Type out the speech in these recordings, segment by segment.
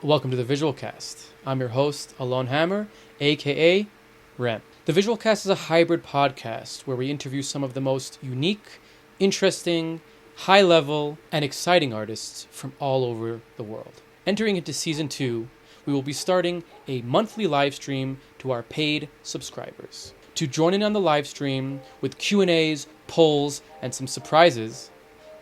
Welcome to the Visual Cast. I'm your host, Alon Hammer, aka Rem. The Visual Cast is a hybrid podcast where we interview some of the most unique, interesting, high level, and exciting artists from all over the world. Entering into season 2, we will be starting a monthly live stream to our paid subscribers. To join in on the live stream with Q&As, polls, and some surprises,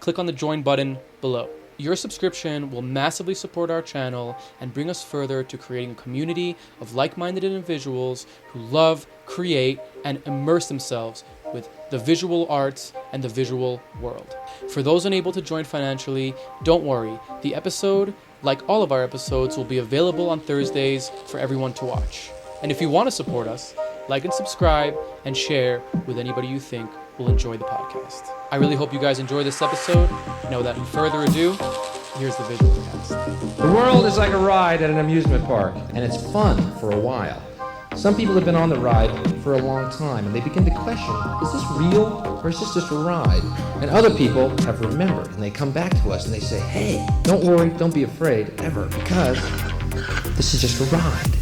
click on the join button below. Your subscription will massively support our channel and bring us further to creating a community of like-minded individuals who love, create, and immerse themselves with the visual arts and the visual world. For those unable to join financially, don't worry. The episode, like all of our episodes, will be available on Thursdays for everyone to watch. And if you want to support us, like and subscribe and share with anybody you think will enjoy the podcast. I really hope you guys enjoy this episode. Now, without further ado, here's the Visual Cast. The world is like a ride at an amusement park, and it's fun for a while. Some people have been on the ride for a long time, and they begin to question, is this real, or is this just a ride? And other people have remembered, and they come back to us, and they say, hey, don't worry, don't be afraid, ever, because this is just a ride.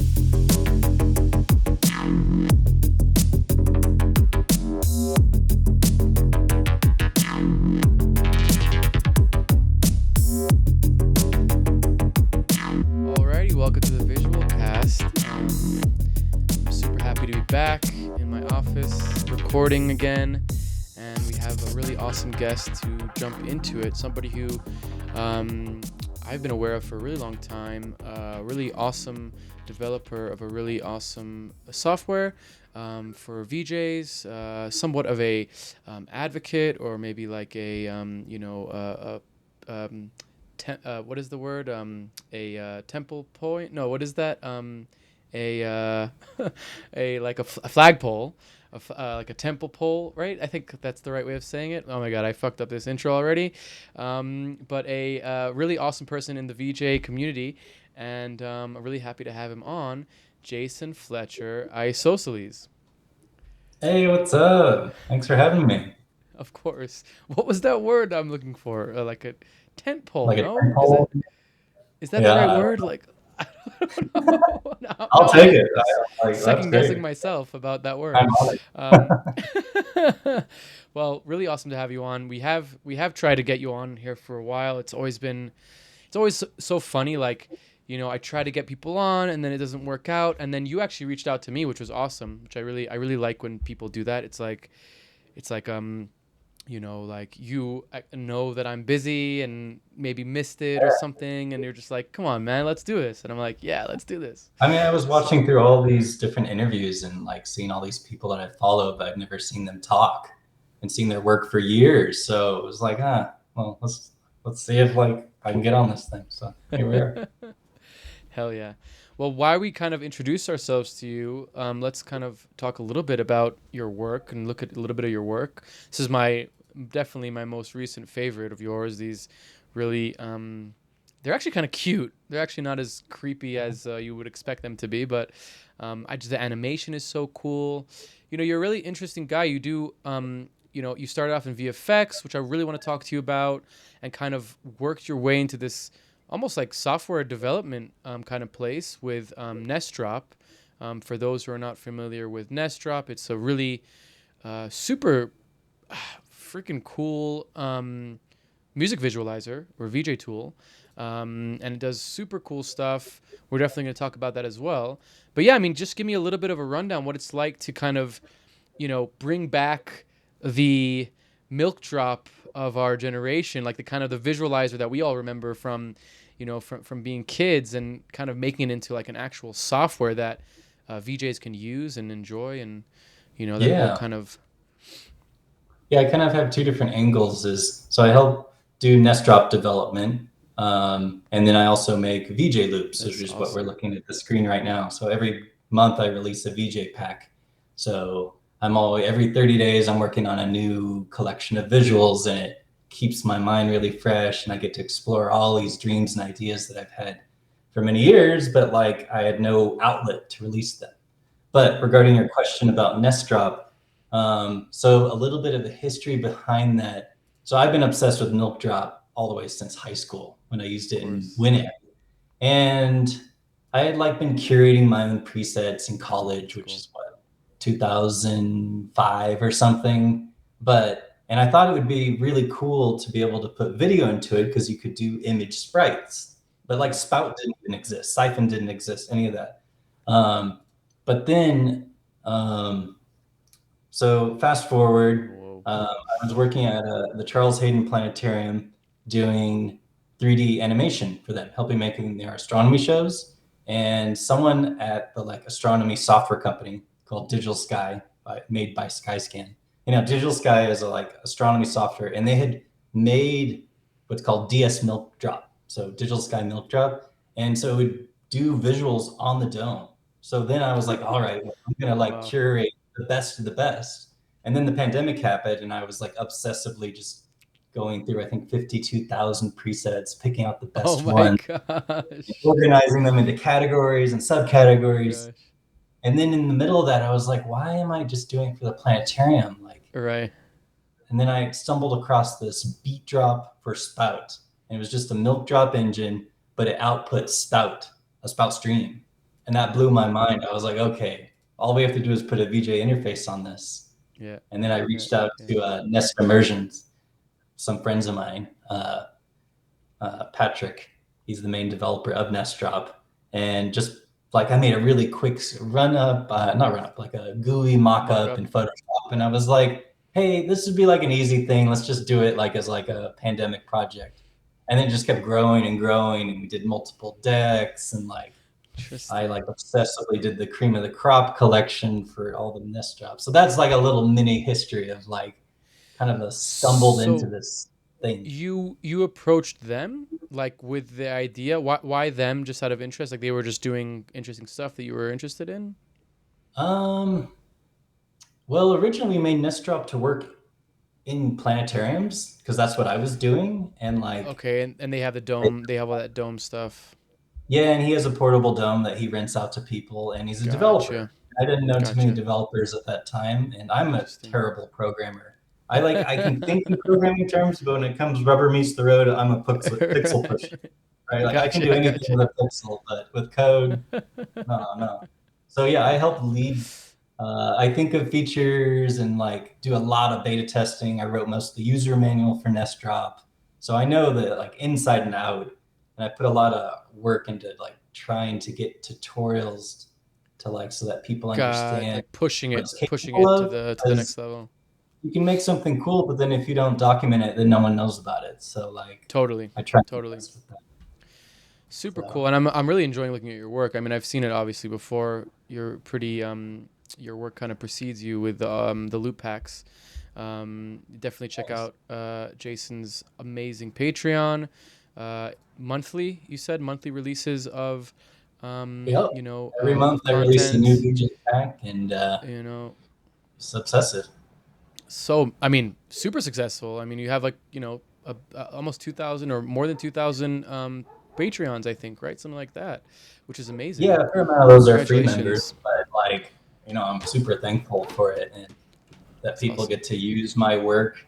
Back in my office recording again, and we have a really awesome guest to jump into it. Somebody who I've been aware of for a really long time, a really awesome developer of a really awesome software for VJs, somewhat of a advocate, or maybe like a what is the word, a temple point, no, what is that, a flagpole, like a temple pole, right? I think that's the right way of saying it. Oh my god, I fucked up this intro already. But a really awesome person in the VJ community, and I'm really happy to have him on, Jason Fletcher, Isosceles. Hey, what's up? Thanks for having me. Of course. What was that word I'm looking for? Like a tent pole, Like a no? tent pole? Is that the right word? Like, I don't know. I'll take it. Second guessing myself about that word. I'm on it. Well, really awesome to have you on. We have tried to get you on here for a while. It's always so funny. Like, you know, I try to get people on, and then it doesn't work out, and then you actually reached out to me, which was awesome. Which I really like when people do that. It's like you know, like you know that I'm busy and maybe missed it or something, and you're just like, come on, man, let's do this. And I'm like, yeah, let's do this. I mean, I was watching through all these different interviews and like seeing all these people that I follow, but I've never seen them talk and seen their work for years. So it was like, well, let's see if like I can get on this thing. So here we are. Hell yeah. Well, while we kind of introduce ourselves to you, let's kind of talk a little bit about your work and look at a little bit of your work. This is definitely my most recent favorite of yours. These really, they're actually kind of cute. They're actually not as creepy as you would expect them to be, but the animation is so cool. You know, you're a really interesting guy. You do, you know, you started off in VFX, which I really want to talk to you about, and kind of worked your way into this almost like software development kind of place with NestDrop. For those who are not familiar with NestDrop, it's a really super freaking cool music visualizer or VJ tool, and it does super cool stuff. We're definitely going to talk about that as well. But yeah, I mean, just give me a little bit of a rundown what it's like to kind of, you know, bring back the milk drop of our generation, like the kind of the visualizer that we all remember from, you know, from being kids, and kind of making it into like an actual software that VJs can use and enjoy, and you know, that whole kind of. Yeah, I kind of have two different angles. So I help do NestDrop development, and then I also make VJ loops, which is awesome. What we're looking at the screen right now. So every month I release a VJ pack. So every 30 days I'm working on a new collection of visuals, and it keeps my mind really fresh, and I get to explore all these dreams and ideas that I've had for many years, but like I had no outlet to release them. But regarding your question about NestDrop, so a little bit of the history behind that. So I've been obsessed with milk drop all the way since high school when I used it in Winamp. And I had like been curating my own presets in college, That's which cool. is what, 2005 or something. And I thought it would be really cool to be able to put video into it because you could do image sprites. But like Spout didn't even exist, Siphon didn't exist, any of that. Um, but then, um, so fast forward, Whoa. I was working at the Charles Hayden Planetarium doing 3D animation for them, helping making their astronomy shows. And someone at the like astronomy software company called Digital Sky, made by Skyscan. You know, Digital Sky is a like astronomy software, and they had made what's called DS Milk Drop, so Digital Sky Milk Drop, and so it would do visuals on the dome. So then I was like, all right, well, I'm gonna like Wow. curate the best of the best. And then the pandemic happened, and I was like obsessively just going through, I think, 52,000 presets, picking out the Oh best my one, gosh. organizing them into categories and Oh my subcategories. gosh. And then in the middle of that, I was like, why am I just doing it for the planetarium? Like, Right. and then I stumbled across this beat drop for Spout. And it was just a milk drop engine, but it outputs Spout, a Spout stream. And that blew my mind. I was like, okay, all we have to do is put a VJ interface on this. Yeah. And then I Yeah. reached out Yeah. to Nest Immersions, some friends of mine, Patrick. He's the main developer of NestDrop, and just like I made a really quick run up, not run up, like a GUI mock Mock up up. in Photoshop, and I was like, "Hey, this would be like an easy thing. Let's just do it like as like a pandemic project." And then it just kept growing and growing, and we did multiple decks, and like I Interesting. like obsessively did the cream of the crop collection for all the Nest drops. So that's like a little mini history of like kind of a stumbled into So this thing. you approached them like with the idea. Why them just out of interest? Like they were just doing interesting stuff that you were interested in? Um, well, originally we made NestDrop to work in planetariums because that's what I was doing. And like, Okay, and they have the dome, they have all that dome stuff. yeah, and he has a portable dome that he rents out to people, and he's a developer. Gotcha. I didn't know too many Gotcha. developers at that time, and I'm a Interesting. terrible programmer. I can think in programming terms, but when it comes rubber meets the road, I'm a pixel pusher. Right. Right? I Like I got can you. do I anything got you. with a pixel, but with code, no, no. So yeah, I help lead. I think of features and like do a lot of beta testing. I wrote most of the user manual for NestDrop, so I know that like inside and out. And I put a lot of work into like trying to get tutorials to like so that people Got understand like pushing what it, it's pushing capable it to of. the Because next level. you can make something cool, but then if you don't document it, then no one knows about it. So like Totally. I try my Totally. best with that. Super So cool. And I'm really enjoying looking at your work. I mean, I've seen it obviously before. You're pretty your work kind of precedes you with the loop packs. Definitely check thanks. out Jason's amazing Patreon. Monthly, you said monthly releases of Yep. Every month of I release a new content, DJ pack, and you know. it's obsessive. So, I mean, super successful. I mean, you have like, almost 2,000 or more than 2,000 Patreons, I think, right? Something like that, which is Yeah, amazing. a fair amount of those are free members, Congratulations. but like, I'm super thankful for it, and that That's people awesome. get to use my work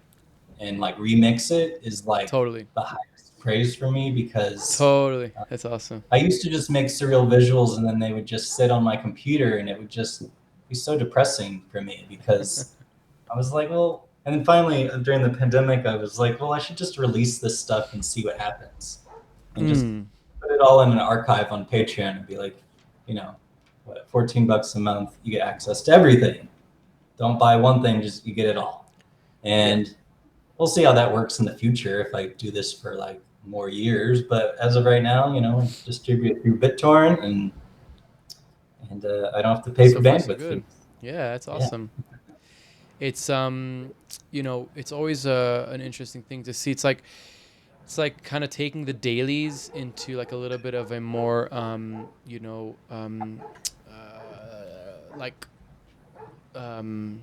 and like remix it is like Totally. the highest praise for me because Totally. That's awesome. I used to just make surreal visuals and then they would just sit on my computer and it would just be so depressing for me because I was like, well, and then finally during the pandemic, I was like, well, I should just release this stuff and see what happens and just Mm. put it all in an archive on Patreon and be like, you know, what, $14 a month, you get access to everything. Don't buy one thing, just you get it all. Yeah. And we'll see how that works in the future if I do this for like more years. But as of right now, I distribute through BitTorrent and I don't have to pay So for far, so bandwidth for good. this. Yeah, that's Yeah. awesome. It's it's always an interesting thing to see. It's like kind of taking the dailies into like a little bit of a more like um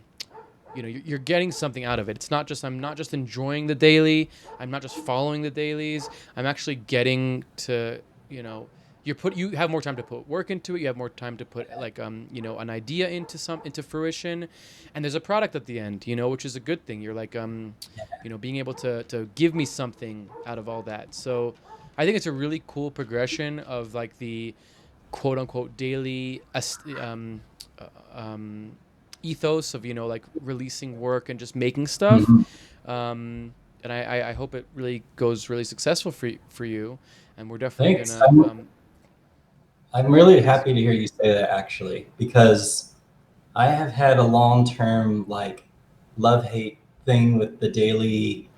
you're getting something out of it. It's not just I'm not just enjoying the daily, I'm not just following the dailies, I'm actually getting to you have more time to put work into it, you have more time to put like an idea into fruition, and there's a product at the end, which is a good thing. You're like being able to give me something out of all that. So I think it's a really cool progression of like the quote unquote daily ethos of, like releasing work and just making stuff. Mhm. And I hope it really goes really successful for you. And we're definitely Thanks. gonna I'm really please. happy to hear you say that actually, because I have had a long-term like love-hate thing with the daily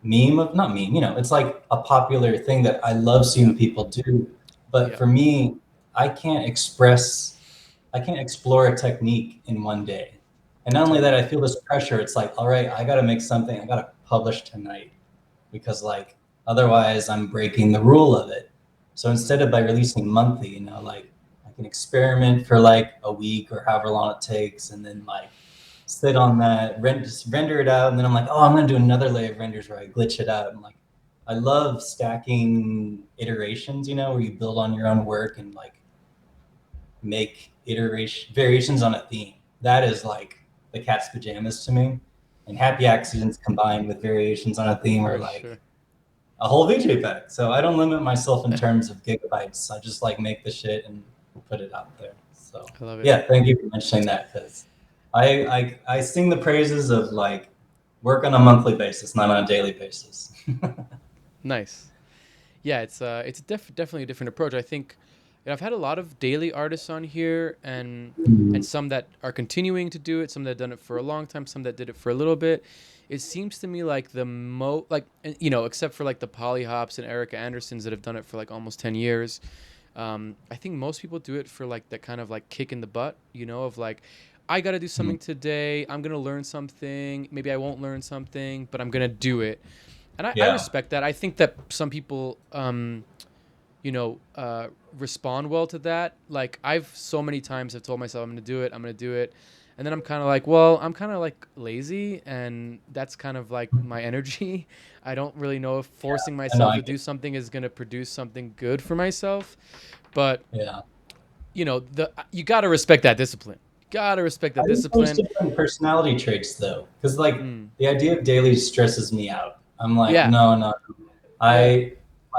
meme of not meme, it's like a popular thing that I love Yeah, seeing people do. But yeah, for me, I can't express, I can't explore a technique in one day. And not only that, totally. I feel this pressure. It's like, all right, I got to make something, I got to publish tonight because like otherwise I'm breaking the rule of it. So instead Mm, of by releasing monthly, like I can experiment for like a week or however long it takes, and then like sit on that, just render it out, and then I'm like, oh, I'm gonna do another layer of renders where I glitch it out. And like, I love stacking iterations, where you build on your own work and like make iteration variations on a theme. That is like the cat's pajamas to me. And happy accidents combined with variations on a theme are for like sure. a whole VJ pack. So I don't limit myself in terms of gigabytes. I just like make the shit and put it out there. So I love it. yeah, thank you for mentioning that because I sing the praises of like work on a monthly basis, not on a daily basis. Nice. Yeah, it's definitely a different approach. I think I've had a lot of daily artists on here, and some that are continuing to do it, some that have done it for a long time, some that did it for a little bit. It seems to me like except for like the Polyhops and Erica Andersons that have done it for like almost 10 years. I think most people do it for like that kind of like kick in the butt, of like, I got to do something today. I'm going to learn something. Maybe I won't learn something, but I'm going to do it. And I Yeah. respect that. I think that some people, respond well to that. Like I've so many times have told myself I'm going to do it. I'm going to do it. And then I'm kind of like, well, I'm kind of like lazy, and that's kind of like my energy. I don't really know if forcing I know myself I to get do something is going to produce something good for myself. But yeah. the you got to respect that discipline. Got to respect that I think there's discipline. different personality traits though, because like Mm. the idea of daily stresses me out. I'm like, Yeah, no, no, yeah,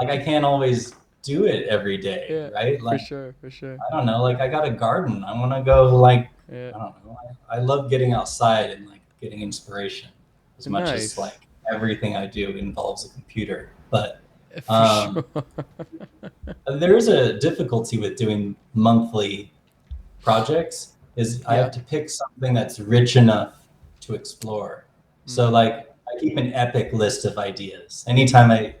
I can't always do it every day, yeah, right? for Like sure, for sure. I don't know, like I got a garden. I want to go like Yeah, I don't know. I love getting outside and like getting inspiration as much as nice. like everything I do involves a computer. But For um, sure. there is a difficulty with doing monthly projects is I Yeah. have to pick something that's rich enough to explore. So Mm, like I keep an epic list of ideas. Anytime I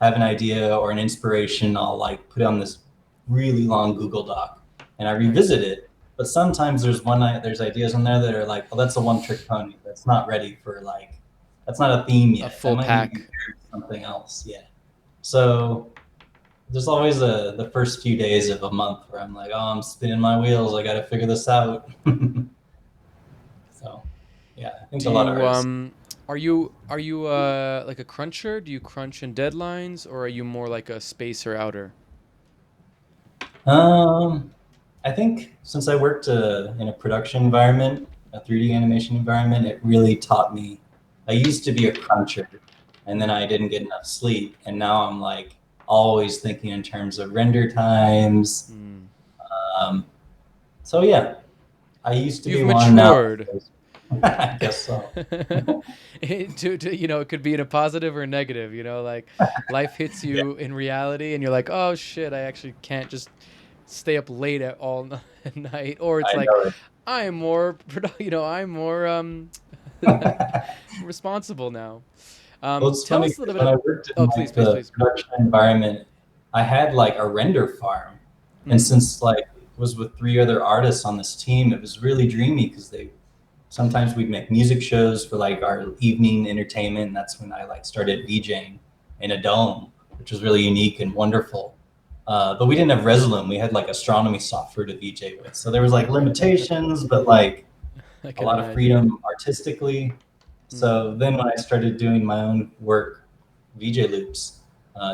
have an idea or an inspiration, I'll like put it on this really long Google Doc and I nice. revisit it. But sometimes there's ideas in there that are like, oh, that's a one trick pony. That's not ready for like, that's not a theme A yet. That full might need to be pack. paired with something else. Yeah. So there's always the first few days of a month where I'm like, oh, I'm spinning my wheels. I got to figure this out. So, yeah, I think Do a lot of you artists. are you like a cruncher? Do you crunch in deadlines, or are you more like a spacer outer? Um, I think since I worked in a production environment, a 3D animation environment, it really taught me. I used to be a cruncher, and then I didn't get enough sleep, and now I'm like always thinking in terms of render times. Mm. Um, so yeah, I used to You've be one. Now matured. I guess so. It could be in a positive or a negative, like life hits Yeah, you in reality and you're like, oh shit, I actually can't just stay up late at at night. Or it's I like, know I'm more I'm more it. responsible now. Well, it's Tell funny us a little because bit when of, I worked in oh, please, like please, the please. production environment, I had like a render farm, and Mm, since like was with three other artists on this team, it was really dreamy because they sometimes we'd make music shows for like our evening entertainment. And that's when I like started VJing in a dome, which was really unique and wonderful. But we didn't have Resolume. We had like astronomy software to VJ with, so there was like limitations, but like I a can lot of imagine. freedom artistically. Mm, So then when I started doing my own work, VJ loops,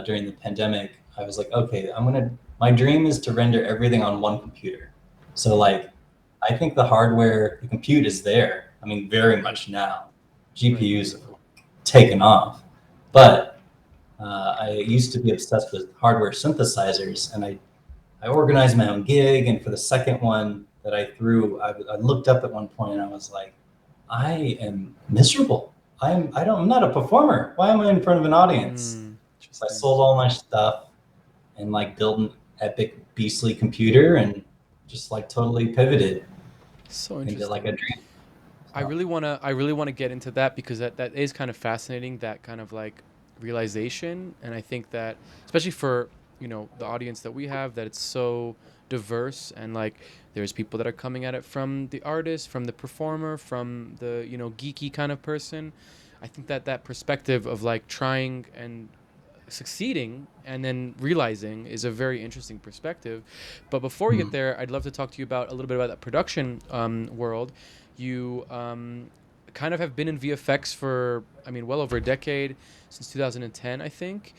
during the pandemic, I was like, okay, my dream is to render everything on one computer. So mm, like, I think the hardware, the compute is there. I mean, very right, much now. right. GPUs have taken off. But I used to be obsessed with hardware synthesizers, and I organized my own gig. And for the second one that I threw, I looked up at one point and I was like, I am miserable. I'm not a performer. Why am I in front of an audience? So I sold all my stuff and like built an epic beastly computer and just like totally pivoted So into interesting. like a dream. I really wanna get into that because that is kind of fascinating, that kind of like realization. And I think that especially for, the audience that we have, that it's so diverse, and like there's people that are coming at it from the artist, from the performer, from the, geeky kind of person. I think that that perspective of like trying and succeeding and then realizing is a very interesting perspective. But before we get there, I'd love to talk to you about a little bit about that production world. You kind of have been in VFX for, I mean, well over a decade, since 2010, I think.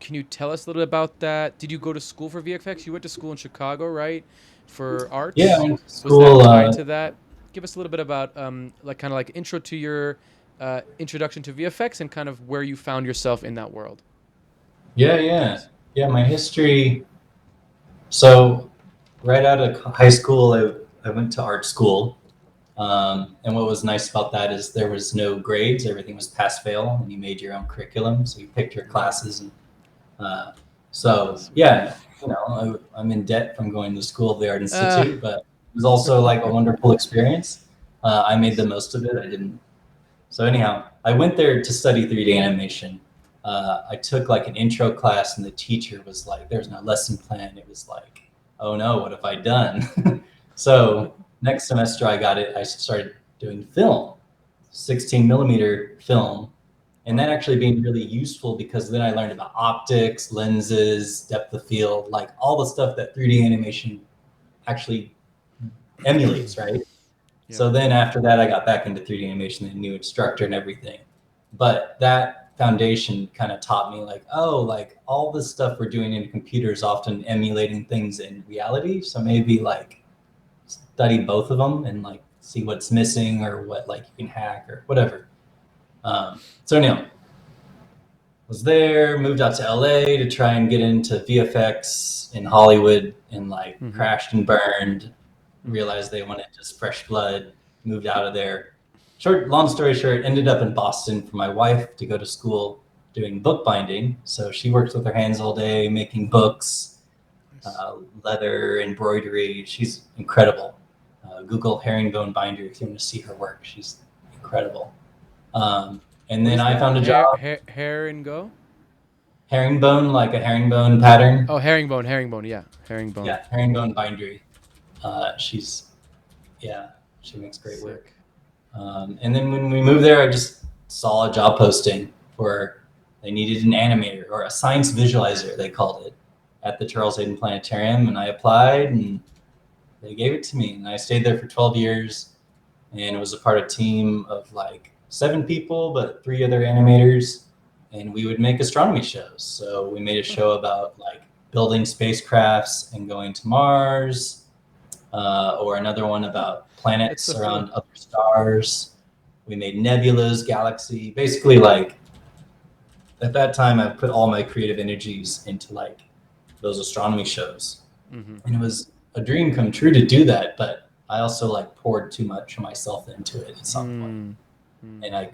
Can you tell us a little bit about that? Did you go to school for VFX? You went to school in Chicago, right? For Yeah, I arts? went to Was that school. tied to that? Give us a little bit about like kind of like intro to your introduction to VFX and kind of where you found yourself in that world. Yeah. My history. So right out of high school, I went to art school. And what was nice about that is there was no grades. Everything was pass fail, and you made your own curriculum. So you picked your classes. And Sweet. yeah, I'm in debt from going to school of the Art Institute, but it was also like a wonderful experience. I made the most of it. I didn't. So anyhow, I went there to study 3D animation. I took like an intro class, and the teacher was like, "There's no lesson plan." It was like, "Oh no, what have I done?" So next semester, I started doing film, 16 millimeter film, and that actually being really useful because then I learned about optics, lenses, depth of field, like all the stuff that 3D animation actually emulates, right? Yeah. So then after that, I got back into 3D animation, a new instructor and everything. But that foundation kind of taught me like, oh, like all this stuff we're doing in computers often emulating things in reality. So maybe like study both of them and like see what's missing or what like you can hack or whatever. So anyhow, was there, moved out to LA to try and get into VFX in Hollywood, and like crashed and burned, realized they wanted just fresh blood, moved out of there. Long story short, ended up in Boston for my wife to go to school doing bookbinding. So she works with her hands all day, making books, leather, embroidery. She's incredible. Google herringbone binder if you want to see her work. She's incredible. And then I found a job. Hair and go. Herringbone, like a herringbone pattern. Oh, herringbone. Yeah, herringbone. Yeah, herringbone bindery. She makes great Sick. work. And then when we moved there, I just saw a job posting where they needed an animator or a science visualizer, they called it, at the Charles Hayden Planetarium. And I applied and they gave it to me. And I stayed there for 12 years. And it was a part of a team of like 7 people, but 3 other animators. And we would make astronomy shows. So we made a show about like building spacecrafts and going to Mars, or another one about planets so around cool. other stars. We made nebulas, galaxy. Basically, like at that time, I put all my creative energies into like those astronomy shows, and it was a dream come true to do that. But I also like poured too much of myself into it at some point. And I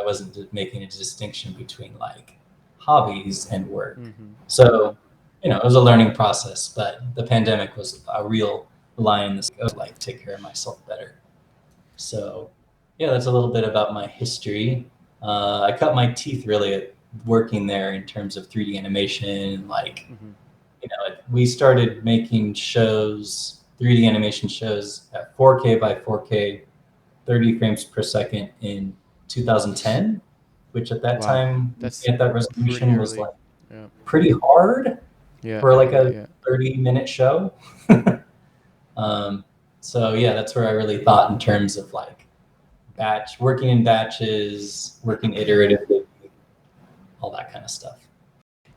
wasn't making a distinction between like hobbies and work. So, it was a learning process, but the pandemic was a real line in this, like take care of myself better. So yeah, that's a little bit about my history. I cut my teeth really at working there in terms of 3D animation. Like, we started making shows, 3D animation shows at 4K by 4K 30 frames per second in 2010, which at that time, at that resolution was like pretty hard for like a 30-minute show. So yeah, that's where I really thought in terms of like working in batches, working iteratively, all that kind of stuff.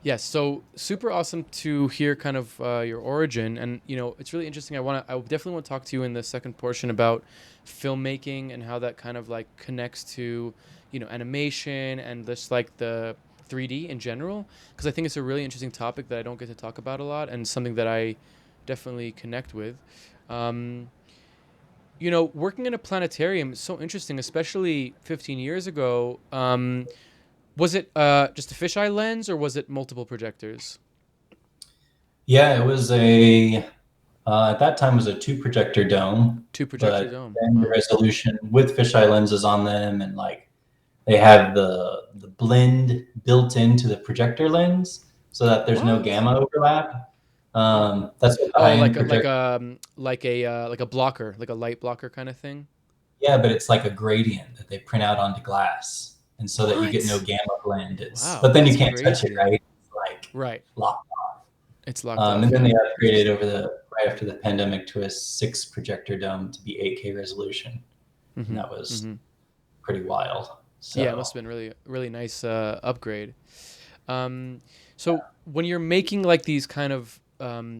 Yes, so super awesome to hear kind of your origin, and it's really interesting. I definitely want to talk to you in the second portion about filmmaking and how that kind of like connects to animation and just like the 3D in general, because I think it's a really interesting topic that I don't get to talk about a lot, and something that I definitely connect with. Um, Working in a planetarium is so interesting, especially 15 years ago. Was it just a fisheye lens, or was it multiple projectors? Yeah, it was a at that time it was a 2 projector dome, Two projector but dome. then the Wow. resolution with fisheye lenses on them, and like they have the blend built into the projector lens so that there's no What? gamma overlap. Huh. That's what the Oh, high end projector. like a blocker, like a light blocker kind of thing. Yeah, but it's like a gradient that they print out onto glass, and so that you get no What? gamma blend. But Wow, then you that's can't touch it, crazy. right? It's like Right. locked. It's locked And off. then they Yeah. upgraded Interesting. over the right after the pandemic to a 6 projector dome to be 8K resolution, and Mm-hmm. that was Mm-hmm. pretty wild. Yeah, it must So have been really, really nice upgrade. Um, so when you're making like these kind of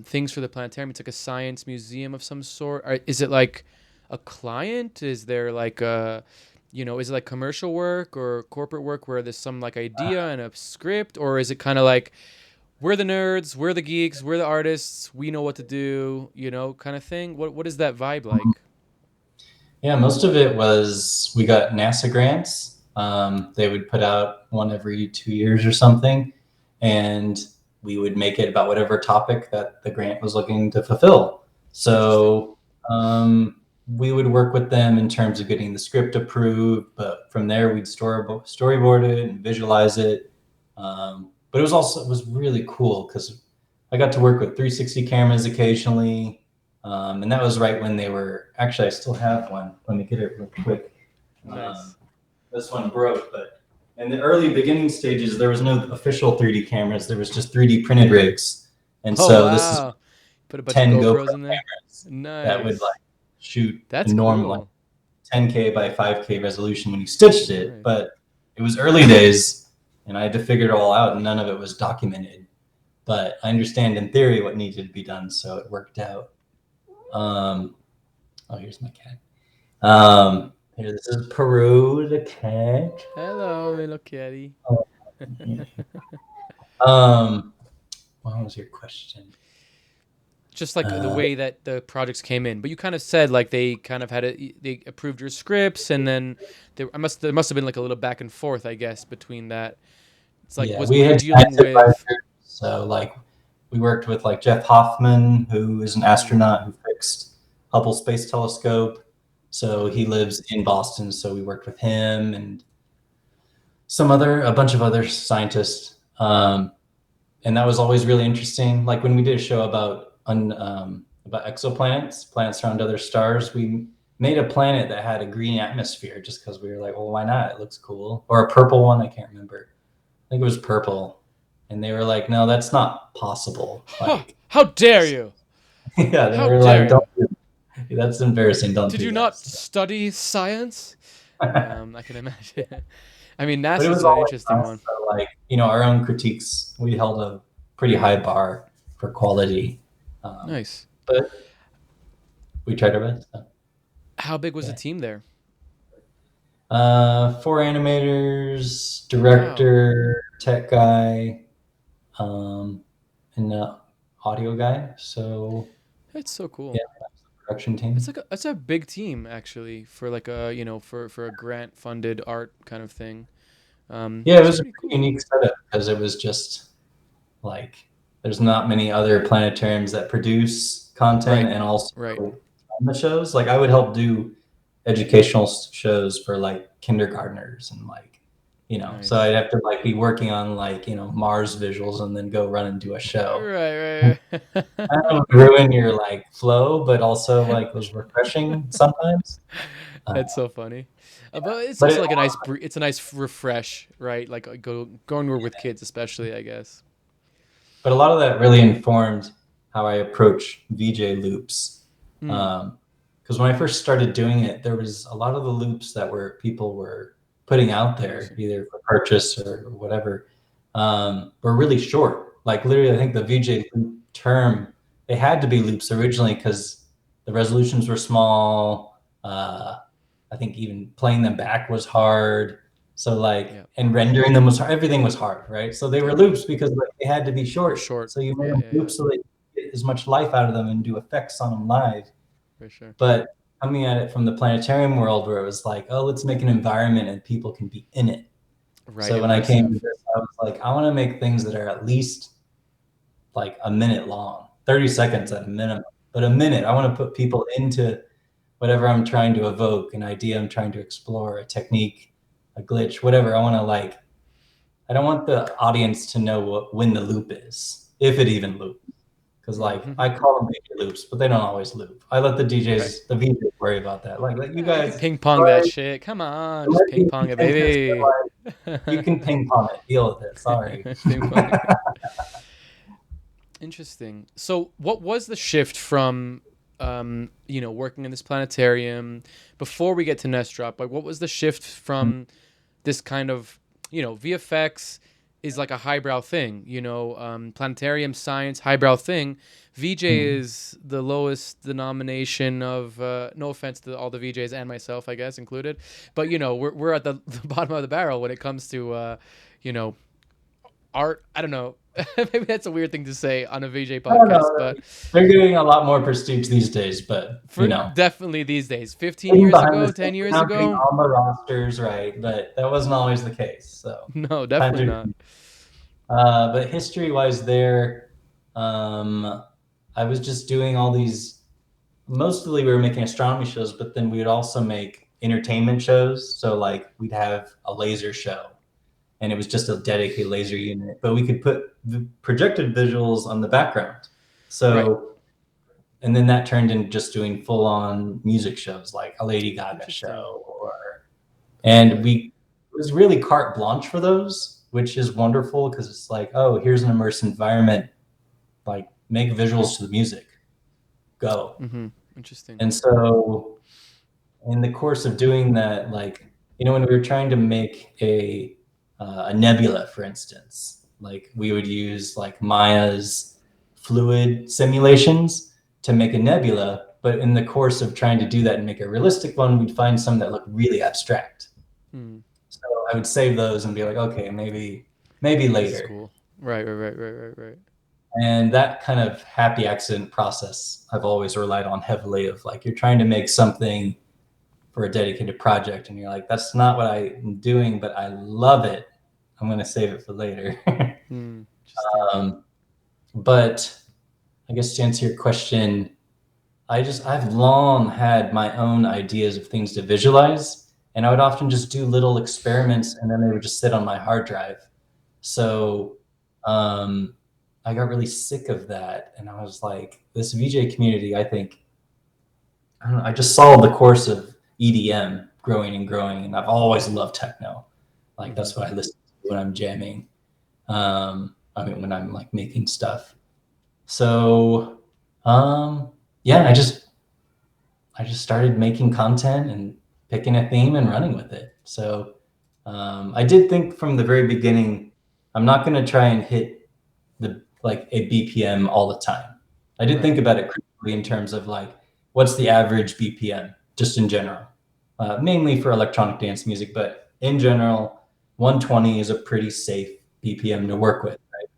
things for the planetarium, it's like a science museum of some sort. Is it like a client? Is there like is it like commercial work or corporate work where there's some like idea and a script, or is it kind of like we're the nerds, we're the geeks, we're the artists, we know what to do, kind of thing? What is that vibe like? yeah, most of it was we got NASA grants. They would put out one every 2 years or something, and we would make it about whatever topic that the grant was looking to fulfill. Interesting. So we would work with them in terms of getting the script approved, but from there we'd storyboard it and visualize it. But it was really cool because I got to work with 360 cameras occasionally. And that was right when they were actually, I still have one. Let me get it real quick. Um, Nice. this one broke, but in the early beginning stages, there was no official 3D cameras. There was just 3D printed rigs. And Oh so this is wow. Put a bunch of 10 GoPro GoPros in there. cameras that would Nice. like shoot a That's normal like cool. 10K by 5K resolution when you stitched it. Nice. But it was early days and I had to figure it all out and none of it was documented. But I understand in theory what needed to be done. So it worked out. Um, oh, here's my cat. Here, this is Peru, the cat. Hello, little kitty. Oh, yeah. Um, what was your question? Just like the Uh, way that the projects came in, but you kind of said like they kind of they approved your scripts, and then there must have been like a little back and forth, I guess, between that. It's like yeah, were we you had dealing science advisors. with? So, like, we worked with like Jeff Hoffman, who is an Mm, astronaut who fixed Hubble Space Telescope. So he lives in Boston. So we worked with him and a bunch of other scientists. And that was always really interesting. Like when we did a show about exoplanets, planets around other stars, we made a planet that had a green atmosphere just because we were like, well, why not? It looks cool. Or a purple one, I can't remember. I think it was purple. And they were like, no, that's not possible. huh, Like, how dare you? yeah, they How were dare like, don't you? do that. That's embarrassing. Don't Did do you that. not So. study science? I can imagine. I mean, But it NASA's was an always interesting us. one. So like, our own critiques, we held a pretty high bar for quality. Um, Nice. but we tried our best. So, How big was the yeah. team there? 4 animators, Wow, director, tech guy, and audio guy. So that's so yeah, cool. production It's team. like that's a big team actually for like a for a grant funded art kind of thing. Yeah, it That's was a pretty pretty cool. unique setup because it was just like there's not many other planetariums that produce content Right, and also right. on the shows. Like I would help do educational shows for like kindergartners and like so Nice. I'd have to like be working on like Mars visuals and then go run and do a show. Right, right, I don't right. know, ruin your like flow, but also like was refreshing sometimes. Uh, That's so funny. But it's but also it, like it's a nice refresh, right? Like going with kids, especially, I guess. but a lot of that really informed how I approach VJ loops. Hmm. Because when I first started doing it, there was a lot of the loops that people were putting out there, Using. either for purchase or whatever, were really short. Like literally, I think the VJ loop term, they had to be loops originally because the resolutions were small. I think even playing them back was hard. So like, Yeah. and rendering them was hard. Everything was hard, right? So they were loops because like, they had to be They're short. short. So you made Yeah, them yeah, yeah. loops so that you get as much life out of them and do effects on them live. For sure. But coming at it from the Planetarium world where it was like, oh, let's make an environment and people can be in it. Right. So when I came to Immersive. this, I was like, I want to make things that are at least like a minute long, 30 seconds at a minimum, but a minute. I want to put people into whatever I'm trying to evoke, an idea I'm trying to explore, a technique, a glitch, whatever. I want to like, I don't want the audience to know when the loop is, if it even loops. Because like I call them DJ loops, but they don't always loop. I let the DJs, Right. the VJs worry about that. Like you You can guys, ping pong that sorry, shit. Come on, it just might be ping pong it, contentious, but baby. like you can ping pong it, deal with it. Sorry. Ping pong. Interesting. So, what was the shift from, working in this planetarium before we get to NestDrop? Like, what was the shift from this kind of, VFX is like a highbrow thing, planetarium science, highbrow thing. VJ is the lowest denomination of, no offense to all the VJs and myself, I guess, included. But, we're at the bottom of the barrel when it comes to, art. I don't know. Maybe that's a weird thing to say on a VJ I don't podcast, know. but They're getting a lot more prestige these days, but for definitely these days, 15 getting years behind the ago, scenes, 10 we're years now getting ago, on the rosters, right? But that wasn't always the case. So no, times definitely are not. but history-wise, um, I was just doing all these. Mostly, we were making astronomy shows, but then we would also make entertainment shows. So, like, we'd have a laser show, and it was just a dedicated laser unit. But we could put the projected visuals on the background. Right. So, and then that turned into just doing full-on music shows, like a Lady Gaga Interesting. show, and it was really carte blanche for those, which is wonderful because it's like, oh, here's an immersive environment, like make visuals to the music, go. Interesting. And so in the course of doing that, like, when we were trying to make a nebula, for instance, like we would use like Maya's fluid simulations to make a nebula, but in the course of trying to do that and make a realistic one, we'd find some that look really abstract. So I would save those and be like, okay, maybe This is later. cool. Right. And that kind of happy accident process I've always relied on heavily, of like, you're trying to make something for a dedicated project and you're like, that's not what I'm doing, but I love it. I'm going to save it for later. Interesting. But I guess to answer your question, I've long had my own ideas of things to visualize, and I would often just do little experiments and then they would just sit on my hard drive. So I got really sick of that, and I was like, this VJ community, I think, I don't know, I just saw the course of EDM growing and growing, and I've always loved techno. Like that's what I listen to when I'm jamming. When I'm like making stuff. So yeah, I just started making content and picking a theme and running with it. So I did think from the very beginning, I'm not going to try and hit a BPM all the time. I did think about it critically in terms of like, what's the average BPM just in general, mainly for electronic dance music, but in general, 120 is a pretty safe BPM to work with. Right?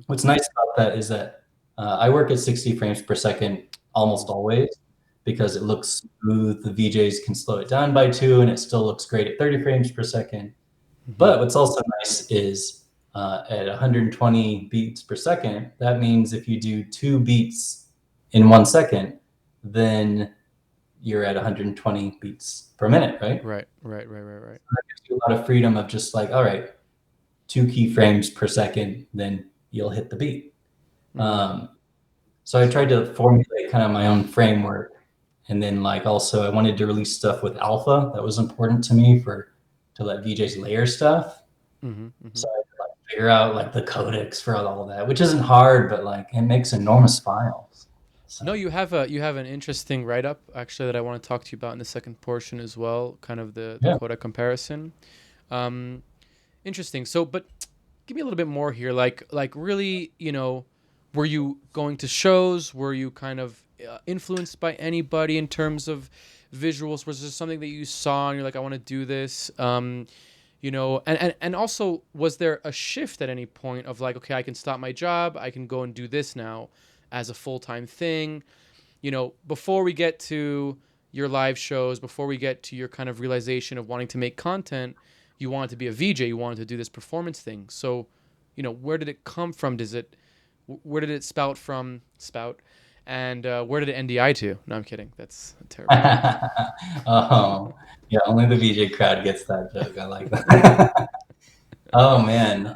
What's nice about that is that I work at 60 frames per second almost always, because it looks smooth. The VJs can slow it down by 2 and it still looks great at 30 frames per second. But what's also nice is at 120 beats per second, that means if you do 2 beats in 1 second, then you're at 120 beats per minute, right? Right. That gives you a lot of freedom of just like, all right, 2 keyframes per second, then you'll hit the beat. So I tried to formulate kind of my own framework. And then like also I wanted to release stuff with alpha. That was important to me to let VJs layer stuff. So I could like figure out like the codecs for all that, which isn't hard, but like it makes enormous files. So. No, you have an interesting write up actually that I want to talk to you about in the second portion as well. Kind of the codec comparison. Interesting. So, but give me a little bit more here. Like really, were you going to shows? Were you kind of influenced by anybody in terms of visuals? Was there something that you saw and you're like, I want to do this? you know, and also, was there a shift at any point of like, okay, I can stop my job, I can go and do this now as a full-time thing, you know, before we get to your live shows, before we get to your kind of realization of wanting to make content, you wanted to be a VJ, you wanted to do this performance thing. So, you know, where did it come from? Where did it spout? And where did it NDI to? No, I'm kidding. That's terrible. Oh, yeah, only the VJ crowd gets that joke. I like that. Oh man.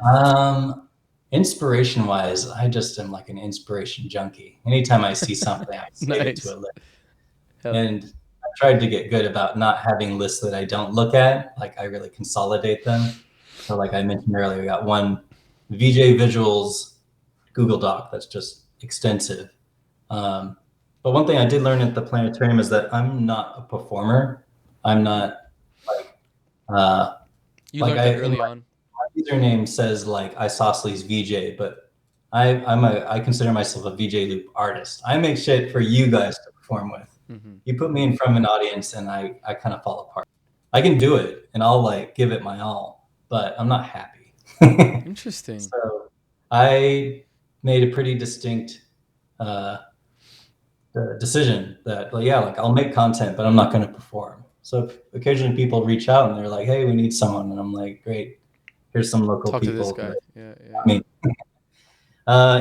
Inspiration wise, I just am like an inspiration junkie. Anytime I see something, I save it to Nice. a list. Hell yeah. And I tried to get good about not having lists that I don't look at. Like I really consolidate them. So like I mentioned earlier, we got one VJ visuals Google Doc that's just extensive. But one thing I did learn at the planetarium is that I'm not a performer. I'm not like You like learned that early on. my username says like Isosceles VJ, but I consider myself a VJ loop artist. I make shit for you guys to perform with. Mm-hmm. You put me in front of an audience and I kind of fall apart. I can do it and I'll like give it my all, but I'm not happy. Interesting. So I made a pretty distinct uh, decision that, like, yeah, like I'll make content, but I'm not going to perform. So occasionally people reach out and they're like, "Hey, we need someone," and I'm like, "Great, here's some local Talk to this people." guy. Yeah, yeah. I mean,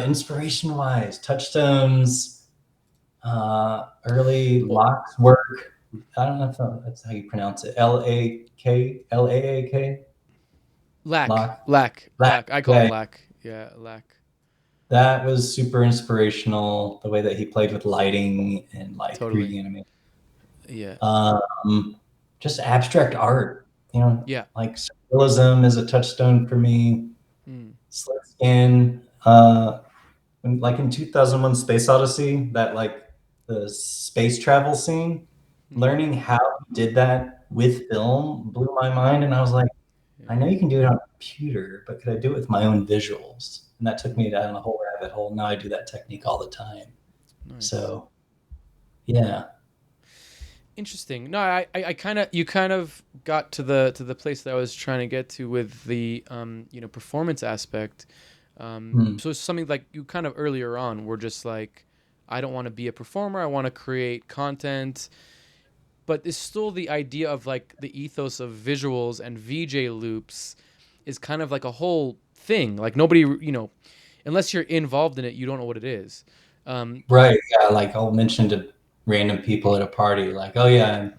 inspiration wise, Touchstone's early locks work. I don't know if that's how you pronounce it. Laak. Lock. Lack. Lack. I call Yeah, him Lack. Yeah, Lack. that was super inspirational. The way that he played with lighting and like Totally. 3D animation. Yeah. Just abstract art, you know, Yeah. like surrealism is a touchstone for me. Mm. Slit skin, like in 2001 Space Odyssey, that like the space travel scene, learning how he did that with film blew my mind. And I was like, I know you can do it on a computer, but could I do it with my own visuals? And that took me down a whole rabbit hole. Now I do that technique all the time. Nice. So, yeah. Interesting. No, I kind of, you kind of got to the place that I was trying to get to with the you know, performance aspect. So it's something like you kind of earlier on were just like, I don't want to be a performer. I want to create content, but it's still the idea of like the ethos of visuals and VJ loops is kind of like a whole thing. Like nobody, you know, unless you're involved in it, you don't know what it is. Right. Yeah. Like I'll mention to random people at a party, like, oh yeah,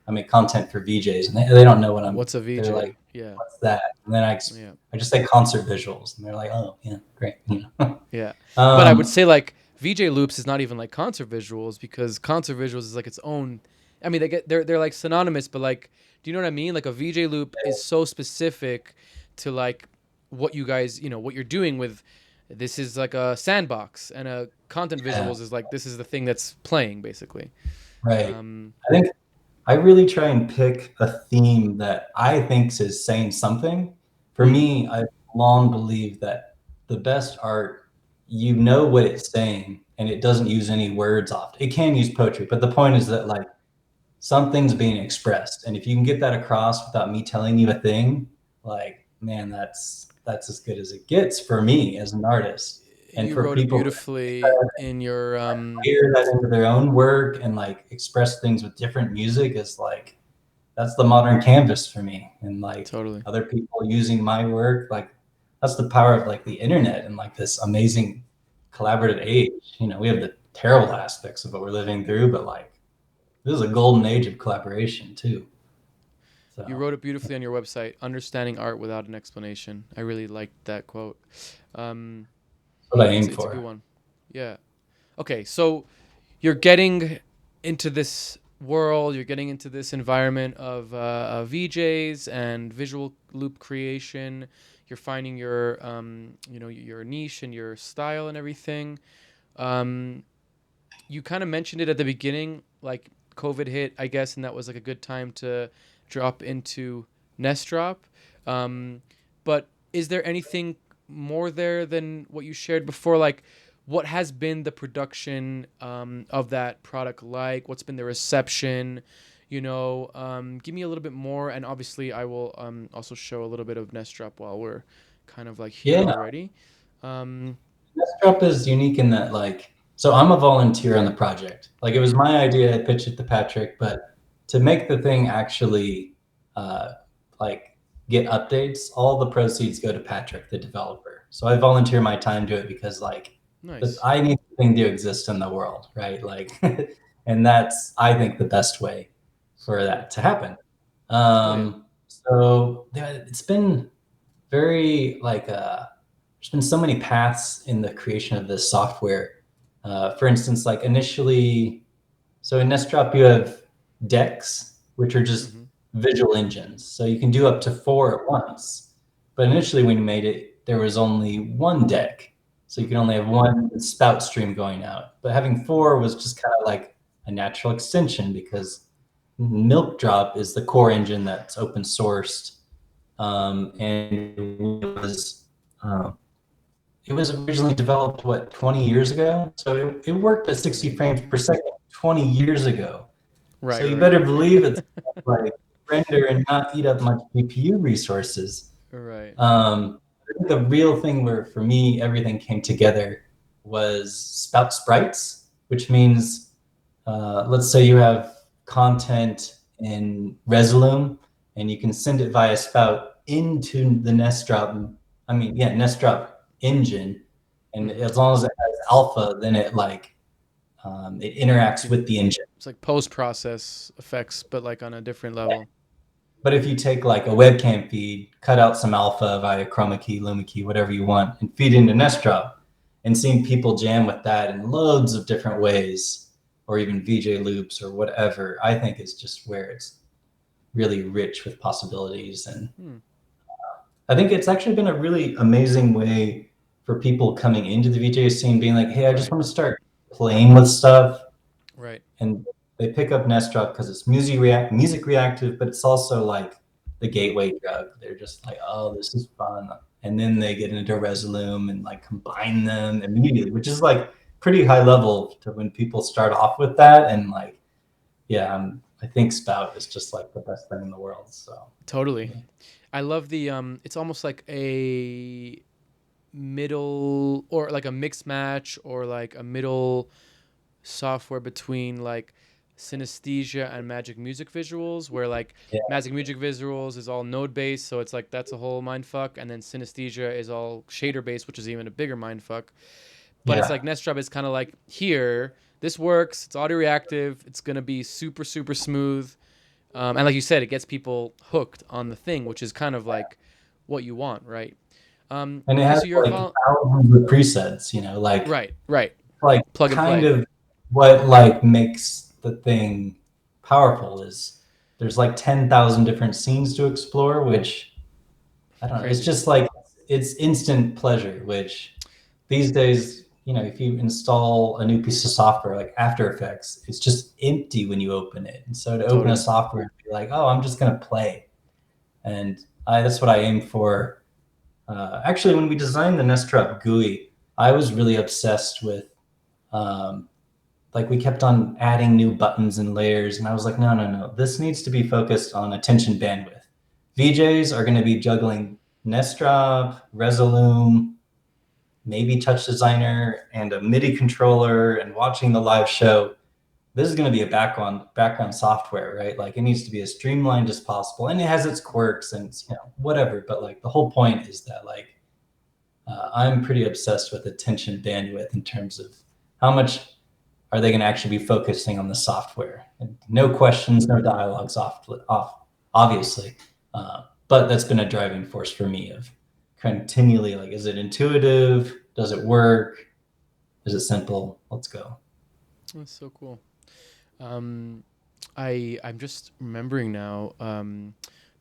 I make content for VJs, and they don't know what What's a VJ? they're like, Yeah. what's that? And then Yeah. I just say concert visuals, and they're like, oh yeah, great. You know? Yeah. But I would um, say like VJ loops is not even like concert visuals, because concert visuals is like its own. I mean, they're like synonymous, but like, do you know what I mean? Like a VJ loop is so specific to like what you guys, you know, what you're doing with. This is like a sandbox, and a content yeah, visuals is like, this is the thing that's playing basically. right. Um, I think I really try and pick a theme that I think is saying something. For me, I've long believed that the best art, you know what it's saying, and it doesn't use any words often. It can use poetry, but the point is that like something's being expressed, and if you can get that across without me telling you a thing, like man, that's as good as it gets for me as an artist. And you for wrote it people beautifully in your hear that into their own work and like express things with different music is like that's the modern canvas for me. And like totally. other people using my work, like that's the power of like the internet and like this amazing collaborative age. You know, we have the terrible aspects of what we're living through, but like this is a golden age of collaboration too. You So wrote it beautifully on your website, understanding art without an explanation. I really liked that quote. Um, that's what I aim it's a good for. one. Yeah. Okay, so you're getting into this world, you're getting into this environment of VJs and visual loop creation. You're finding your, you know, your niche and your style and everything. Um, you kind of mentioned it at the beginning, like COVID hit, I guess, and that was like a good time to drop into NestDrop. Um, but is there anything more there than what you shared before? Like, what has been the production of that product like? What's been the reception? Give me a little bit more, and obviously I will also show a little bit of NestDrop while we're kind of like here Yeah. already. Um, NestDrop is unique in that, like, so I'm a volunteer on the project. Like, it was my idea, I pitched it to Patrick, but to make the thing actually uh, like get updates, all the proceeds go to Patrick, the developer. So I volunteer my time to it because like nice. I need the thing to exist in the world, right? Like, and that's I think the best way for that to happen. Hell yeah. So it's been very like there's been so many paths in the creation of this software. For instance, like initially, so in NestDrop you have decks, which are just Mm-hmm. visual engines. So you can do up to 4 at once. But initially when you made it, there was only one deck. So you can Mm-hmm. only have one spout stream going out. But having 4 was just kind of like a natural extension because Milk Drop is the core engine that's open sourced. And um, it was originally developed, what, 20 years ago? So it worked at 60 frames per second 20 years ago. So Right, you right, better believe it's like render and not eat up much GPU resources. right. I think the real thing where, for me, everything came together was spout sprites, which means, let's say you have content in Resolume and you can send it via spout into the NestDrop engine. And Mm-hmm. as long as it has alpha, then it interacts with the engine. It's like post-process effects, but like on a different level. But if you take like a webcam feed, cut out some alpha via chroma key, luma key, whatever you want, and feed into NestDrop, and seeing people jam with that in loads of different ways, or even VJ loops or whatever, I think is just where it's really rich with possibilities. And Hmm. I think it's actually been a really amazing way for people coming into the VJ scene being like, hey, I just Right, want to start playing with stuff. right. And they pick up NestDrop because it's music reactive, but it's also like the gateway drug. They're just like, oh, this is fun. And then they get into Resolume and like combine them immediately, which is like pretty high level to when people start off with that. And like, yeah, I think Spout is just like the best thing in the world. So Totally. yeah. I love the it's almost like a middle or like a mixed match or like a middle software between like synesthesia and magic music visuals where like Yeah. magic music visuals is all node based, so it's like that's a whole mind fuck, and then synesthesia is all shader based, which is even a bigger mind fuck. But it's Yeah. like NestDrop is kind of like, here, this works, it's audio reactive, it's gonna be super super smooth, and like you said, it gets people hooked on the thing, which is kind of like what you want, right? And it Okay, has so you're like thousands of presets, right, right, like plug and kind play. of what like makes the thing powerful is there's like 10,000 different scenes to explore, which I don't know, it's Crazy. just like it's instant pleasure, which these days, if you install a new piece of software like After Effects, it's just empty when you open it. And so to open a Totally. software and be like, oh, I'm just going to play. And that's what I aim for. Actually, when we designed the NestDrop GUI, I was really obsessed with um, like we kept on adding new buttons and layers, and I was like, no, no, no, this needs to be focused on attention bandwidth. VJs are going to be juggling NestDrop, Resolume, maybe TouchDesigner, and a MIDI controller, and watching the live show. This is going to be a background software, right? Like it needs to be as streamlined as possible, and it has its quirks and whatever. But like the whole point is that like I'm pretty obsessed with attention bandwidth in terms of how much are they going to actually be focusing on the software? And no questions, no dialogues off obviously. But that's been a driving force for me of continually like, is it intuitive? Does it work? Is it simple? Let's go. That's so cool. Um, I'm just remembering now.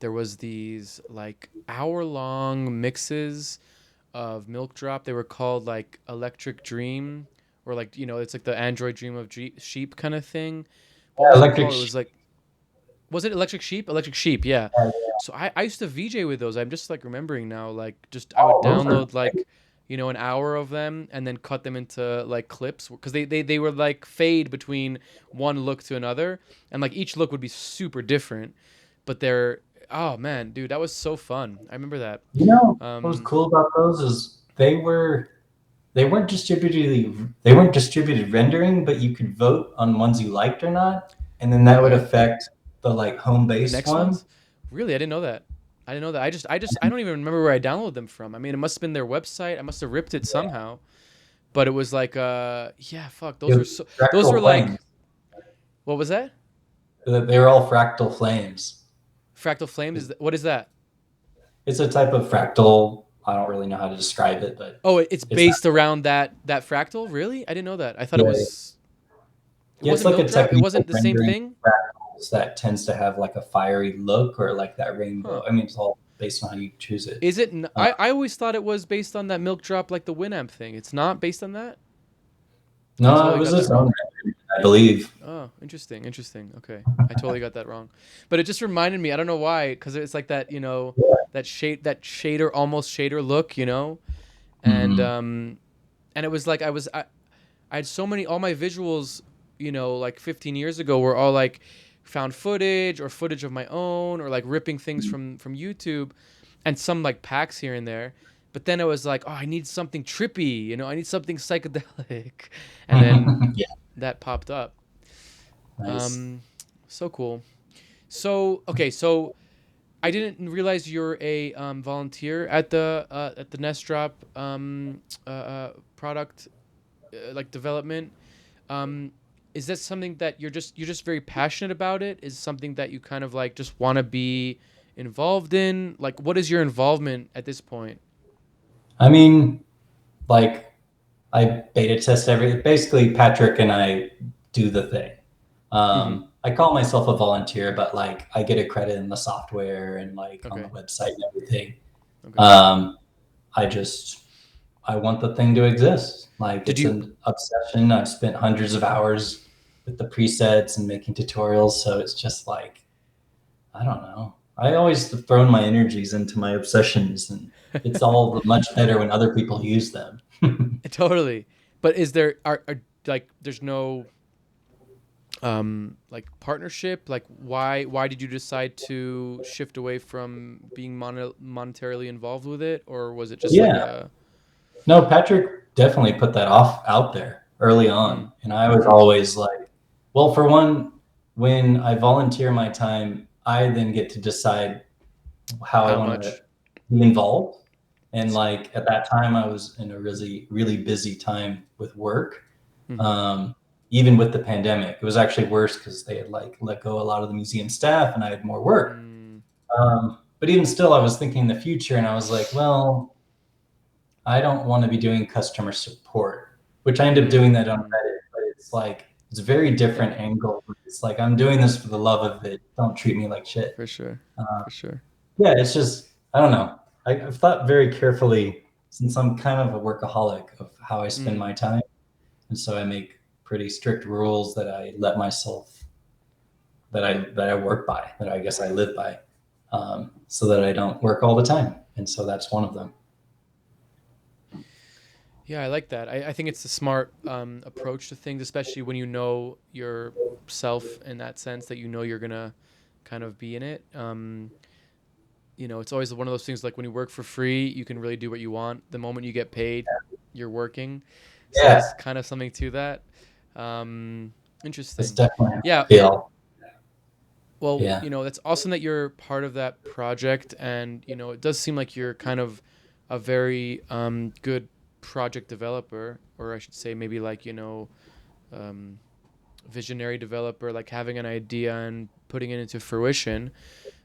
There was these like hour-long mixes of Milk Drop. They were called like Electric Dream, or like it's like the Android Dream of Sheep kind of thing. What Yeah, was it electric. called? It was like, was it Electric Sheep? Electric Sheep, yeah. So I used to VJ with those. I'm just like remembering now. Like just I would Oh, those are download like an hour of them and then cut them into like clips because they were like fade between one look to another, and like each look would be super different, but they're oh man, dude, that was so fun. I remember that. What was cool about those is they weren't distributed rendering, but you could vote on ones you liked or not, and then that would affect the like home The base next one. ones, really, I didn't know that. I didn't know that. I don't even remember where I downloaded them from. I mean, it must have been their website. I must have ripped it somehow, but it was like yeah, fuck, It was those were fractal like, flames. what was that? They were all fractal flames. Fractal Flames, what is that? It's a type of fractal. I don't really know how to describe it, but Oh, it's it's based around that fractal. Really, I didn't know that. I thought it yeah, was. It yeah, it's wasn't like a Milk Drop. It technique of wasn't the same rendering thing. fractals that tends to have like a fiery look or like that Huh? rainbow. I mean, it's all based on how you choose it. Is it? Uh, I always thought it was based on that Milk Drop, like the Winamp thing. It's not based on that. I no, it totally was got that its own wrong. rendering, I believe. Oh, interesting, interesting. Okay, I totally got that wrong, but it just reminded me. I don't know why, because it's like that, Yeah. that shader, almost shader look, and Mhm. um, and it was like I had so many all my visuals, like 15 years ago were all like found footage or footage of my own or like ripping things from YouTube, and some like packs here and there. But then I was like, oh, I need something trippy, I need something psychedelic, and then Yeah, that popped up. nice. Um, so cool. So okay, so I didn't realize you're a volunteer at the NestDrop product like development. Um, is that something that you're just very passionate about it? Is it something that you kind of like just want to be involved in? Like, what is your involvement at this point? I mean, like I beta test basically Patrick and I do the thing. Mm-hmm. I call myself a volunteer, but like I get a credit in the software and like on the Okay. website and everything. Okay. Um, I just I want the thing to exist. Like Did it's you? an obsession. I've spent hundreds of hours with the presets and making tutorials, so it's just like I don't know. I always thrown my energies into my obsessions, and it's all much better when other people use them. Totally. But is there are like there's no like partnership? Like why did you decide to shift away from being monetarily involved with it, or was it just like Yeah. a No, Patrick definitely put that off out there early mm, on. And I was always like, well, for one, when I volunteer my time, I then get to decide how I how want to much? be involved. And S- like at that time, I was in a really, really busy time with work. mhm. Um, Even with the pandemic, it was actually worse because they had like let go a lot of the museum staff and I had more work. Mm, But even still, I was thinking in the future and I was like, well, I don't want to be doing customer support, which I end up doing that on mm, Reddit, but it's like it's a very yeah, different angle. It's like I'm doing this for the love of it. Don't treat me like shit. for sure. Uh, For sure. yeah, it's just I don't know. I've thought very carefully since I'm kind of a workaholic of how I spend Mm. my time, and so I make pretty strict rules that I let myself that I work by, that I guess I live by, so that I don't work all the time, and so that's one of them. Yeah, I like that. I think it's a smart approach to things, especially when you know yourself in that sense that you're gonna kind of be in it. It's always one of those things like when you work for free, you can really do what you want. The moment you get paid, you're working. So Yeah, there's kind of something to that. Um, it's interesting. definitely how Yeah. I feel. Well, Yeah. that's awesome that you're part of that project, and it does seem like you're kind of a very good project developer, or I should say maybe like um, visionary developer, like having an idea and putting it into fruition.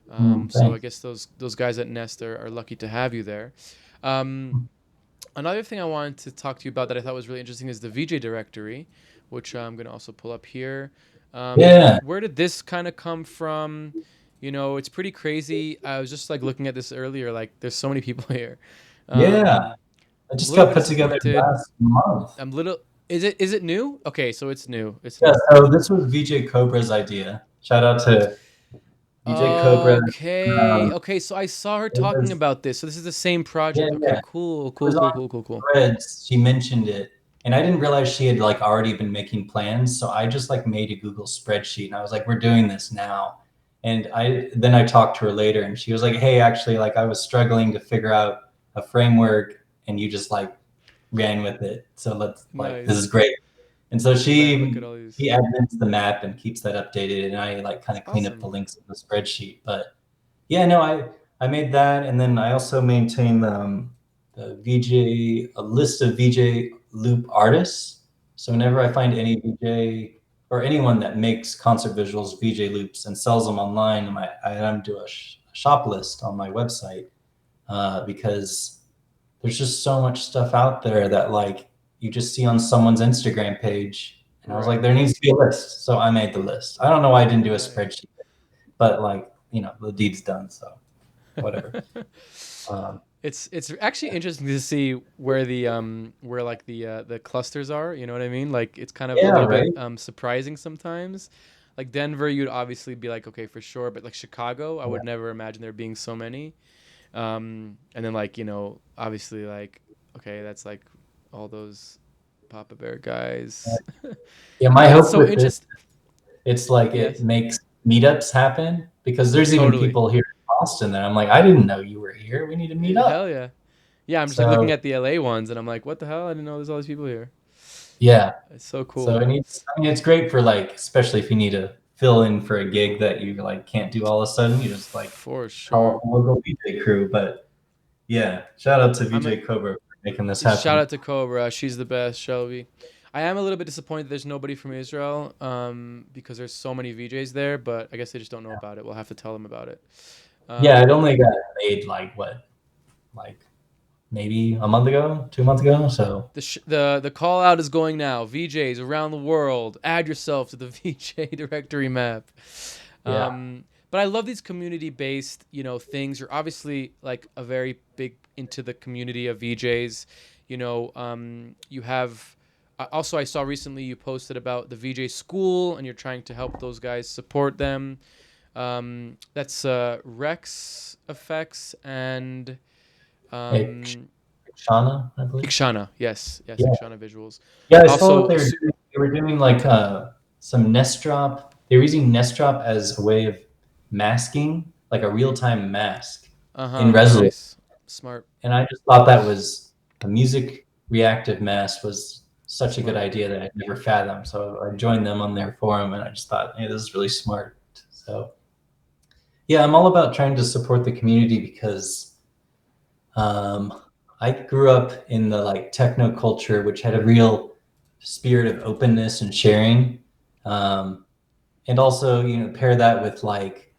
So I Thanks. guess those guys at Nest are lucky to have you there. Um, Another thing I wanted to talk to you about that I thought was really interesting is the VJ directory, which I'm going to also pull up here. Yeah. Where did this kind of come from? It's pretty crazy. I was just like looking at this earlier. Like, there's so many people here. Yeah. Um, I I'm a just little got bit put together disappointed. last month. I'm little. Is it new? Okay, so it's new. It's Yeah. new. So this was VJ Cobra's idea. Shout out to VJ Cobra. Okay. Um, Okay. So I saw her it talking was, about this. So this is the same yeah, project. Okay. yeah. Cool. It Cool. was Cool. on Cool. Cool. Cool. Threads. She mentioned it, and I didn't realize she had like already been making plans. So I just like made a Google spreadsheet, and I was like, "We're doing this now." And I talked to her later, and she was like, "Hey, actually, like I was struggling to figure out a framework, and you just like ran with it. So let's like this is Nice. great." And so Man, look at all she these. admins the map and keeps that updated, and I like kind of clean up the Awesome. links in the spreadsheet. But yeah, no, I made that, and then I also maintain the VJ a list of VJ loop artists. So whenever I find any VJ or anyone that makes concert visuals, VJ loops, and sells them online, I add them to a shop list on my website because there's just so much stuff out there that like you just see on someone's Instagram page. And I was like, Right. there needs to be a list. So I made the list. I don't know why I didn't do a Nice. spreadsheet, but like, the deed's done. So whatever. Um, It's actually interesting to see where like the clusters are, you know what I mean? Like it's kind of a yeah, little bit right. surprising sometimes. Like Denver, you'd obviously be like, okay, for sure, but like Chicago, I Yeah. would never imagine there being so many. And then like, obviously like, okay, that's like all those Papa Bear guys. Yeah, my But it's hope so with this, interesting. it's like it Yes, makes meetups happen because there's even totally. people here in Boston that I'm like, I didn't know you were here. We need to meet Hell up. yeah. Yeah, I'm just like looking So at the LA ones and I'm like, what the hell? I didn't know there's all these people here. yeah, It's so so cool. I mean, it's great for like, especially if you need to fill in for a gig that you like can't do all of a sudden. You just like For call sure. a local VJ crew. But yeah, shout out to I'm a VJ Cobra for making this Shout happen. out to Cobra. She's the best, Shelby. I am a little bit disappointed there's nobody from Israel because there's so many VJs there, but I guess they just don't know about it. We'll have to tell them about it. Yeah, it Um, only got made like what, like maybe a month ago, 2 months ago. So the call out is going now. VJs around the world, add yourself to the VJ directory map. yeah, But I love these community based, things. You're obviously like a very big into the community of VJs. You have. Also, I saw recently you posted about the VJ school, and you're trying to help those guys support them. That's Rex Effects and it, um, Shauna, I believe. Ikshana. Yes, yes, Yeah, Ikshana visuals. yeah, I saw what Also, they were doing. They were doing like some NestDrop. They were using NestDrop as a way of masking, like a real time mask in resolution. nice, smart, And I just thought that was a music reactive mask was such a good smart. idea that I'd never fathomed. So I joined them on their forum, and I just thought, hey, this is really smart. So yeah, I'm all about trying to support the community because um, I grew up in the like techno culture, which had a real spirit of openness and sharing, um, and also pair that with like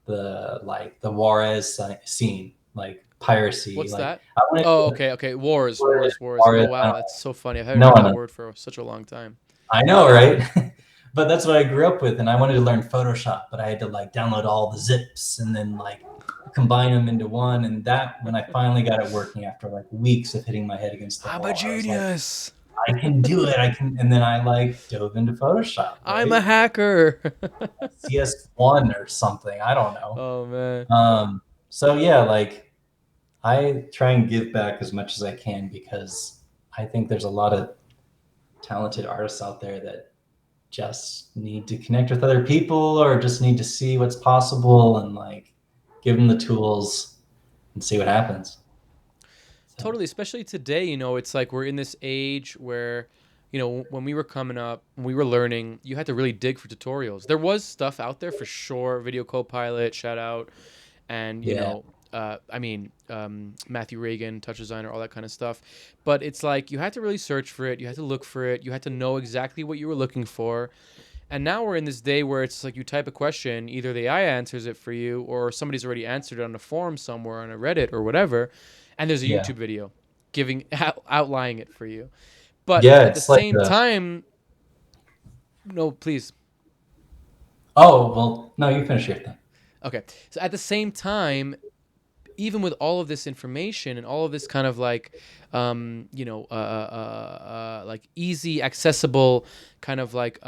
the Juarez scene, like piracy. What's Like that? I wanted Oh, to okay, okay. Wars, Juarez, wars, wars. Oh, Juarez, wow, that's so funny. I've haven't no heard that one. word for such a long time. I know, right? But that's what I grew up with, and I wanted to learn Photoshop, but I had to like download all the zips and then like combine them into one. And that when I finally got it working after like weeks of hitting my head against the I'm a wall, I was like, genius. I can do it. I can. And then I like dove into Photoshop, I'm a right? hacker. CS1 or something. I don't know. Oh man. So yeah, like I try and give back as much as I can because I think there's a lot of talented artists out there that just need to connect with other people or just need to see what's possible and like give them the tools and see what happens. So Totally, especially today, it's like we're in this age where, when we were coming up, when we were learning, you had to really dig for tutorials. There was stuff out there for sure, Video Copilot, shout out, and yeah, Matthew Reagan, TouchDesigner, all that kind of stuff. But it's like you had to really search for it, you had to look for it, you had to know exactly what you were looking for. And now we're in this day where it's like you type a question, either the AI answers it for you, or somebody's already answered it on a forum somewhere on a Reddit or whatever, and there's a yeah, YouTube video giving outlining it for you. But yeah. at the It's like same time, no, please. oh well, no, you finish your thing. Okay. So at the same time, even with all of this information and all of this kind of like, like easy, accessible kind of like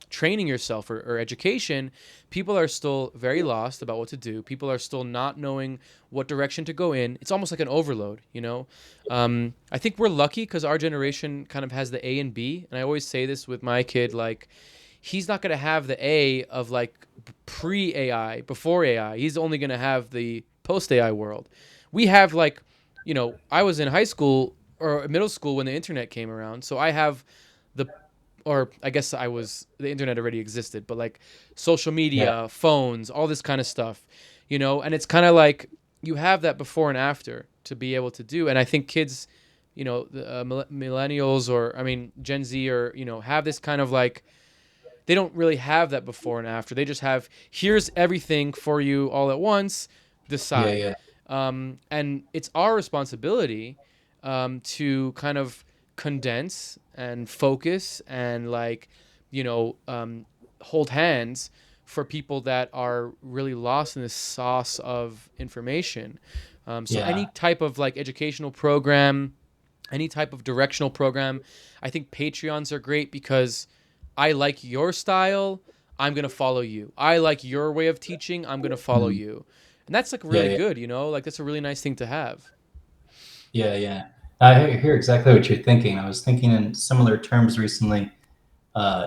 training yourself or education, people are still very lost about what to do. People are still not knowing what direction to go in. It's almost like an overload, you know? I think we're lucky because our generation kind of has the A and B. And I always say this with my kid, like, he's not going to have the A of like pre-AI, before AI. He's only going to have the post-AI world. We have like, I was in high school or middle school when the internet came around. So I have the, or I guess the internet already existed, but like social Yeah. media, phones, all this kind of stuff, and it's kind of like you have that before and after to be able to do. And I think kids, the millennials or, I mean, Gen Z or, have this kind of like, they don't really have that before and after. They just have, here's everything for you all at once, Yeah. decide. Yeah. And it's our responsibility to kind of condense and focus and like, hold hands for people that are really lost in this sauce of information. So Yeah. any type of like educational program, any type of directional program, I think Patreons are great because I like your style, I'm going to follow you. I like your way of teaching, I'm going to follow Mhm. you. And that's like Yeah. really Yeah. good, like that's a really nice thing to have. Yeah. Yeah. I hear exactly what you're thinking. I was thinking in similar terms recently,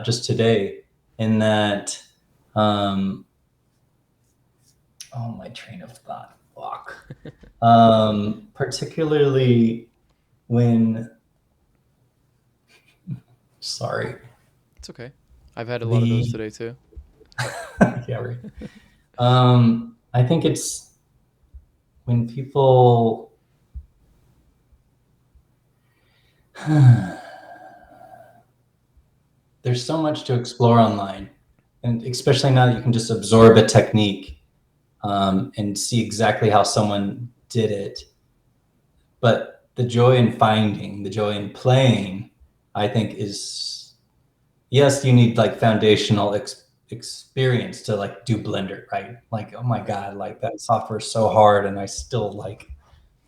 just today, in that, um, oh, my train of thought, fuck. Particularly when, sorry, It's okay. I've had a lot of those the, today too. yeah, right. I think it's when people, there's so much to explore online, and especially now that you can just absorb a technique and see exactly how someone did it. But the joy in finding, the joy in playing, I think is, yes, you need like foundational experience to like do Blender, right? Like, oh my God, like that software is so hard, and I still like,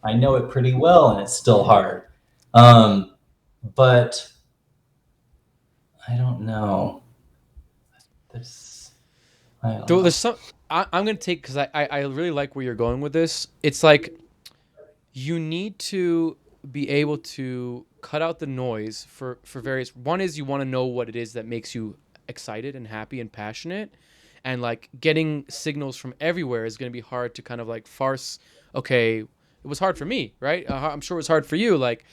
I know it pretty well, and it's still hard. Um, but I don't know. There's, I don't There's know. some, I'm going to take, because I really like where you're going with this. It's like you need to be able to cut out the noise for various. One is you want to know what it is that makes you excited and happy and passionate, and like getting signals from everywhere is going to be hard to kind of like farce. Okay, it was hard for me, right? I'm sure it was hard for you. Like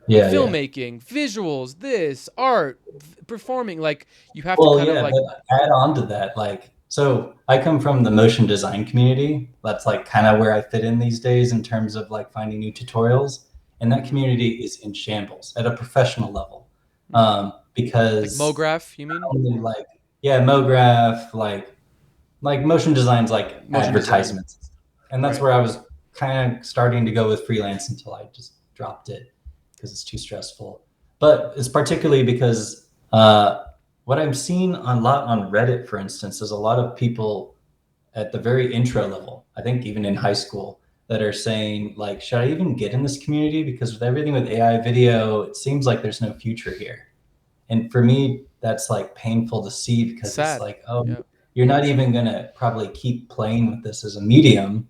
Yeah, yeah. filmmaking, visuals, this art, performing. Like you have to Well, kind of yeah, like but add on to that, like, so I come from the motion design community. That's like kind of where I fit in these days in terms of like finding new tutorials. And that community is in shambles at a professional level. like Because MoGraph. You not mean only like, yeah, MoGraph, like motion design's like motion design, advertisements. And that's right? where I was kind of starting to go with freelance until I just dropped it because it's too stressful. But it's particularly because what I'm seeing a lot on Reddit, for instance, is a lot of people at the very intro level, I think even in high school, that are saying, like, should I even get in this community? Because with everything with AI video, it seems like there's no future here. And for me, that's like painful to see because it's Sad. like, oh, Yeah. you're not even going to probably keep playing with this as a medium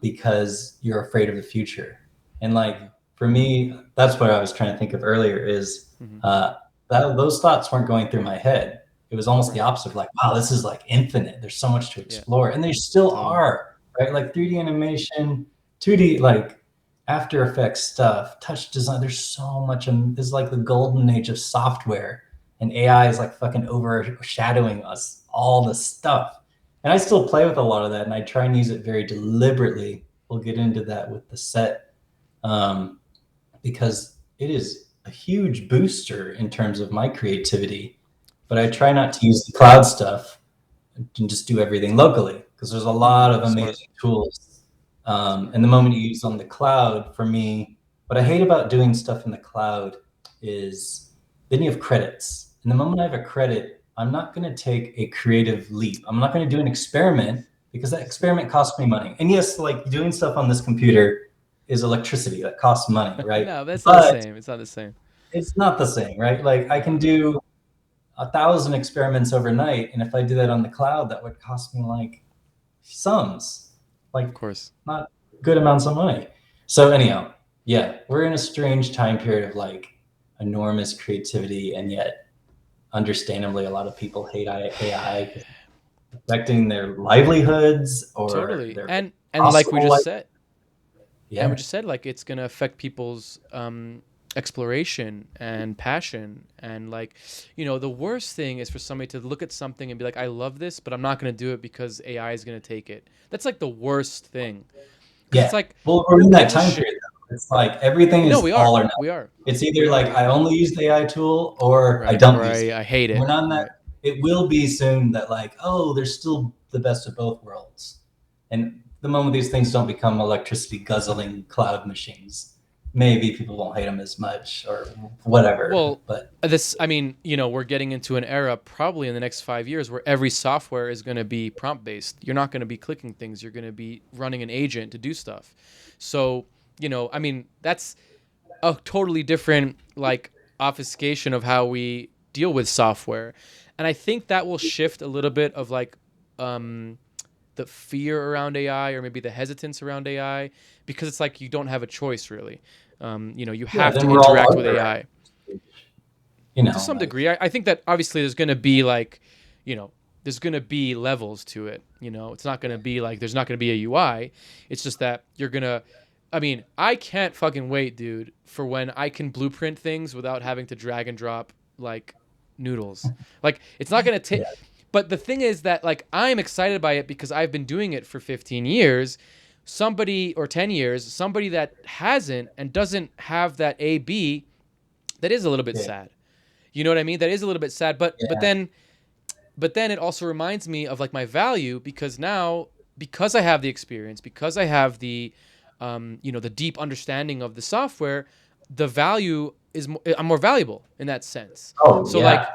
because you're afraid of the future. And like for me, that's what I was trying to think of earlier is Mm-hmm. those thoughts weren't going through my head. It was almost the Right. opposite of like, wow, this is like infinite. There's so much to Yeah. explore. And there still Totally. are, right? Like 3D animation, 2D, like After Effects stuff, touch design. There's so much. This is like the golden age of software. And AI is like fucking overshadowing us, all the stuff. And I still play with a lot of that, and I try and use it very deliberately. We'll get into that with the set, um, because it is a huge booster in terms of my creativity. But For I try sure. not to use the cloud stuff and just do everything locally because there's a lot of Smart. amazing tools. Smart. And the moment you use on the cloud, for me, what I hate about doing stuff in the cloud is then you have credits. And the moment I have a credit, I'm not going to take a creative leap. I'm not going to do an experiment because that experiment cost me money. And yes, like doing stuff on this computer is electricity that costs money, right? No, that's not the But same. It's not the same. it's not the same, right? Like I No, can no. do 1,000 experiments overnight, and if I do that on the cloud, that would cost me like sums, Of like course. not good amounts of money. So anyhow, yeah, we're in a strange time period of like enormous creativity, and yet understandably a lot of people hate AI because it's affecting their livelihoods or Totally. their And like we possible life. just said, and we Yeah, just said like it's gonna affect people's exploration and passion, and like, you know, the worst thing is for somebody to look at something and be like, I love this, but I'm not gonna do it because AI is gonna take it. That's like the worst thing, because it's yeah. like, Well, we're who in that gives a time shit? period though. It's like everything No, is we all are, or nothing. we are, It's we either are, like we I are. only use the AI tool or I Right, don't or use it. I hate We're it. not in that. Right. It will be soon that like, oh, there's still the best of both worlds. And the moment these things don't become electricity guzzling cloud machines, maybe people won't hate them as much or whatever. Well, But this, I mean, you know, we're getting into an era probably in the next 5 years where every software is going to be prompt based. You're not going to be clicking things. You're going to be running an agent to do stuff. So, you know, I mean, that's a totally different like obfuscation of how we deal with software. And I think that will shift a little bit of like um, the fear around AI, or maybe the hesitance around AI, because it's like you don't have a choice really. You know, you yeah, have then to we're all interact with under, right? AI You to know, some like degree. I think that obviously there's going to be like, you know, there's going to be levels to it. You know, it's not going to be like there's not going to be a UI. It's just that you're going to, I mean, I can't fucking wait, dude, for when I can blueprint things without having to drag and drop like noodles. Like, it's not going to yeah, take, but the thing is that like I'm excited by it because I've been doing it for 15 years. Somebody, or 10 years, somebody that hasn't and doesn't have that AB, that is a little bit yeah, sad. You know what I mean? That is a little bit sad, but yeah. then it also reminds me of like my value, because now, because I have the experience, because I have the you know, the deep understanding of the software, the value is I'm more valuable in that sense. Oh So yeah, like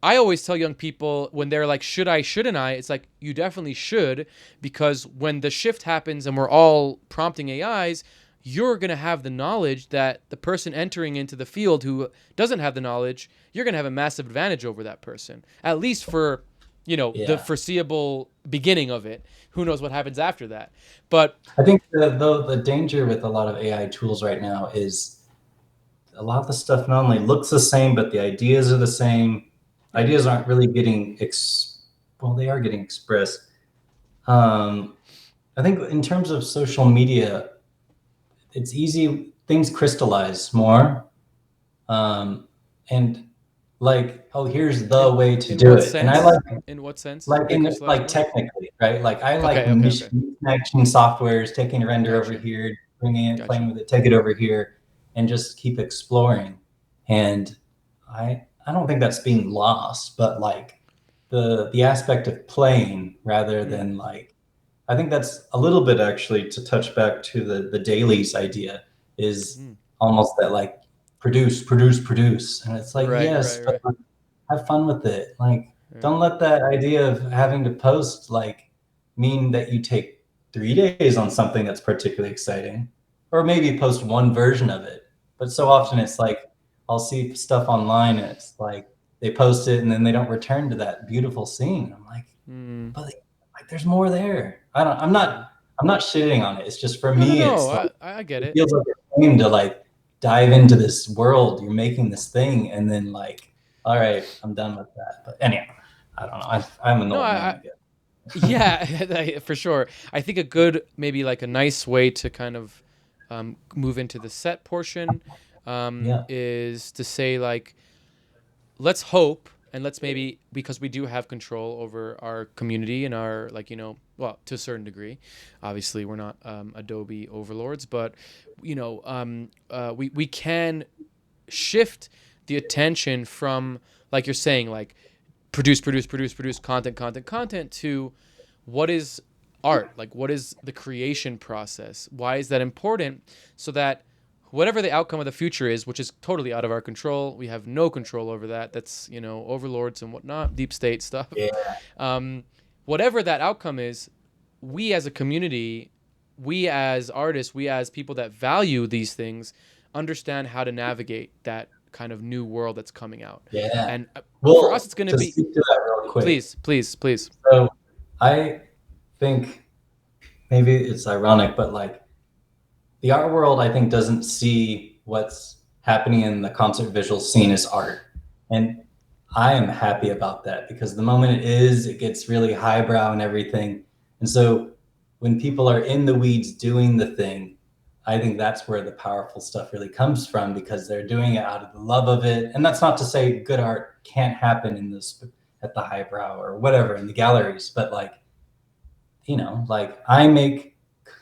I always tell young people when they're like, should I, shouldn't I? It's like, you definitely should, because when the shift happens and we're all prompting AIs, you're going to have the knowledge that the person entering into the field who doesn't have the knowledge, you're going to have a massive advantage over that person, at least for, you know, the yeah. foreseeable beginning of it. Who knows what happens after that? But I think the danger with a lot of AI tools right now is a lot of the stuff not only looks the same, but the ideas are the same. yeah, Ideas aren't really getting well, they are getting expressed. Um, I think in terms of social media, it's easy, things crystallize more. Um, and like, oh, here's the way to in do what it. And I like sense? In what sense? They crystallize like more? technically, right? Like I like Okay, okay, okay. matching softwares, taking a render over Gotcha. here, bringing it, Gotcha. playing with it, take it over here, and just keep exploring. And I don't think that's being lost, but like the aspect of playing rather Mm, than like, I think that's a little bit actually to touch back to the dailies idea is mm. almost that like produce. And it's like, Right, yes, right, but right. have fun with it. Like, Yeah. don't let that idea of having to post like mean that you take 3 days on something that's particularly exciting, or maybe post one version of it. But so Mm, often it's like I'll see stuff online and it's like they post it and then they don't return to that beautiful scene. I'm like, mm, but like there's more there. I don't. mm. I'm not shitting on it. It's just for No, no, me. no. It's like I get it it. feels like a shame to like dive into this world. You're making this thing, and then like, all right, I'm done with that. But anyhow, I don't know. I'm an No, old man, I guess. yeah, for sure. I think a good, maybe like a nice way to kind of move into the set portion Yeah, is to say like, let's hope, and let's maybe, because we do have control over our community and our, like, you know, well, to a certain degree, obviously we're not Adobe overlords, but you know, we can shift the attention from, like you're saying, like produce content to what is art, like what is the creation process, why is that important, so that whatever the outcome of the future is, which is totally out of our control, we have no control over that, that's, you know, overlords and whatnot, deep state stuff, yeah, um, whatever that outcome is, we as a community, we as artists, we as people that value these things, understand how to navigate that kind of new world that's coming out. Yeah. And for us, Well, it's going to to be, speak to that real quick. please. So I think maybe it's ironic, but like the art world, I think, doesn't see what's happening in the concert visual scene as art. And I am happy about that because the moment it gets really highbrow and everything. And so when people are in the weeds doing the thing, I think that's where the powerful stuff really comes from because they're doing it out of the love of it. And that's not to say good art can't happen in this at the highbrow or whatever in the galleries, but like, like I make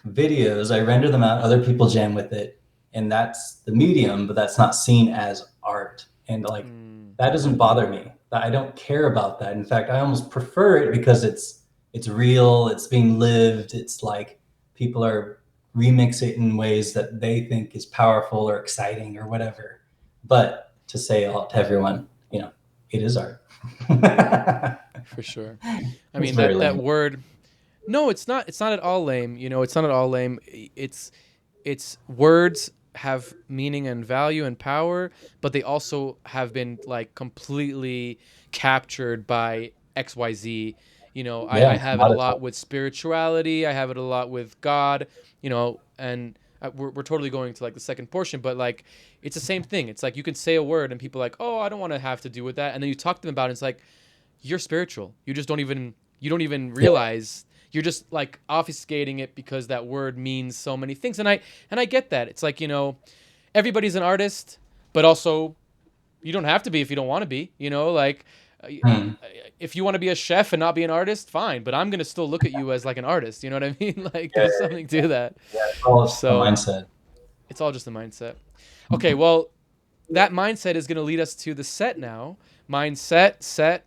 videos, I render them out, other people jam with it, and that's the medium, but that's not seen as art. And like that doesn't bother me. I don't care about that. In fact, I almost prefer it because it's real, it's being lived, it's like people are remix it in ways that they think is powerful or exciting or whatever. But to say all to everyone, it is art. For sure. I It's mean, very that lame. word, no, it's not at all lame. It's not at all lame. It's words have meaning and value and power, but they also have been like completely captured by XYZ. I Yeah, have it a lot with spirituality. I have it a lot with God, and we're totally going to like the second portion, but like it's the same thing. It's like you can say a word and people are like, oh, I don't want to have to do with that. And then you talk to them about it. And it's like, you're spiritual. You don't even realize you're just like obfuscating it because that word means so many things. And I get that. It's like, everybody's an artist, but also you don't have to be if you don't want to be, like if you want to be a chef and not be an artist, fine, but I'm going to still look at you as like an artist. You know what I mean? Like there's something to that. it's all just the So mindset. it's all just a mindset. Okay. Well, that mindset is going to lead us to the set now. Mindset, set.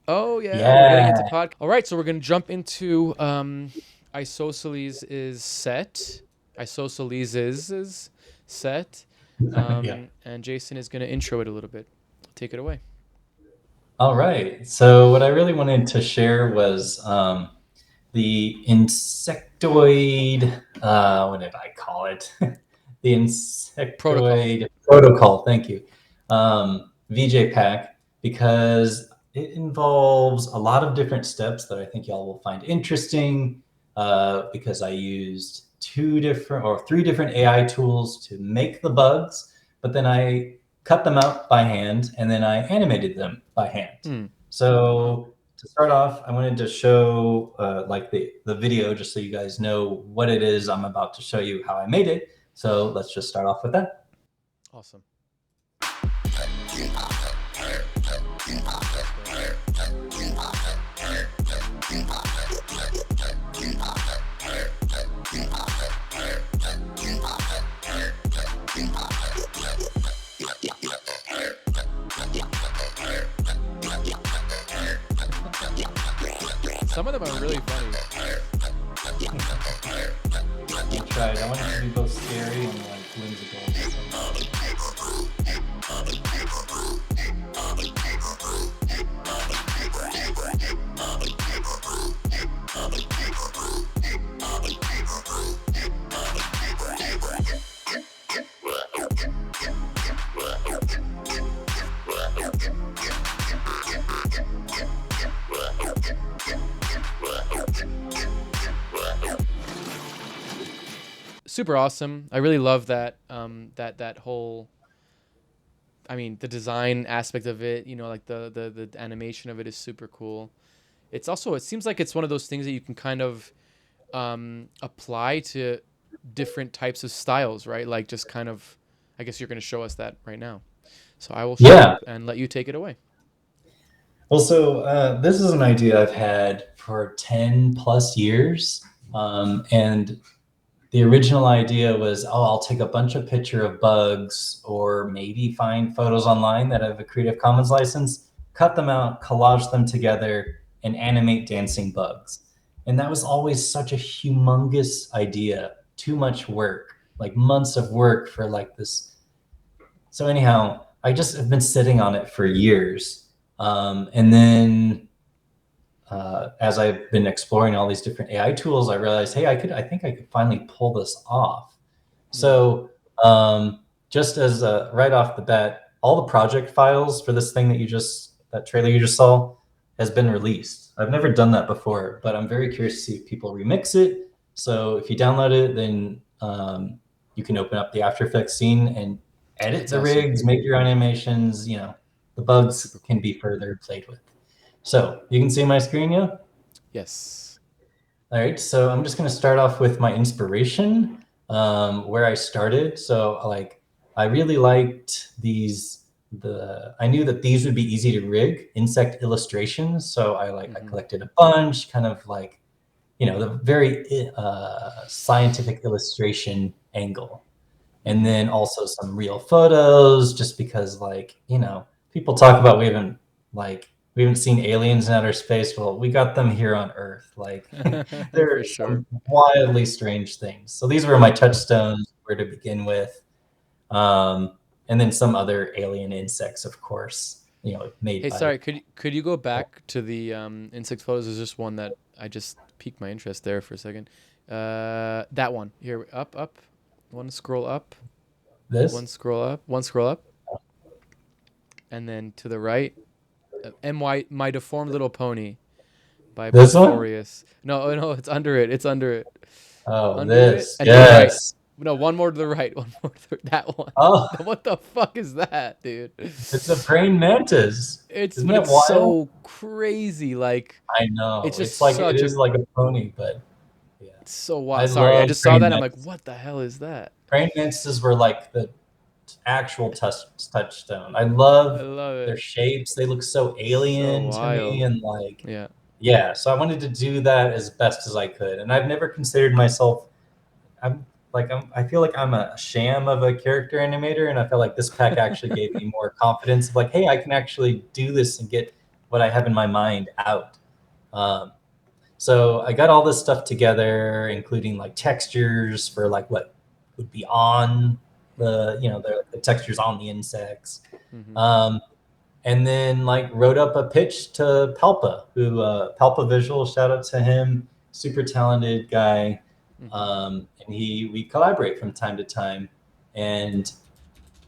Oh yeah, we're getting into pod. All right, so we're gonna jump into Isosceles is set. Isosceles is set. Yeah. And Jason is gonna intro it a little bit. Take it away. All right. So what I really wanted to share was the insectoid. What did I call it? The insectoid protocol. Thank you, VJ pack, because it involves a lot of different steps that I think y'all will find interesting. Because I used 3 different AI tools to make the bugs, but then I cut them out by hand and then I animated them by hand. So to start off, I wanted to show like the video just so you guys know what it is I'm about to show you how I made it. So let's just start off with that. Awesome. Some of them are really funny. I tried. I want it to be both scary and like whimsical. Super awesome. I really love that that whole, I mean, the design aspect of it, like the animation of it is super cool. It's also, it seems like it's one of those things that you can kind of apply to different types of styles, right? Like just kind of, I guess you're going to show us that right now. So I will shut up and let you take it away. Well, so this is an idea I've had for 10 plus years. And the original idea was, I'll take a bunch of picture of bugs or maybe find photos online that have a Creative Commons license, cut them out, collage them together, and animate dancing bugs. And that was always such a humongous idea, too much work, like months of work for like this. So anyhow, I just have been sitting on it for years. And then as I've been exploring all these different AI tools, I realized, hey, I think I could finally pull this off. So just as right off the bat, all the project files for this thing that trailer you just saw has been released. I've never done that before, but I'm very curious to see if people remix it. So if you download it, then you can open up the After Effects scene and edit That's the awesome. rigs, make your own animations. You know, the bugs can be further played with. So you can see my screen, yeah? Yes. All right, so I'm just going to start off with my inspiration, where I started. So like, I really liked I knew that these would be easy to rig, insect illustrations. So I collected a bunch, kind of like, the very scientific illustration angle. And then also some real photos, just because people talk about we haven't seen aliens in outer space. Well, we got them here on Earth. Like there For are sure. some wildly strange things. So these were my touchstones where to begin with. And then some other alien insects, of course, made Hey, by. sorry, could you go back to the insect photos? There's just one that I just piqued my interest there for a second. That one. Here, up. One scroll up. This? One scroll up. One scroll up. And then to the right. My Deformed Little Pony by This one? Pistorius. No, no, it's under it. It's under it. Oh, Under it. this. And to the right. Yes. No, one more to the right. One more to that one. Oh, What the fuck is that, dude? it's a praying mantis. Isn't But that it's wild? so crazy. Like, I know. it's just It's like it such a is like a pony, but yeah. it's so I wild. Sorry, I love just saw praying that. I'm like, mantises. what the hell is that? Praying mantises were like the actual touchstone. I I love love their it. shapes. They look so So alien to me, wild. and like, Yeah. yeah. So I wanted to do that as best as I could, and I've never considered myself. I feel like I'm a sham of a character animator, and I feel like this pack actually gave me more confidence of like, hey, I can actually do this and get what I have in my mind out. Um, so I got all this stuff together, including like textures for like what would be on the textures on the insects. Mm-hmm. Um, and then like wrote up a pitch to Palpa, who Palpa Visual, shout out to him, super talented guy. And we collaborate from time to time, and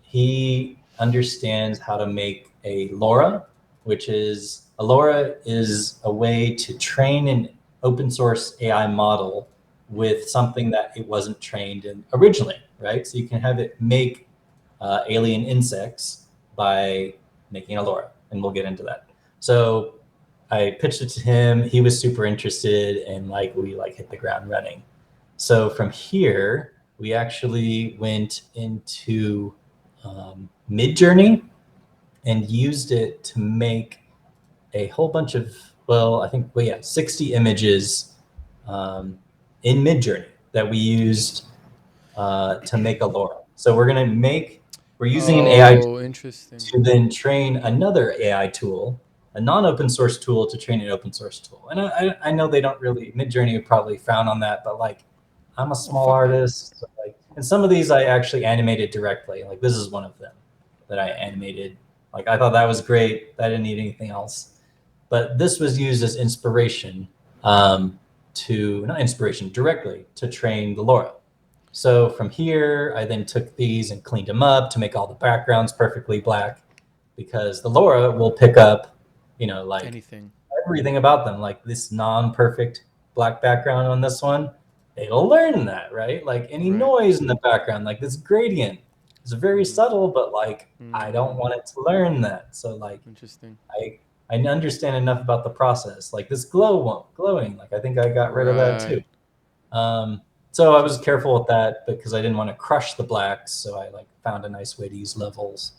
he understands how to make a LoRa, which is a LoRa is a way to train an open source AI model with something that it wasn't trained in originally, right? So you can have it make alien insects by making a LoRa, and we'll get into that. So I pitched it to him. He was super interested, and we hit the ground running. So from here, we actually went into Midjourney and used it to make a whole bunch of, 60 images in Midjourney that we used to make a LoRa. So we're using an AI tool Interesting. to then train another AI tool, a non-open source tool to train an open source tool. And I know they don't really, Midjourney would probably frown on that, but I'm a small artist. So and some of these I actually animated directly. Like this is one of them that I animated. I thought that was great. I didn't need anything else. But this was used as inspiration directly to train the LoRa. So from here, I then took these and cleaned them up to make all the backgrounds perfectly black, because the LoRa will pick up, Anything. everything about them, like this non-perfect black background on this one. It'll learn that, right? Like any noise in the background, like this gradient is very subtle, but I don't want it to learn that. So Interesting. I understand enough about the process. Like this glowing, I think I got rid of that too. So I was careful with that because I didn't want to crush the blacks. So I found a nice way to use levels.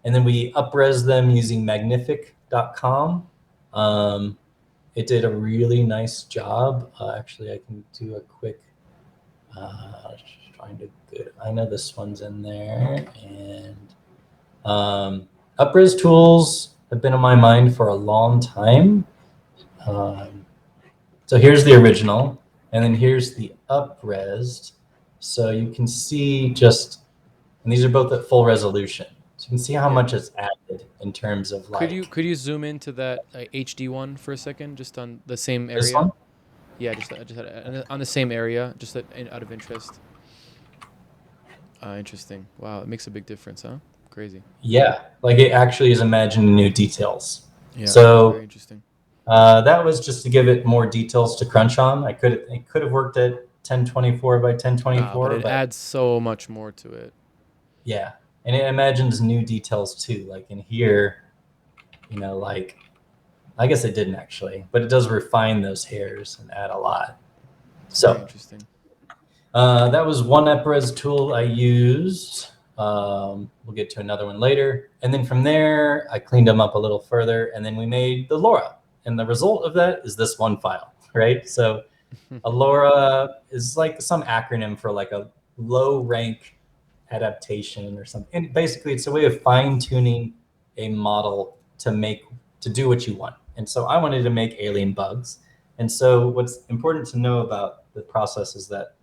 And then we up-res them using magnific.com. It did a really nice job. Actually, I can do a quick, I know this one's in there. And up-res tools have been on my mind for a long time. So here's the original, and then here's the up-res. So you can see and these are both at full resolution. So you can see how Yeah. much it's added in terms of like Could you zoom into that HD one for a second, just on the same this area? one. Yeah, just on the same area, just out of interest. Interesting. Wow, it makes a big difference, huh? Crazy. Yeah, like it actually is imagining new details. Yeah, very So interesting. that was just to give it more details to crunch on. It could have worked at 1024 by But 1024, it but adds so much more to it. yeah, and it imagines new details too. Like in here, like I guess it didn't actually, but it does refine those hairs and add a lot. Very So interesting. that was one EPRES tool I used. We'll get to another one later. And then from there, I cleaned them up a little further, and then we made the LoRa. And the result of that is this one file, right? So a LoRa is like some acronym for like a low rank adaptation or something. And basically, it's a way of fine tuning a model to do what you want. And so I wanted to make alien bugs. And so what's important to know about the process is that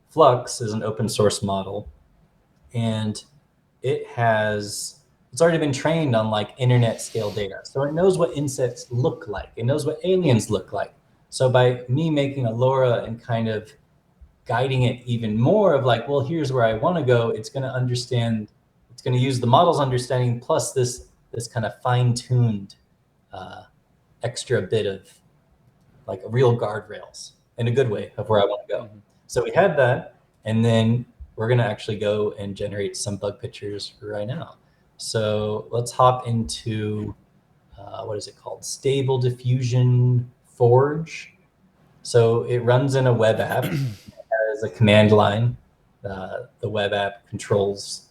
Flux is an open source model, and it's already been trained on like internet scale data. So it knows what insects look like. It knows what aliens look like. So by me making a LoRa and kind of guiding it even more of like, well, here's where I want to go, it's going to use the model's understanding plus this kind of fine-tuned extra bit of like real guardrails in a good way of where I want to go. So we had that, and then we're going to actually go and generate some bug pictures right now. So let's hop into, what is it called? Stable Diffusion Forge. So it runs in a web app. It has a command line. The web app controls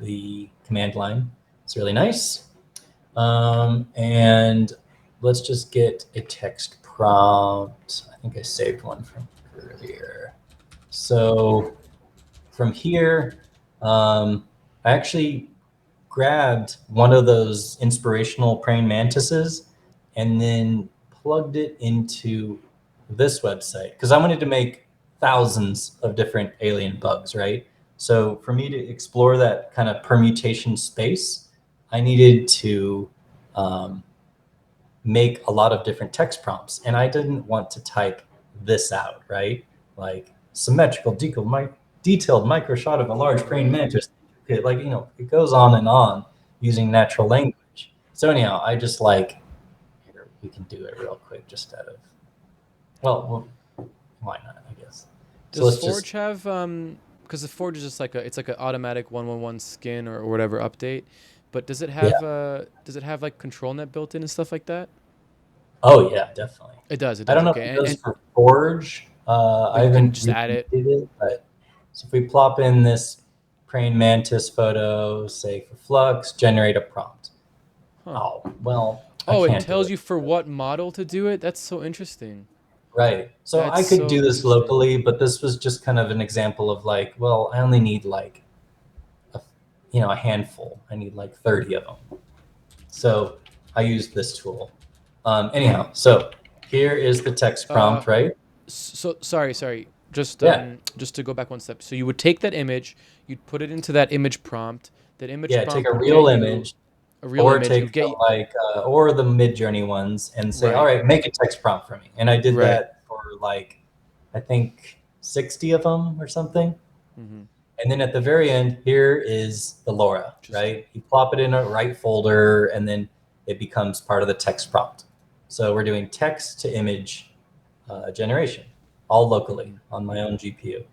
the command line. It's really nice. And let's just get a text prompt. I think I saved one from earlier. So from here, I actually grabbed one of those inspirational praying mantises and then plugged it into this website because I wanted to make thousands of different alien bugs, right? So for me to explore that kind of permutation space, I needed to make a lot of different text prompts, and I didn't want to type this out, right? Like symmetrical, detailed micro shot of a large praying mantis. Like, it goes on and on using natural language. So anyhow, I just like, here, we can do it real quick just out of, well, why not, I guess. So Does let's Forge have because the Forge is just like it's like an automatic 111 skin or whatever update, but does it have like control net built in and stuff like that? Oh yeah, definitely. It does. It I does. don't know if Okay. it does And for Forge. but I you can haven't just add it. recreated it, but so if we plop in this praying mantis photo, say for Flux, generate a prompt. Huh. Oh, well, I Oh, it can't do tells it. you for what model to do it. That's so interesting. Right. So That's I could so do this interesting. locally, but this was just kind of an example of like, well, I only need like a handful. I need like 30 of them. So I used this tool. Anyhow, so here is the text Uh, prompt, right? so sorry. Yeah. Just to go back one step. So you would take that image, you'd put it into that image prompt. That image Yeah, take prompt a would get real you image a real or image. It take would get some like, or the Mid-Journey ones and say, all right, right, make a text prompt for me. And I did right. that for like, I think 60 of them or something. Mm-hmm. And then at the very end, here is the LoRa, Interesting. right? You plop it in a right folder, and then it becomes part of the text prompt. So we're doing text to image generation, all locally on my own GPU.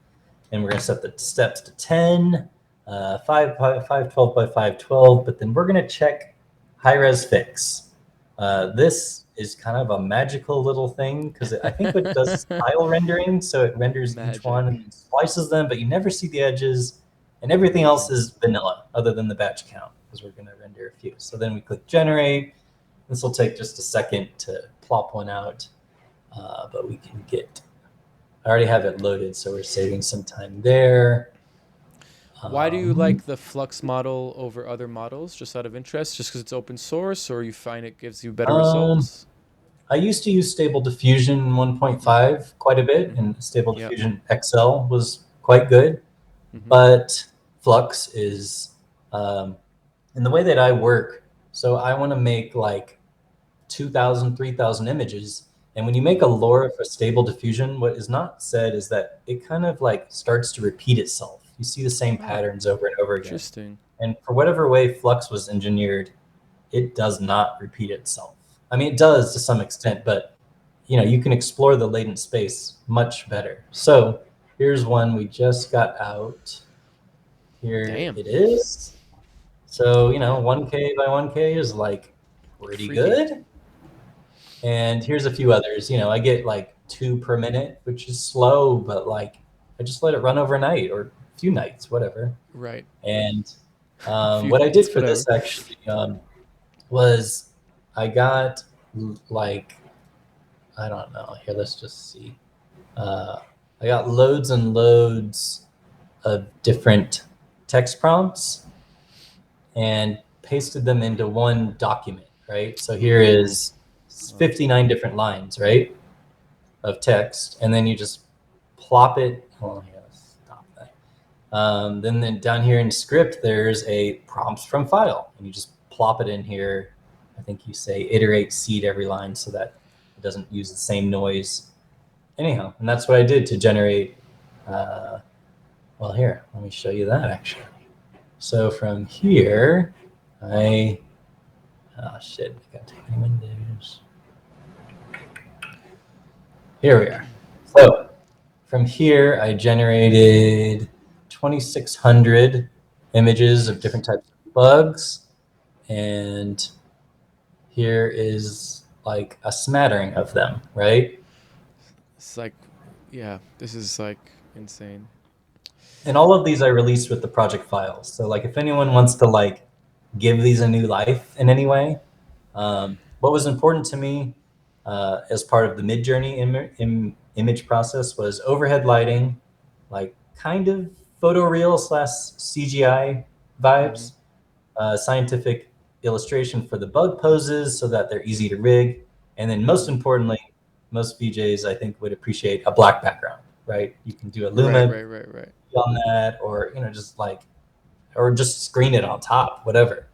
And we're going to set the steps to 10, 512 by 512, but then we're going to check high-res fix. This is kind of a magical little thing because I think it does tile rendering, so it renders each one Magic. and splices them, but you never see the edges, and everything else is vanilla other than the batch count because we're going to render a few. So then we click generate. This will take just a second to plop one out, but we can get. I already have it loaded, so we're saving some time there. Why do you like the Flux model over other models? Just out of interest, just because it's open source, or you find it gives you better Um, results? I used to use Stable Diffusion 1.5 quite a bit, and Stable Yep. Diffusion XL was quite good. Mm-hmm. But Flux is And the way that I work, so I want to make like 2,000, 3,000 images. And when you make a LoRa for stable diffusion, what is not said is that it kind of like starts to repeat itself. You see the same Oh, patterns over and over again. interesting. And for whatever way Flux was engineered, it does not repeat itself. I mean, it does to some extent, but you can explore the latent space much better. So here's one we just got out. Here Damn. it is. So, Yeah. 1K by 1K is like pretty Freaky. good. And here's a few others. I get like 2 per minute, which is slow, but like I just let it run overnight or a few nights, whatever. Right. And A few what I did nights, for whatever. this actually was I got like, I don't know. Here, let's just see. I got loads and loads of different text prompts and pasted them into one document, right? So here is 59 different lines, right, of text, and then you just plop it. Oh, yeah, stop that. Then down here in script, there's a prompts from file, and you just plop it in here. I think you say iterate seed every line so that it doesn't use the same noise. Anyhow, and that's what I did to generate. Well, here, let me show you that actually. So from here, oh shit, I got too many windows. Here we are. So from here, I generated 2,600 images of different types of bugs. And here is like a smattering of them, right? It's like, yeah, this is like insane. And all of these I released with the project files. So like if anyone wants to like give these a new life in any way, what was important to me as part of the mid-journey image process was overhead lighting, like kind of photoreal / CGI vibes, scientific illustration for the bug poses so that they're easy to rig, and then most importantly, most VJs I think would appreciate a black background, right? You can do a Right, Luma right, right, right. on that, or or just screen it on top, whatever,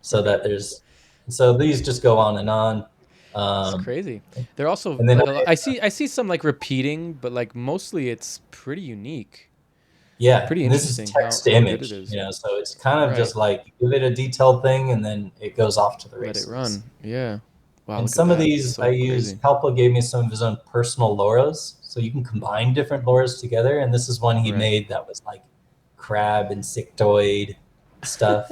so Right. that so these just go on and on. It's Um, crazy. They're also and then like a lot. I see some like repeating, but like mostly it's pretty unique. yeah, Pretty and this is interesting text to how good it image, is. so it's kind of Right. just like you give it a detailed thing and then it goes off to the Let it races. run. Yeah. Wow, And look at some of that. these I So used, crazy. Palpa gave me some of his own personal LoRas, so you can combine different LoRas together. And this is one he Right. made that was like crab insectoid stuff.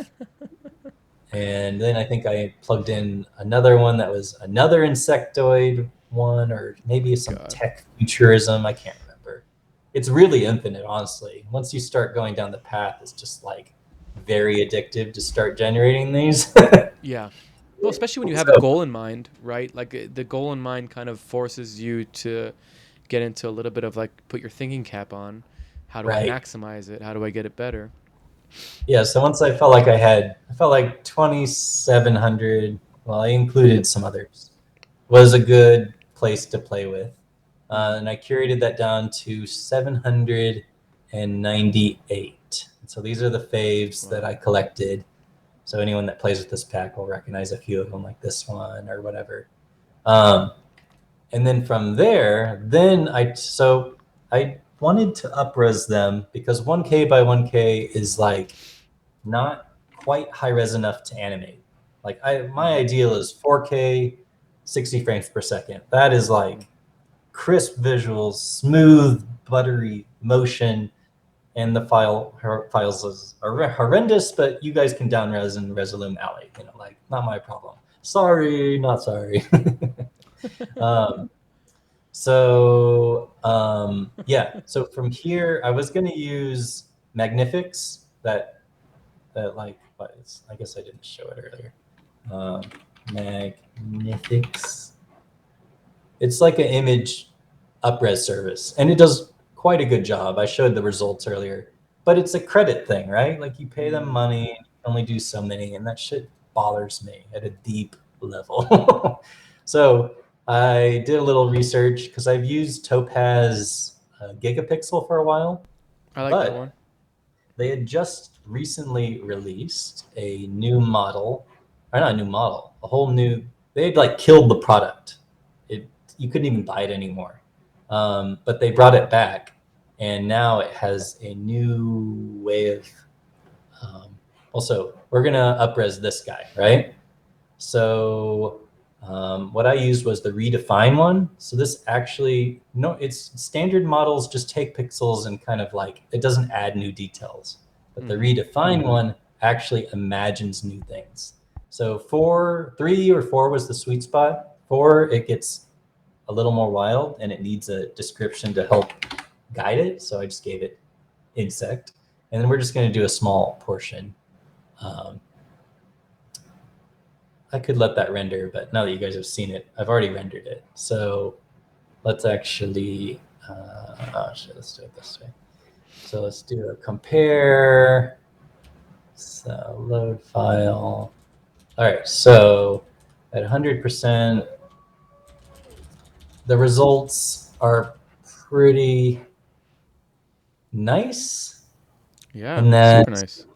And then I think I plugged in another one that was another insectoid one, or maybe some God. tech futurism. I can't remember. It's really infinite, honestly. Once you start going down the path, it's just like very addictive to start generating these. Yeah. Well, especially when you have a So, goal in mind, right? Like the goal in mind kind of forces you to get into a little bit of like put your thinking cap on. How do I right. maximize it? How do I get it better? Yeah. So once I felt like 2,700. Well, I included some others. Was a good place to play with. And I curated that down to 798. So these are the faves that Wow. I collected. So anyone that plays with this pack will recognize a few of them, like this one or whatever. Um, and then from there, I wanted to upres them because 1K by 1K is like not quite high res enough to animate. Like my ideal is 4K, 60 frames per second. That is like crisp visuals, smooth, buttery motion, and the files are horrendous, but you guys can down res in Resolume Alley. Like not my problem. Sorry, not sorry. um, yeah. So from here, I was gonna use Magnifics. That like, but I guess I didn't show it earlier. Um, Magnifics. It's like an image upres service, and it does quite a good job. I showed the results earlier, but it's a credit thing, right? Like you pay them money, and you can only do so many, and that shit bothers me at a deep level. So I did a little research because I've used Topaz Gigapixel for a while, I like that one. but they had just recently released a new model, or not a new model, a whole new. They'd like killed the product. You couldn't even buy it anymore, but they brought it back, and now it has a new way of. Also, we're gonna upres this guy, right? So what I used was the redefine one. So this actually, no, it's standard models just take pixels and kind of like, it doesn't add new details. But the redefine one actually imagines new things. So 3 or 4 was the sweet spot. 4, it gets a little more wild and it needs a description to help guide it. So I just gave it insect. And then we're just gonna do a small portion. I could let that render, but now that you guys have seen it, I've already rendered it. So let's actually, let's do it this way. So let's do a compare. So load file. All right, so at 100%, the results are pretty nice. Yeah, and that, super nice.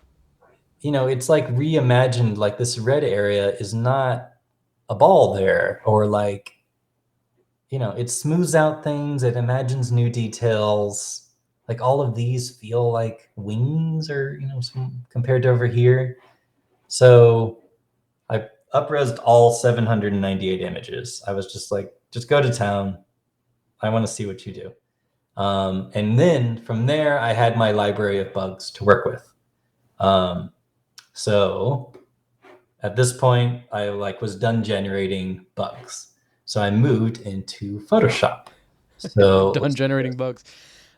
It's like reimagined, like this red area is not a ball there, or like, it smooths out things, it imagines new details. Like all of these feel like wings, or compared to over here. So I upresed all 798 images. I was just like, just go to town. I want to see what you do. And then from there, I had my library of bugs to work with. So at this point, I was done generating bugs. So I moved into Photoshop. So Done generating bugs.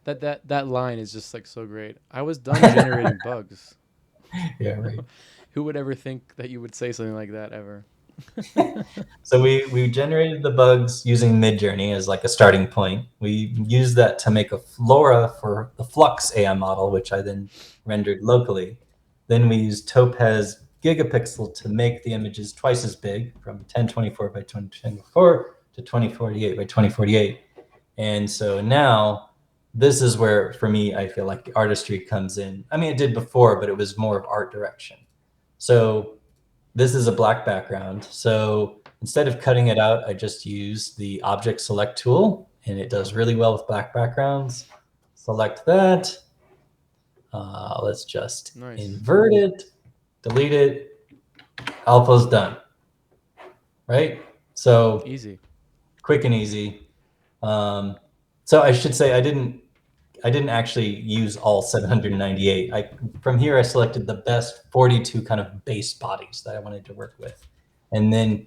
That line is just like so great. I was done generating bugs. Yeah, right. Who would ever think that you would say something like that ever? So we generated the bugs using Midjourney as like a starting point. We used that to make a LoRa for the Flux AI model, which I then rendered locally. Then we used Topaz Gigapixel to make the images twice as big, from 1024 by 2024 to 2048 by 2048. And so now this is where, for me, I feel like the artistry comes in. I mean, it did before, but it was more of art direction. So this is a black background. So instead of cutting it out, I just use the object select tool, and it does really well with black backgrounds. Select that. Let's just invert it, delete it. Alpha's done. Right? So easy, quick and easy. So I should say I didn't actually use all 798. From here I selected the best 42 kind of base bodies that I wanted to work with. And then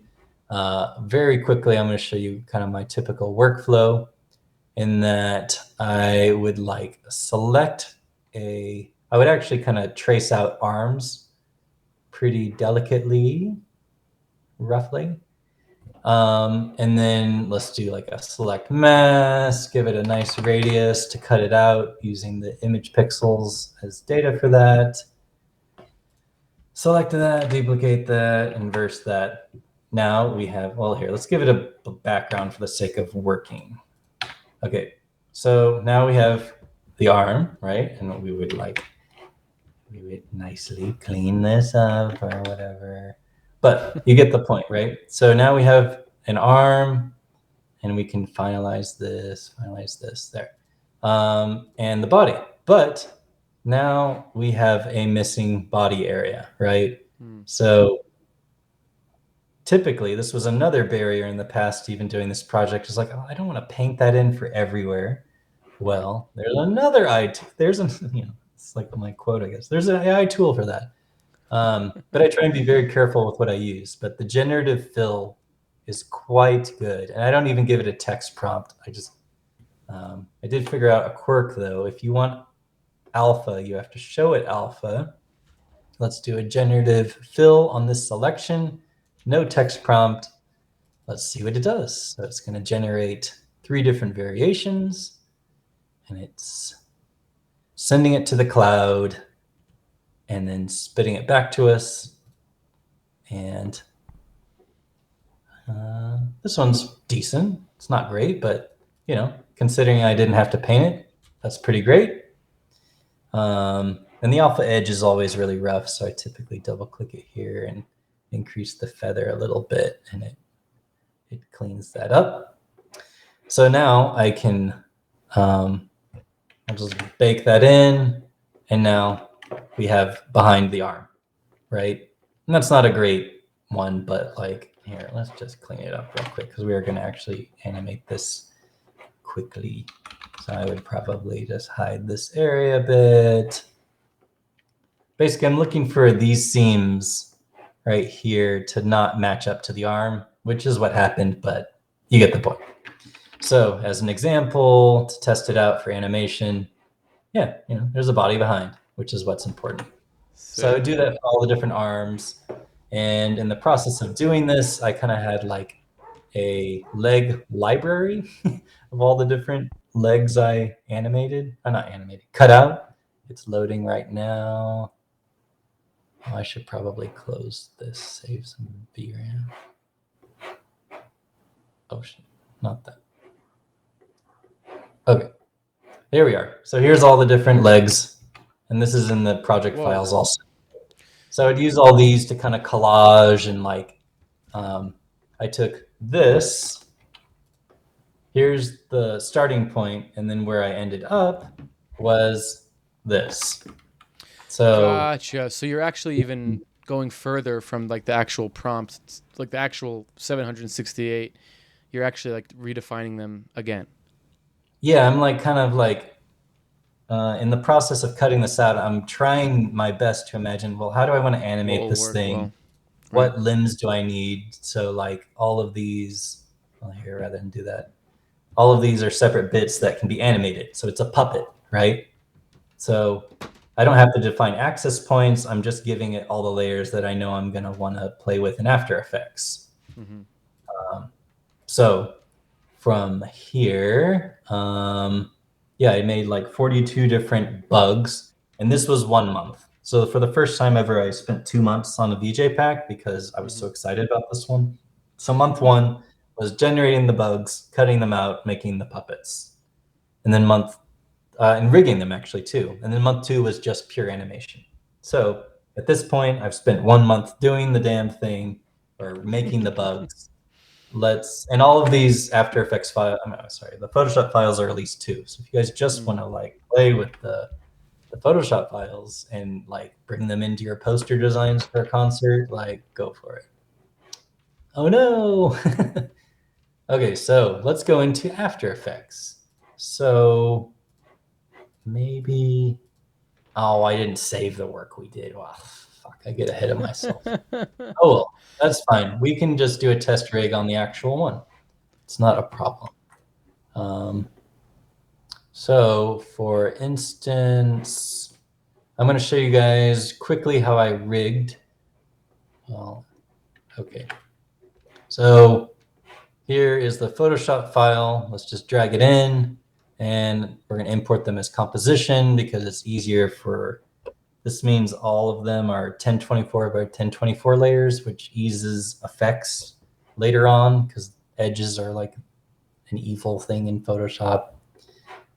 very quickly, I'm going to show you kind of my typical workflow, in that I would I would actually kind of trace out arms pretty delicately, roughly. And then let's do like a select mask, give it a nice radius to cut it out using the image pixels as data for that. Select that, duplicate that, inverse that. Now we have, well, here, let's give it a background for the sake of working. Okay, so now we have the arm, right? And we would nicely clean this up or whatever. But you get the point, right? So now we have an arm, and we can finalize this there. And the body. But now we have a missing body area, right? So typically, this was another barrier in the past, even doing this project, is like, oh, I don't want to paint that in for everywhere. Well, there's another it's like my quote, I guess. There's an AI tool for that. But I try and be very careful with what I use. But the generative fill is quite good. And I don't even give it a text prompt. I did figure out a quirk, though. If you want alpha, you have to show it alpha. Let's do a generative fill on this selection. No text prompt. Let's see what it does. So it's going to generate 3 different variations, and it's sending it to the cloud and then spitting it back to us. And this one's decent. It's not great, but considering I didn't have to paint it, that's pretty great. And the alpha edge is always really rough, so I typically double click it here and increase the feather a little bit, and it cleans that up. So now I can, I'll just bake that in, and now we have behind the arm, right? And that's not a great one, but like here, let's just clean it up real quick because we are going to actually animate this quickly. So I would probably just hide this area a bit. Basically, I'm looking for these seams right here to not match up to the arm, which is what happened, but you get the point. So as an example, to test it out for animation, yeah, there's a body behind, which is what's important. So I would do that for all the different arms. And in the process of doing this, I kind of had like a leg library of all the different legs I cut out. It's loading right now. Oh, I should probably close this, save some VRAM. Oh shit, not that. Okay, there we are. So here's all the different legs, and this is in the project files also. So I'd use all these to kind of collage and like, I took this, here's the starting point, and then where I ended up was this. So gotcha. So you're actually even going further from like the actual prompt, like the actual 768. You're actually like redefining them again. Yeah, I'm like kind of like in the process of cutting this out, I'm trying my best to imagine, well, how do I want to animate this thing? Well, what right. limbs do I need? So like all of these, well, here, rather than do that, all of these are separate bits that can be animated. So it's a puppet, right? So I don't have to define access points. I'm just giving it all the layers that I know I'm going to want to play with in After Effects. Mm-hmm. So from here, yeah, I made like 42 different bugs, and this was 1 month. So for the first time ever, I spent 2 months on a VJ pack because I was so excited about this one. So month 1 was generating the bugs, cutting them out, making the puppets, and then and rigging them actually too. And then month 2 was just pure animation. So at this point, I've spent 1 month doing the damn thing or making the bugs. And all of these After Effects files, the Photoshop files are at least 2. So if you guys just want to like play with the Photoshop files and like bring them into your poster designs for a concert, like go for it. Oh no. Okay, so let's go into After Effects. So maybe, oh, I didn't save the work we did. Wow, fuck, I get ahead of myself. Oh, well, that's fine. We can just do a test rig on the actual one. It's not a problem. So for instance, I'm going to show you guys quickly how I rigged. Well, okay. So here is the Photoshop file. Let's just drag it in, and we're going to import them as composition because it's easier for, this means all of them are 1024 by 1024 layers, which eases effects later on because edges are like an evil thing in Photoshop.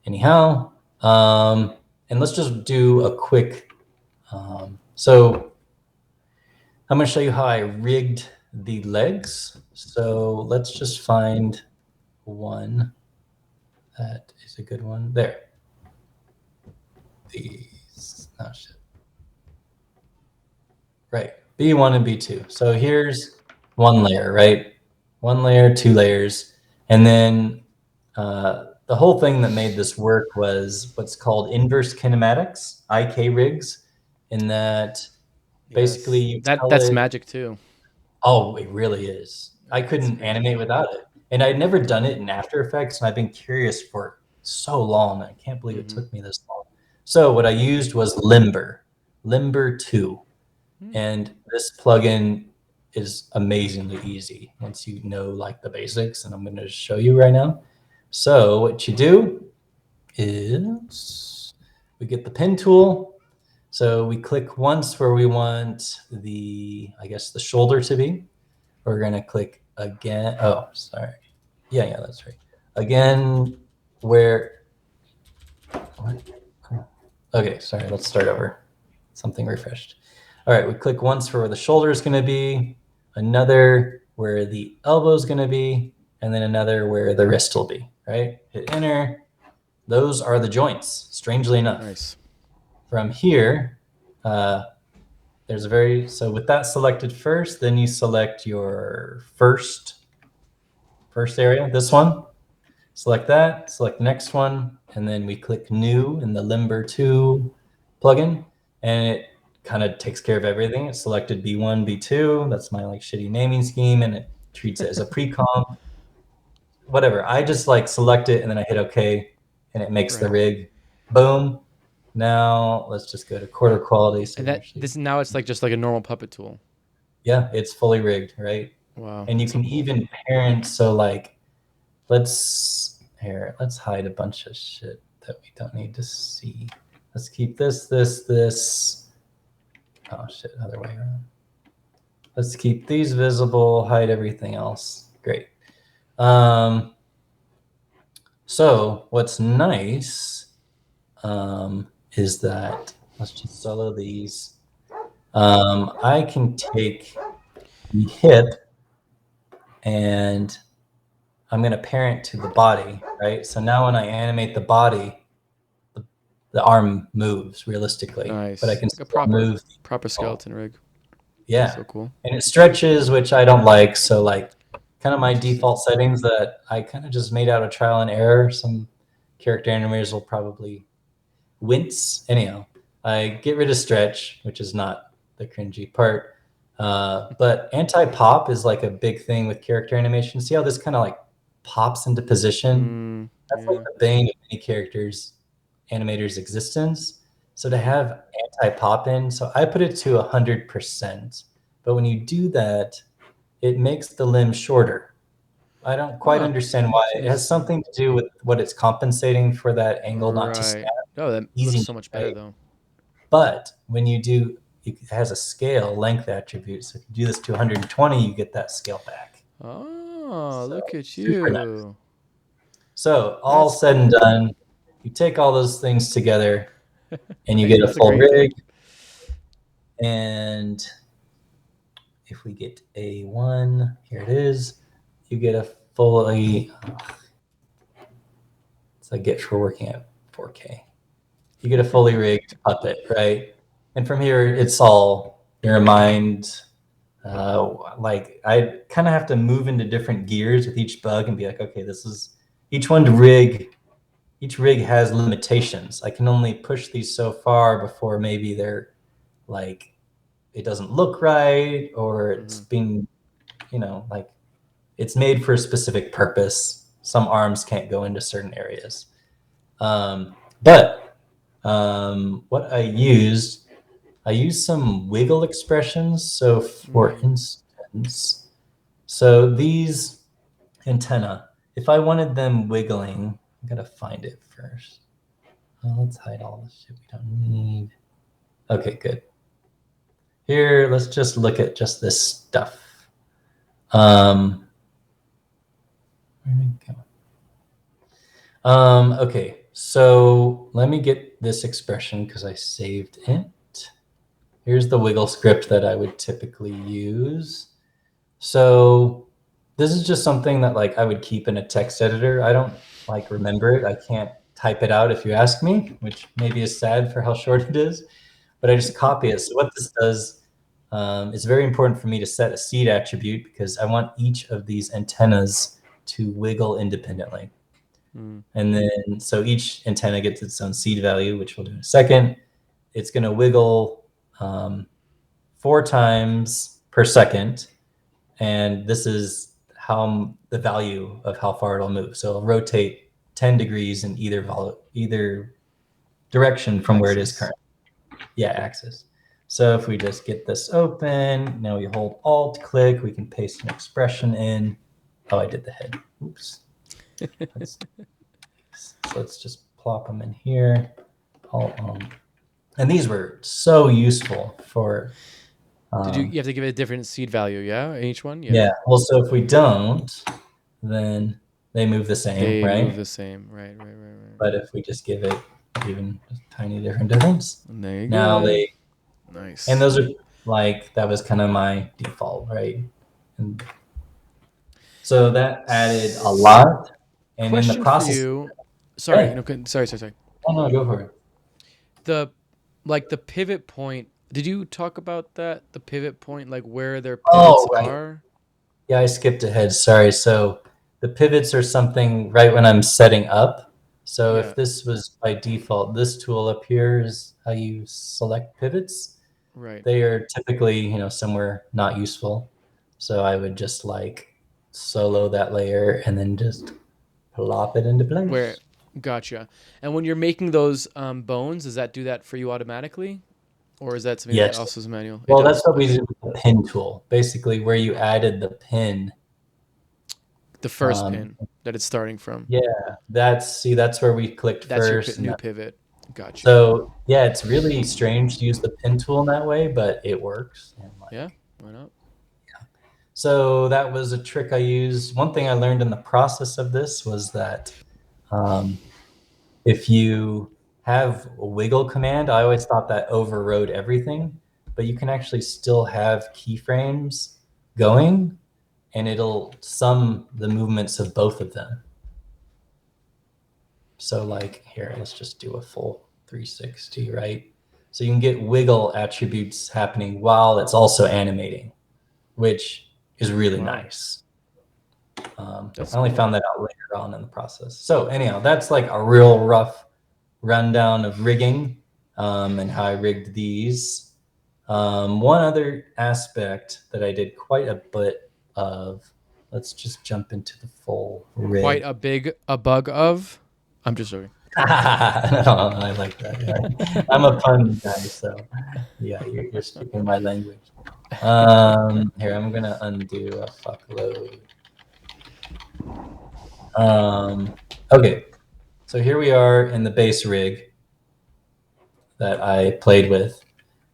Anyhow, and let's just do a quick, so I'm going to show you how I rigged the legs. So let's just find one that is a good one. There. These, oh shit. Right, B1 and B2. So here's one layer, right? 1 layer, 2 layers. And then the whole thing that made this work was what's called inverse kinematics, IK rigs, in that basically you tell that's it, magic too. Oh, it really is. I couldn't animate without it. And I'd never done it in After Effects, and I've been curious for so long. I can't believe it took me this long. So what I used was Limber 2. And this plugin is amazingly easy once you know like the basics, and I'm going to show you right now. So what you do is we get the pen tool. So we click once where we want the, I guess, the shoulder to be. We're going to click again. Oh, sorry. Yeah, that's right. Again, where, what? Okay, sorry, let's start over. something refreshed. All right, we click once for where the shoulder is going to be, another where the elbow is going to be, and then another where the wrist will be, right? Hit enter. Those are the joints, strangely enough. Nice. From here, so with that selected first, then you select your first area, this one. Select that, select the next one, and then we click new in the Limber 2 plugin, and it kind of takes care of everything. It selected B1, B2. That's my like shitty naming scheme, and it treats it as a pre-comp. Whatever. I just like select it and then I hit OK, and it makes the rig. Boom. Now let's just go to quarter quality. So and now it's like just like a normal puppet tool. Yeah, it's fully rigged, right? Wow. And you can even parent. So like, let's hide a bunch of shit that we don't need to see. Let's keep this. Oh shit, other way around. Let's keep these visible, hide everything else. Great. So what's nice is that, let's just solo these. I can take the hip and I'm going to parent to the body, right? So now when I animate the body, the arm moves realistically. Nice. But I can like a move proper skeleton rig. Yeah. That's so cool. And it stretches, which I don't like. So like kind of my default settings that I kind of just made out of trial and error. Some character animators will probably wince. Anyhow, I get rid of stretch, which is not the cringy part. But anti-pop is like a big thing with character animation. See how this kind of like pops into position? That's like the bane of many characters, animators' existence. So to have anti-pop in, so I put it to 100%. But when you do that, it makes the limb shorter. I don't quite understand why. It has something to do with what it's compensating for that angle not to snap. Oh, that looks so much better though. But when you do, it has a scale length attribute. So if you do this to 120, you get that scale back. Oh, so, look at you. Nice. So all said and done, you take all those things together and you get a full rig. And if we get A1, here it is, you get a fully, it's like get for working at 4K. You get a fully rigged puppet, right? And from here, it's all your mind. Like I kind of have to move into different gears with each bug and be like, okay, this is each rig has limitations. I can only push these so far before maybe they're like, it doesn't look right, or it's being, like it's made for a specific purpose. Some arms can't go into certain areas. But what I used some wiggle expressions. So for instance, so these antenna, if I wanted them wiggling, I gotta find it first. Let's hide all the shit we don't need. Okay, good. Here, let's just look at just this stuff. Where did it go? Okay, so let me get this expression because I saved it. Here's the wiggle script that I would typically use. So this is just something that like I would keep in a text editor. I don't like remember it. I can't type it out if you ask me, which maybe is sad for how short it is, but I just copy it. So what this does, it's very important for me to set a seed attribute because I want each of these antennas to wiggle independently. And then, so each antenna gets its own seed value, which we'll do in a second. It's going to wiggle 4 times per second. And this is how the value of how far it'll move. So it'll rotate 10 degrees in either direction from where it is currently. Yeah, axis. So if we just get this open, now we hold Alt, click, we can paste an expression in. Oh, I did the head. Oops. So let's just plop them in here. And these were so useful for. You have to give it a different seed value, yeah? Each one? Yeah. Well, so if we don't, then they move the same, right? They move the same, right. But if we just give it even a tiny difference, there you now go. And Nice. those are like, that was kind of my default, right? And so that added a lot. And in the Question for process, you. Sorry, yeah, no, sorry. oh no, go for it. The the pivot point. Did you talk about that? The pivot point, like where their Oh, pivots right. are? Yeah, I skipped ahead. Sorry. So the pivots are something right when I'm setting up. So if Yeah. this was by default, this tool up here is how you select pivots. Right. They are typically, somewhere not useful. So I would just like solo that layer and then just plop it into Where place. gotcha. And when you're making those bones, does that do that for you automatically? Or is that something that Yes. also is manual? It Well, that's does. what we Okay. did with the pin tool, basically where you added the pin. The first Um, pin that it's starting from. yeah, that's where we clicked That's your first. new pivot. Got you. So yeah, it's really strange to use the pin tool in that way, but it works. And Yeah. like, Why not? so that was a trick I used. One thing I learned in the process of this was that um, if you have a wiggle command, I always thought that overrode everything, but you can actually still have keyframes going and it'll sum the movements of both of them. So like here, let's just do a full 360, right? So you can get wiggle attributes happening while it's also animating, which is really Wow. nice. That's I only cool. found that out later on in the process. So anyhow, that's like a real rough rundown of rigging and how I rigged these. One other aspect that I did quite a bit of, let's just jump into the full Quite rig. a bug of. I'm just joking. No, I like that. Yeah. I'm a pun guy, so yeah, you're speaking my language. Here, I'm gonna undo a fuckload. Okay, so here we are in the base rig that I played with.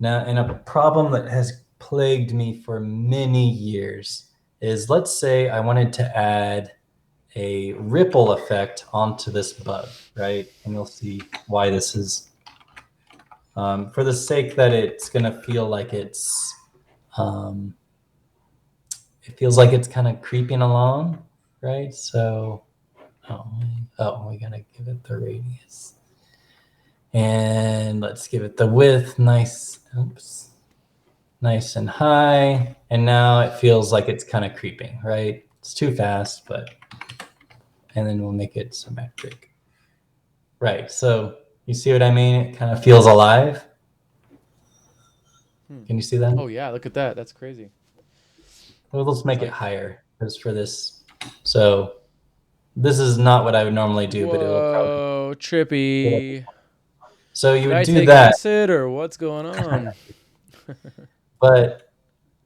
Now, and a problem that has plagued me for many years is, let's say I wanted to add a ripple effect onto this bug, right? And you'll see why this is, for the sake that it's going to feel like um, it feels like it's kind of creeping along, right? So, we're going to give it the radius. And let's give it the width, nice and high. And now it feels like it's kind of creeping, right? It's too fast, and then we'll make it symmetric. Right, so you see what I mean? It kind of feels alive. Can you see that? Oh yeah, look at that. That's crazy. Well, let's make it Like, higher because for this. So this is not what I would normally do, but it will probably. whoa, trippy. So you Did would I do take that, acid or what's going on? but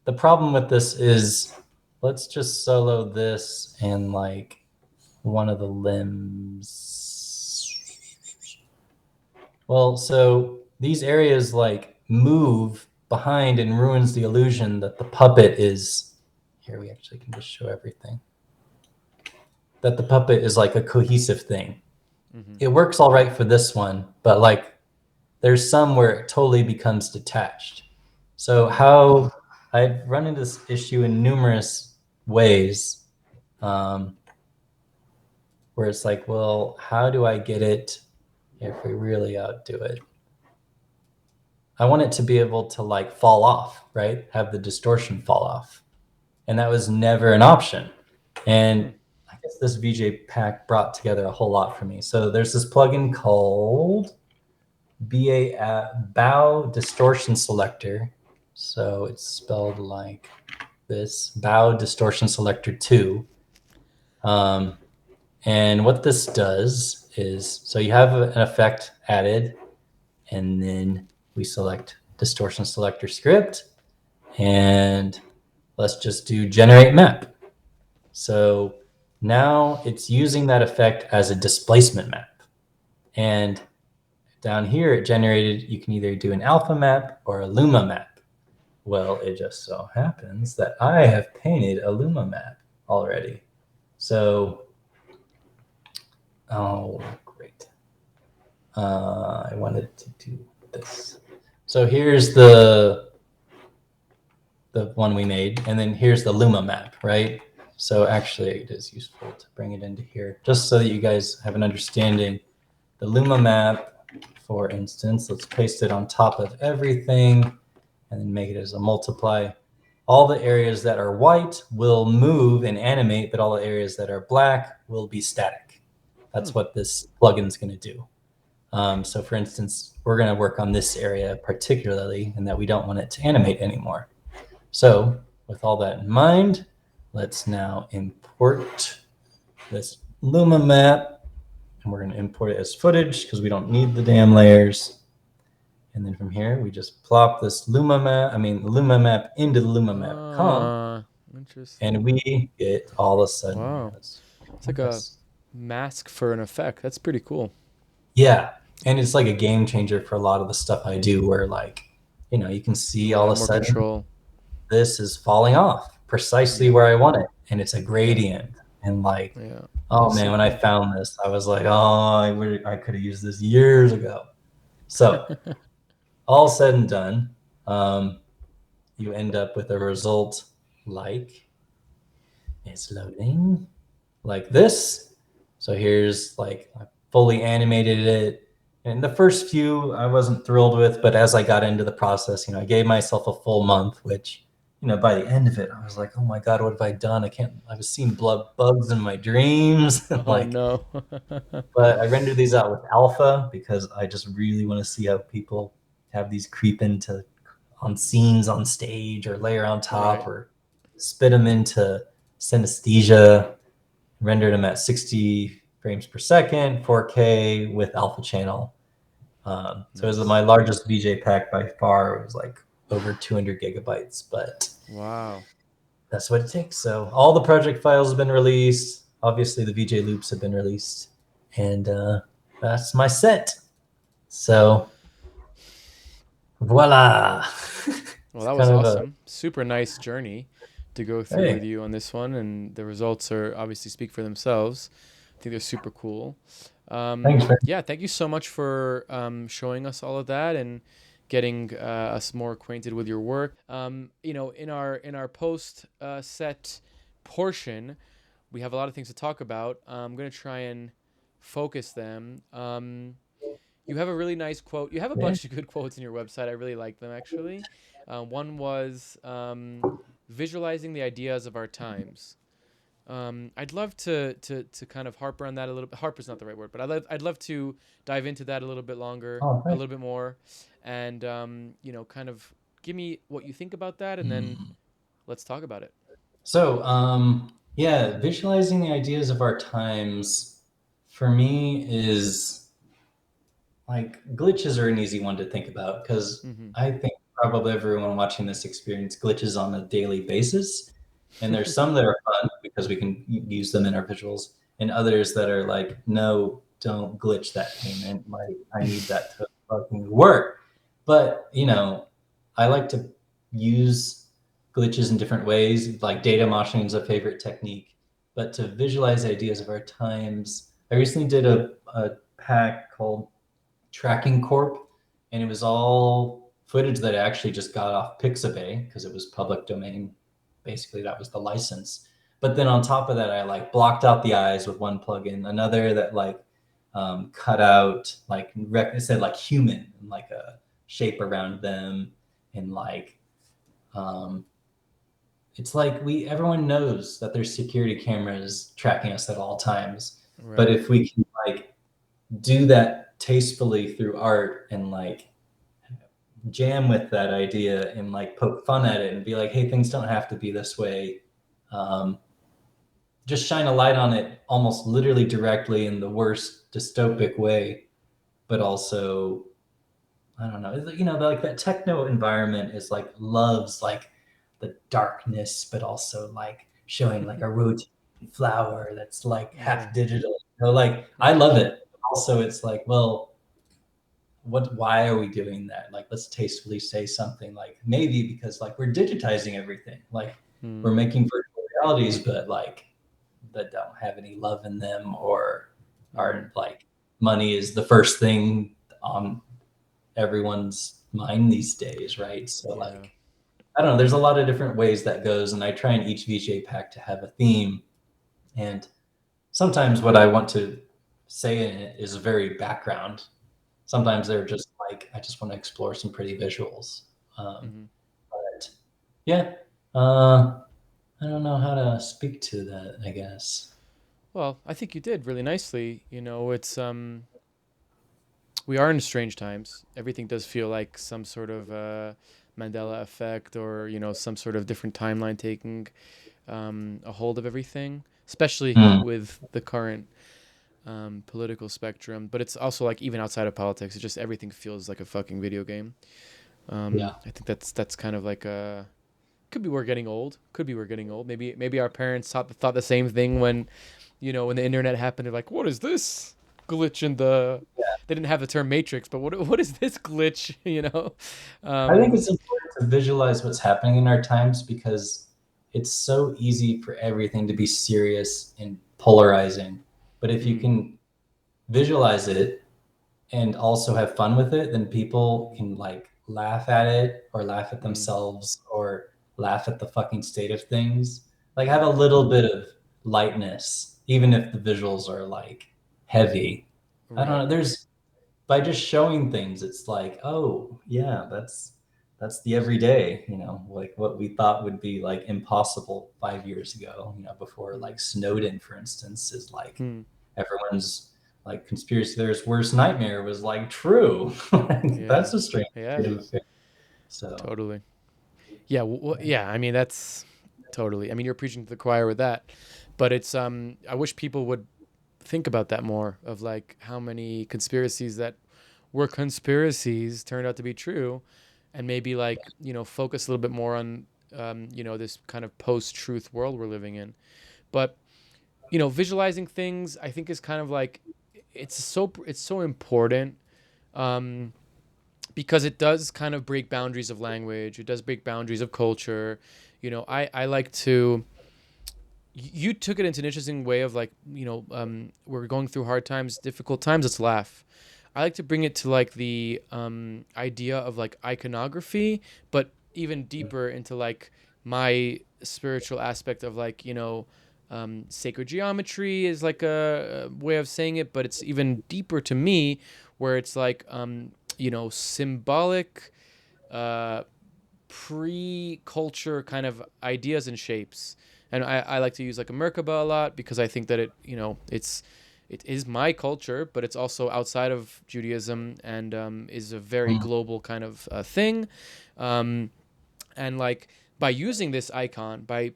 the problem with this is, let's just solo this and like one of the limbs. Well, so these areas like move behind and ruins the illusion that the puppet is. Here we actually can just show everything. That the puppet is like a cohesive thing. It works all right for this one, but like there's some where it totally becomes detached. So how I've run into this issue in numerous ways, where it's like, well, how do I get it if we really outdo it? I want it to be able to like fall off, right? Have the distortion fall off. And that was never an option. And I guess this VJ pack brought together a whole lot for me. So there's this plugin called Bow Distortion Selector. So it's spelled like this, Bow Distortion Selector 2. And what this does is, so you have an effect added, and then we select Distortion Selector Script, and let's just do Generate Map. So now it's using that effect as a displacement map. And down here it generated, you can either do an alpha map or a luma map. Well, it just so happens that I have painted a luma map already. So, oh, great. I wanted to do this. So here's the one we made, and then here's the Luma map, right? So actually it is useful to bring it into here just so that you guys have an understanding. The Luma map, for instance, let's paste it on top of everything and then make it as a multiply. All the areas that are white will move and animate, but all the areas that are black will be static. That's what this plugin is going to do. So for instance, we're going to work on this area particularly, and that we don't want it to animate anymore. So with all that in mind, let's now import this Luma map, and we're going to import it as footage because we don't need the damn layers. And then from here, we just plop this Luma map into the Luma map comp, Interesting. and we get all of a sudden. Wow. It's like a mask for an effect. That's pretty cool. Yeah, and it's like a game changer for a lot of the stuff I do, where like, you can see all of a sudden control. This is falling off precisely where I want it, and it's a gradient. And like, oh man, when I found this, I was like, oh, I could have used this years ago. So all said and done, you end up with a result like it's loading like this. So here's like I fully animated it. And the first few I wasn't thrilled with, but as I got into the process, I gave myself a full month, which, by the end of it, I was like, oh my God, what have I done? I was seeing bugs in my dreams. Oh no. But I rendered these out with alpha because I just really want to see how people have these creep into on scenes on stage or layer on top or spit them into synesthesia. Rendered them at 60 frames per second, 4K with alpha channel. So it was my largest VJ pack by far. It was like over 200 gigabytes, but wow, that's what it takes. So all the project files have been released. Obviously the VJ loops have been released, and that's my set. So voila. Well, that was awesome. Super nice journey to go through with you on this one, and the results are obviously speak for themselves. I think they're super cool. Thanks, man. Yeah, thank you so much for showing us all of that and getting us more acquainted with your work. In our post set portion, we have a lot of things to talk about. I'm gonna try and focus them. You have a really nice quote. You have a bunch of good quotes in your website. I really like them, actually. One was visualizing the ideas of our times. I'd love to kind of harp on that a little bit. Harp is not the right word, but I'd love to dive into that a little bit longer, a little bit more, and kind of give me what you think about that, and then let's talk about it. So, visualizing the ideas of our times for me is like glitches are an easy one to think about because I think probably everyone watching this experience glitches on a daily basis. And there's some that are fun because we can use them in our visuals, and others that are like, no, don't glitch that payment. Like, I need that to fucking work. But, I like to use glitches in different ways. Like data modeling is a favorite technique. But to visualize ideas of our times, I recently did a pack called Tracking Corp, and it was all footage that I actually just got off Pixabay because it was public domain. Basically, that was the license. But then on top of that, I like blocked out the eyes with one plugin, another that like cut out like it said like human and like a shape around them, and like it's like everyone knows that there's security cameras tracking us at all times. Right. But if we can like do that tastefully through art and like jam with that idea and like poke fun at it and be like, hey, things don't have to be this way. Just shine a light on it almost literally directly in the worst dystopic way, but also, I don't know, like that techno environment is like loves like the darkness, but also like showing like a root flower that's like half digital. I love it. Also, it's like, well, why are we doing that? Like, let's tastefully say something like maybe because like we're digitizing everything, like we're making virtual realities, but like that don't have any love in them or are like money is the first thing on everyone's mind these days, right? So Yeah. like, I don't know, there's a lot of different ways that goes, and I try in each VJ pack to have a theme. And sometimes what I want to say in it is very background. Sometimes they're just like, I just want to explore some pretty visuals. Um, Hmm. but yeah, uh, I don't know how to speak to that, I guess. Well, I think you did really nicely. It's we are in strange times. Everything does feel like some sort of Mandela effect, or some sort of different timeline taking a hold of everything, especially Mm, with the current political spectrum. But it's also like even outside of politics, it just everything feels like a fucking video game. yeah. I think that's kind of like a could be we're getting old. Could be we're getting old. Maybe our parents thought the same thing when when the internet happened. They're like, what is this glitch in the? They didn't have the term matrix, but what is this glitch? I think Um, it's important to visualize what's happening in our times because it's so easy for everything to be serious and polarizing. But if you mm, can visualize it and also have fun with it, then people can like laugh at it or laugh at mm, themselves or laugh at the fucking state of things. Like have a little bit of lightness, even if the visuals are like heavy. I don't right. know. There's by just showing things, it's like, oh yeah, that's the everyday, like what we thought would be like impossible 5 years ago, before Mm, like Snowden, for instance, is like mm, everyone's like conspiracy theorist worst nightmare was like true. Like, yeah. that's a strange Yeah. state of affairs. So Totally. Yeah. Yeah. I mean, that's totally. I mean, you're preaching to the choir with that, but it's. I wish people would think about that more. Of like how many conspiracies that were conspiracies turned out to be true, and maybe like focus a little bit more on this kind of post-truth world we're living in. But visualizing things, I think, is kind of like it's so important, um, because it does kind of break boundaries of language. It does break boundaries of culture. I like to. You took it into an interesting way of like we're going through hard times, difficult times. Let's laugh. I like to bring it to like the idea of like iconography, but even deeper into like my spiritual aspect of like sacred geometry is like a way of saying it, but it's even deeper to me, where it's like symbolic, uh, pre-culture kind of ideas and shapes. And I like to use like a Merkaba a lot because I think that it is my culture, but it's also outside of Judaism, and is a very mm, global kind of thing. Um, and like by using this icon, by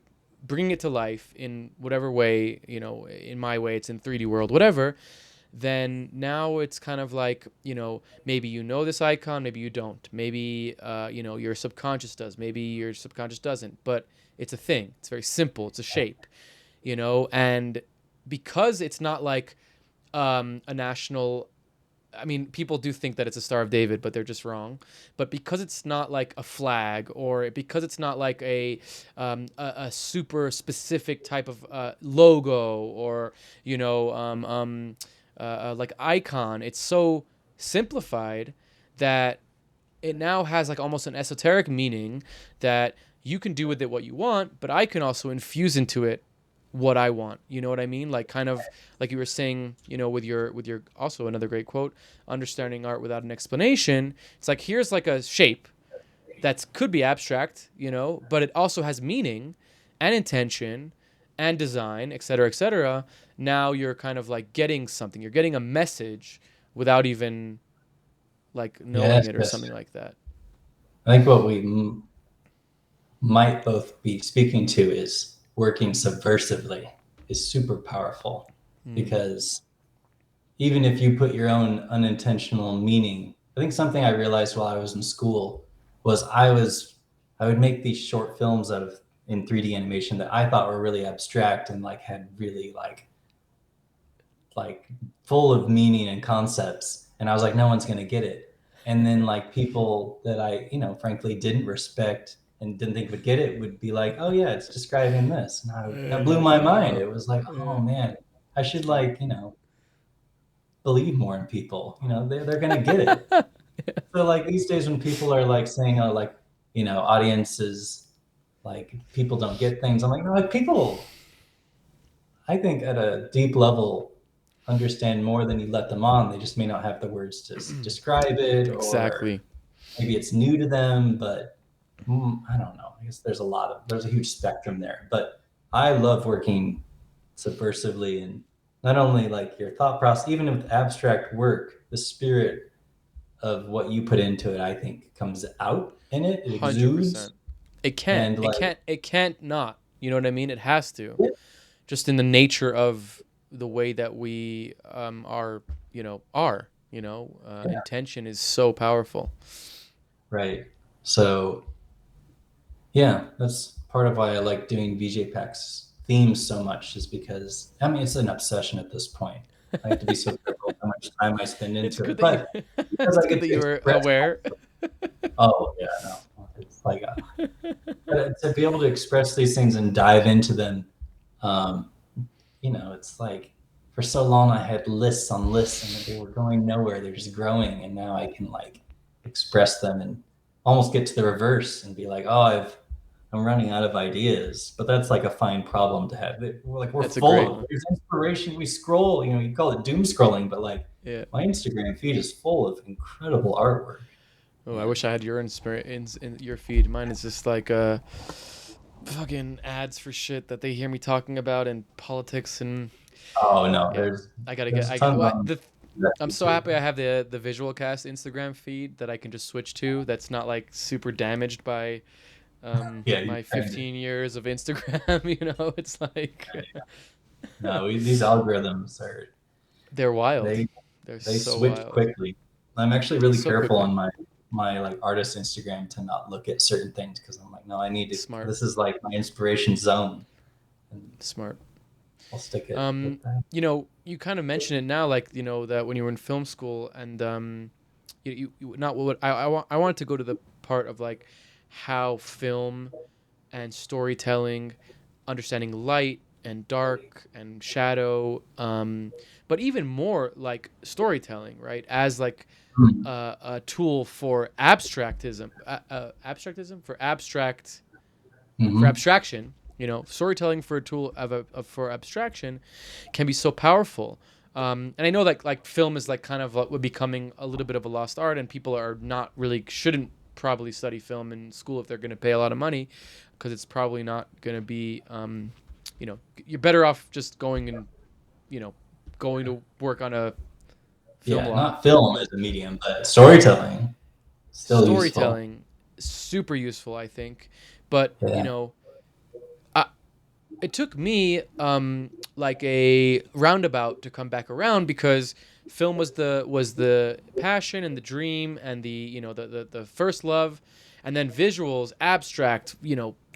bringing it to life in whatever way, in my way, it's in 3D world, whatever, then now it's kind of like maybe this icon, maybe you don't, maybe your subconscious does, maybe your subconscious doesn't, but it's a thing, it's very simple, it's a shape, and because it's not like a national, I mean, people do think that it's a Star of David, but they're just wrong. But because it's not like a flag, or because it's not like a super specific type of logo, or like icon, it's so simplified that it now has like almost an esoteric meaning that you can do with it what you want, but I can also infuse into it what I want. You know what I mean? Like kind of like you were saying, with your also another great quote, understanding art without an explanation. It's like here's like a shape that could be abstract, but it also has meaning and intention and design, et cetera, et cetera. Now you're kind of like getting something. You're getting a message without even like knowing yes, it or yes. something like that. I think what we might both be speaking to is working subversively is super powerful Mm, because even if you put your own unintentional meaning, I think something I realized while I was in school was I would make these short films of in 3D animation that I thought were really abstract and like had really like full of meaning and concepts, and I was like, no one's going to get it. And then like people that I frankly didn't respect and didn't think would get it would be like, oh yeah, it's describing this, and that blew my mind. It was like, oh man, I should like, believe more in people. They're going to get it. So like these days when people are like saying, oh, like, audiences, like people don't get things. I'm like, no, like people, I think at a deep level, understand more than you let them on. They just may not have the words to describe it, or Exactly. maybe it's new to them, but I don't know. I guess there's a huge spectrum there, but I love working subversively, and not only like your thought process, even with abstract work, the spirit of what you put into it, I think comes out in it. It exudes. 100%. It can't. And It like, can't. It can't not. You know what I mean? It has to. yeah, Just in the nature of the way that we are. yeah, Intention is so powerful. right. So yeah, that's part of why I like doing VJ Packs themes so much, is because I mean it's an obsession at this point. I have to be so careful how much time I spend It's into good it, that you. but because It's I good get that to you were express aware. myself. Oh yeah, no, it's like to be able to express these things and dive into them. Um, it's like for so long I had lists on lists and they were going nowhere. They're just growing, and now I can like express them and almost get to the reverse and be like, oh, I'm running out of ideas. But that's like a fine problem to have. We're That's a full great of it. one. There's inspiration. We scroll. You call it doom scrolling, but like Yeah. my Instagram feed is full of incredible artwork. Oh, I And wish I had your in your feed. Mine is just like fucking ads for shit that they hear me talking about in politics and oh no, yeah. there's I gotta get. there's tons on that I'm feed so too. happy I have the Visual Cast Instagram feed that I can just switch to. That's not like super damaged by Yeah, you my kind of. 15 years of Instagram. It's like No, these algorithms they're wild. they They're they so switch wild. quickly. I'm actually really So careful quickly. on my like artist Instagram to not look at certain things, because I'm like, no, I need to. Smart. This is like my inspiration zone, and Smart. I'll stick it Um, with that. you kind of mention it now, like that when you were in film school, and you not what I wanted to go to the part of like how film and storytelling, understanding light and dark and shadow, but even more like storytelling, right? As like a tool for abstractism for Mm-hmm. abstraction. Storytelling for a tool for abstraction can be so powerful. And I know that like film is like kind of becoming a little bit of a lost art, and people are not really shouldn't probably study film in school if they're going to pay a lot of money, because it's probably not going to be. You're better off just going and you know going to work on a film Yeah, lot. not film as a medium, but storytelling still useful. Storytelling, super useful, I think. But Yeah. it took me like a roundabout to come back around, because film was the passion and the dream and the first love, and then visuals, abstract,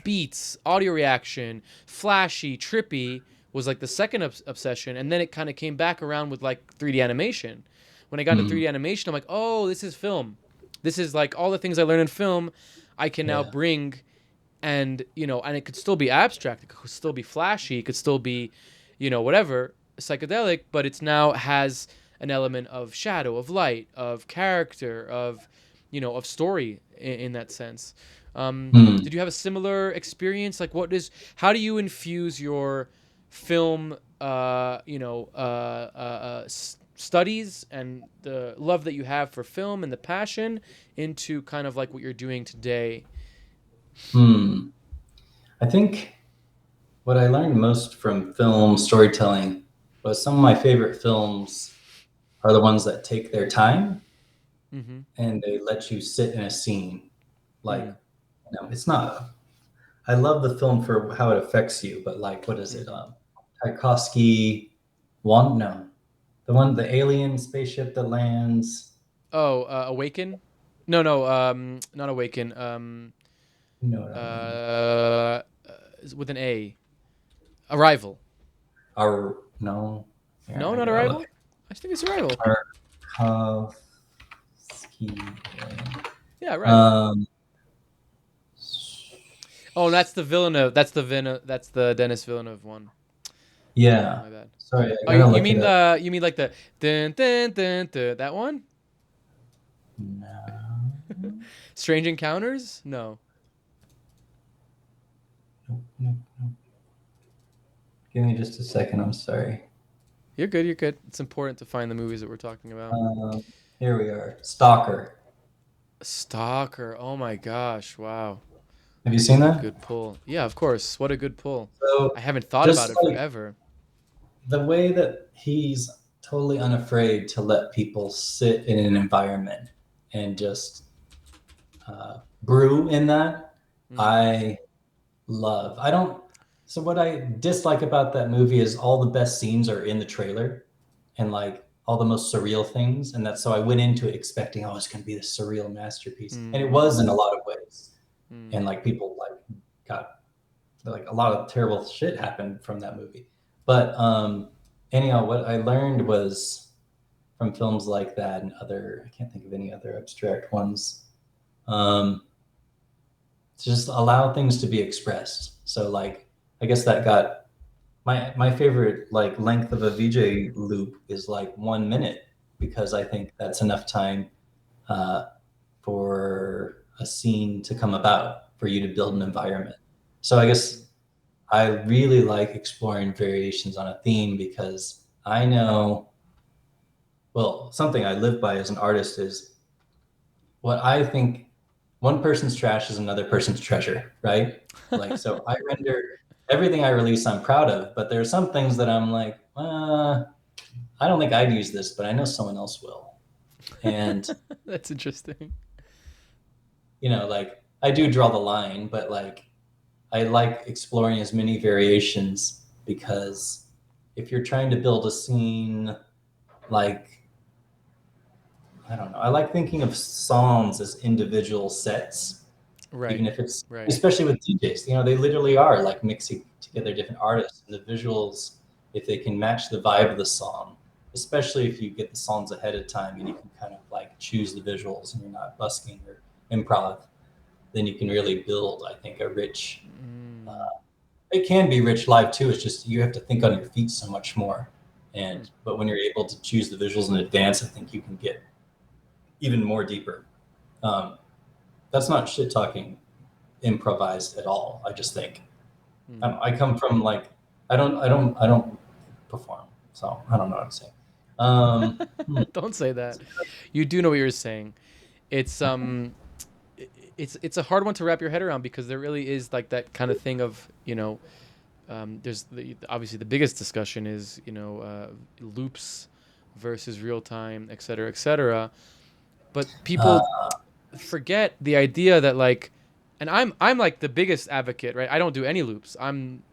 beats, audio reaction, flashy, trippy was like the second obsession, and then it kind of came back around with like 3D animation. When I got into Mm, 3D animation, I'm like, oh, this is film. This is like all the things I learned in film, I can now yeah. bring, and it could still be abstract, it could still be flashy, it could still be whatever, psychedelic, but it's now has an element of shadow, of light, of character, of story in that sense. Mm. Did you have a similar experience? Like, how do you infuse your film studies and the love that you have for film and the passion into kind of like what you're doing today? Mm. I think what I learned most from film storytelling was some of my favorite films are the ones that take their time Mm-hmm. and they let you sit in a scene. Like, Mm. it's not. I love the film for how it affects you, but like, what is it? Mm-hmm. Tchaikovsky one? No, the alien spaceship that lands. Oh, Awaken? No, no, not Awaken. You know what I mean? Uh, with an A. Arrival. Or no? Here, No, I not gotta look. Arrival. I think it's Arrival. Tarkovsky. Yeah, Arrival. Um, Oh, that's the Villeneuve. That's the Dennis Villeneuve one. yeah. My bad. Sorry, I Oh, gotta you look it mean up. you mean like the dun dun dun dun, that one? No. Strange Encounters? No. Nope, nope, nope. Give me just a second. I'm sorry. You're good. You're good. It's important to find the movies that we're talking about. Here we are. Stalker. Stalker. Oh my gosh. Wow. Have you seen that? Good pull. Yeah, of course. What a good pull. So I haven't thought about just it like forever. the way that he's totally unafraid to let people sit in an environment and just brew in that, I love. I don't. So what I dislike about that movie is all the best scenes are in the trailer, and like all the most surreal things, and that's so I went into it expecting, oh, it's going to be this surreal masterpiece, and it was in a lot of ways, and like people like got like a lot of terrible shit happened from that movie, but anyhow, what I learned was from films like that and other, I can't think of any other abstract ones. Um, just allow things to be expressed. So like, I guess that got my favorite like length of a VJ loop is like 1 minute because I think that's enough time for a scene to come about for you to build an environment. So I guess I really like exploring variations on a theme because I know, well, something I live by as an artist is what I think one person's trash is another person's treasure, right? Like, so I render everything I release, I'm proud of, but there are some things that I'm like, I don't think I'd use this, but I know someone else will. And, That's interesting. like I do draw the line, but like I like exploring as many variations because if you're trying to build a scene, like, I don't know, I like thinking of songs as individual sets, Right. even if it's, Right. especially with DJs, they literally are like mixing together different artists and the visuals, if they can match the vibe of the song, especially if you get the songs ahead of time and you can kind of like choose the visuals and you're not busking or improv, then you can really build, I think, a rich, it can be rich live too. It's just, you have to think on your feet so much more. But when you're able to choose the visuals in advance, I think you can get even more deeper. That's not shit talking improvised at all. I just think I come from like I don't perform, so I don't know what to say. Don't say that. You do know what you're saying. It's it's a hard one to wrap your head around because there really is like that kind of thing of there's obviously the biggest discussion is loops versus real time, et cetera, et cetera. But people forget the idea that like, and I'm like the biggest advocate, right? I don't do any loops. I'm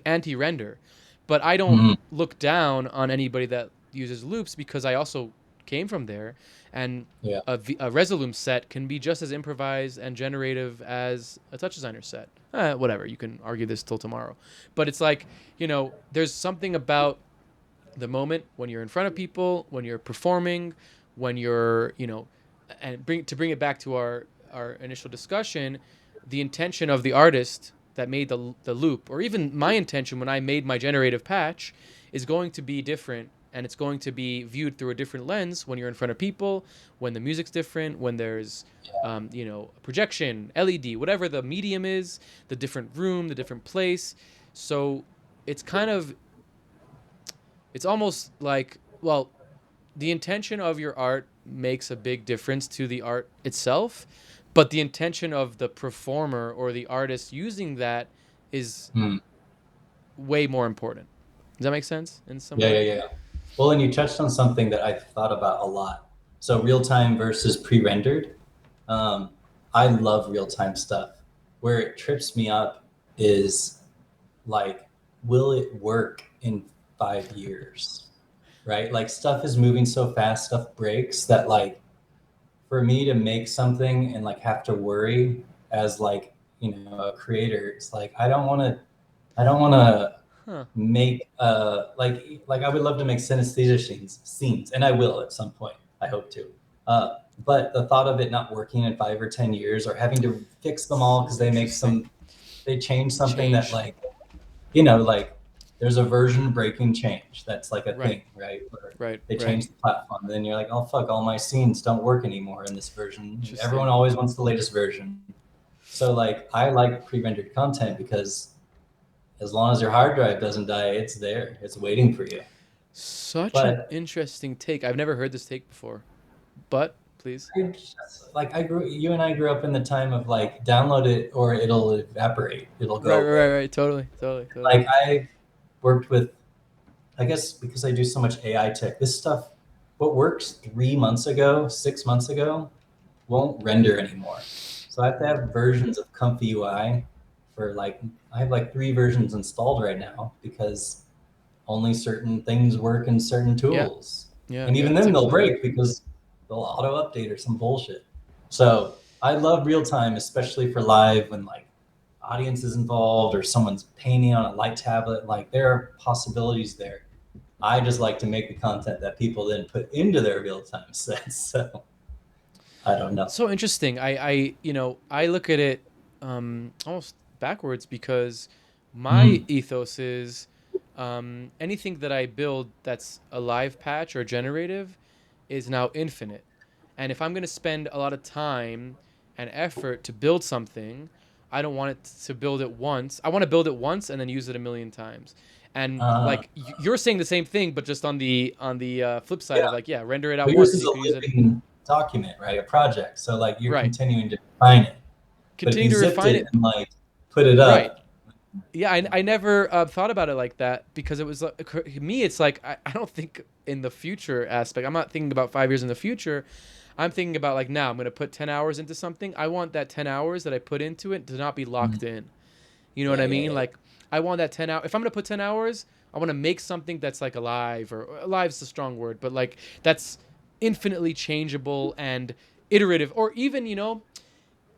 anti render, but I don't look down on anybody that uses loops because I also came from there, and Yeah. a Resolume set can be just as improvised and generative as a TouchDesigner set. Whatever, you can argue this till tomorrow, but it's like there's something about the moment when you're in front of people, when you're performing, when you're and bring it back to our initial discussion, the intention of the artist that made the loop, or even my intention when I made my generative patch, is going to be different, and it's going to be viewed through a different lens when you're in front of people, when the music's different, when there's projection, LED, whatever the medium is, the different room, the different place. So it's kind of, it's almost like, well, the intention of your art makes a big difference to the art itself, but the intention of the performer or the artist using that is way more important. Does that make sense in some Yeah, way? yeah, yeah. Well, and you touched on something that I've thought about a lot. So real time versus pre-rendered. I love real time stuff. Where it trips me up is like, will it work in 5 years? Right? Like stuff is moving so fast, stuff breaks that like for me to make something and like have to worry as like, a creator, it's like I don't want to Huh. make like I would love to make synesthesia scenes, and I will at some point. I hope to. But the thought of it not working in 5 or 10 years, or having to fix them all because So interesting. they change something that Change. like like there's a version breaking change. That's like a Right. thing, right? Where Right. they Right. change the platform, and then you're like, oh fuck, all my scenes don't work anymore in this version. Everyone Interesting. always wants the latest version. So like I like pre-rendered content because as long as your hard drive doesn't die, it's there. It's waiting for you. Such an But interesting take. I've never heard this take before. But please. you and I grew up in the time of like download it or it'll evaporate. It'll Right. go Right. Right. away. Right. Totally. Totally. Totally. Like I worked with, I guess because I do so much AI tech, this stuff, what works 3 months ago, 6 months ago, won't render anymore. So I have to have versions of Comfy UI for like, I have like 3 versions installed right now because only certain things work in certain Yeah. tools. Yeah. And Yeah. even It's then they'll exciting. break because they'll auto update or some bullshit. So I love real time, especially for live when like audience is involved or someone's painting on a light tablet. Like there are possibilities there. I just like to make the content that people then put into their real time sets. So I don't know. So interesting. I look at it almost backwards because my Mm. ethos is anything that I build that's a live patch or generative is now infinite. And if I'm going to spend a lot of time and effort to build something, I don't want it to build it once. I want to build it once and then use it a million times. And Uh, like you're saying the same thing, but just on the flip side yeah, of like, yeah, render it out but yours once and is you a can use it. living document, right? A project. So like you're Right. continuing to refine it. But if Continue you to zipped refine it it. and like put it Right. up, Yeah, I never thought about it like that because it was me. It's like I don't think in the future aspect. I'm not thinking about 5 years in the future. I'm thinking about like now. I'm gonna put 10 hours into something. I want that 10 hours that I put into it to not be locked in. You know what yeah, I yeah, mean? yeah. Like I want that 10 hour. If I'm gonna put 10 hours, I want to make something that's like alive or alive's a strong word, but like that's infinitely changeable and iterative, or even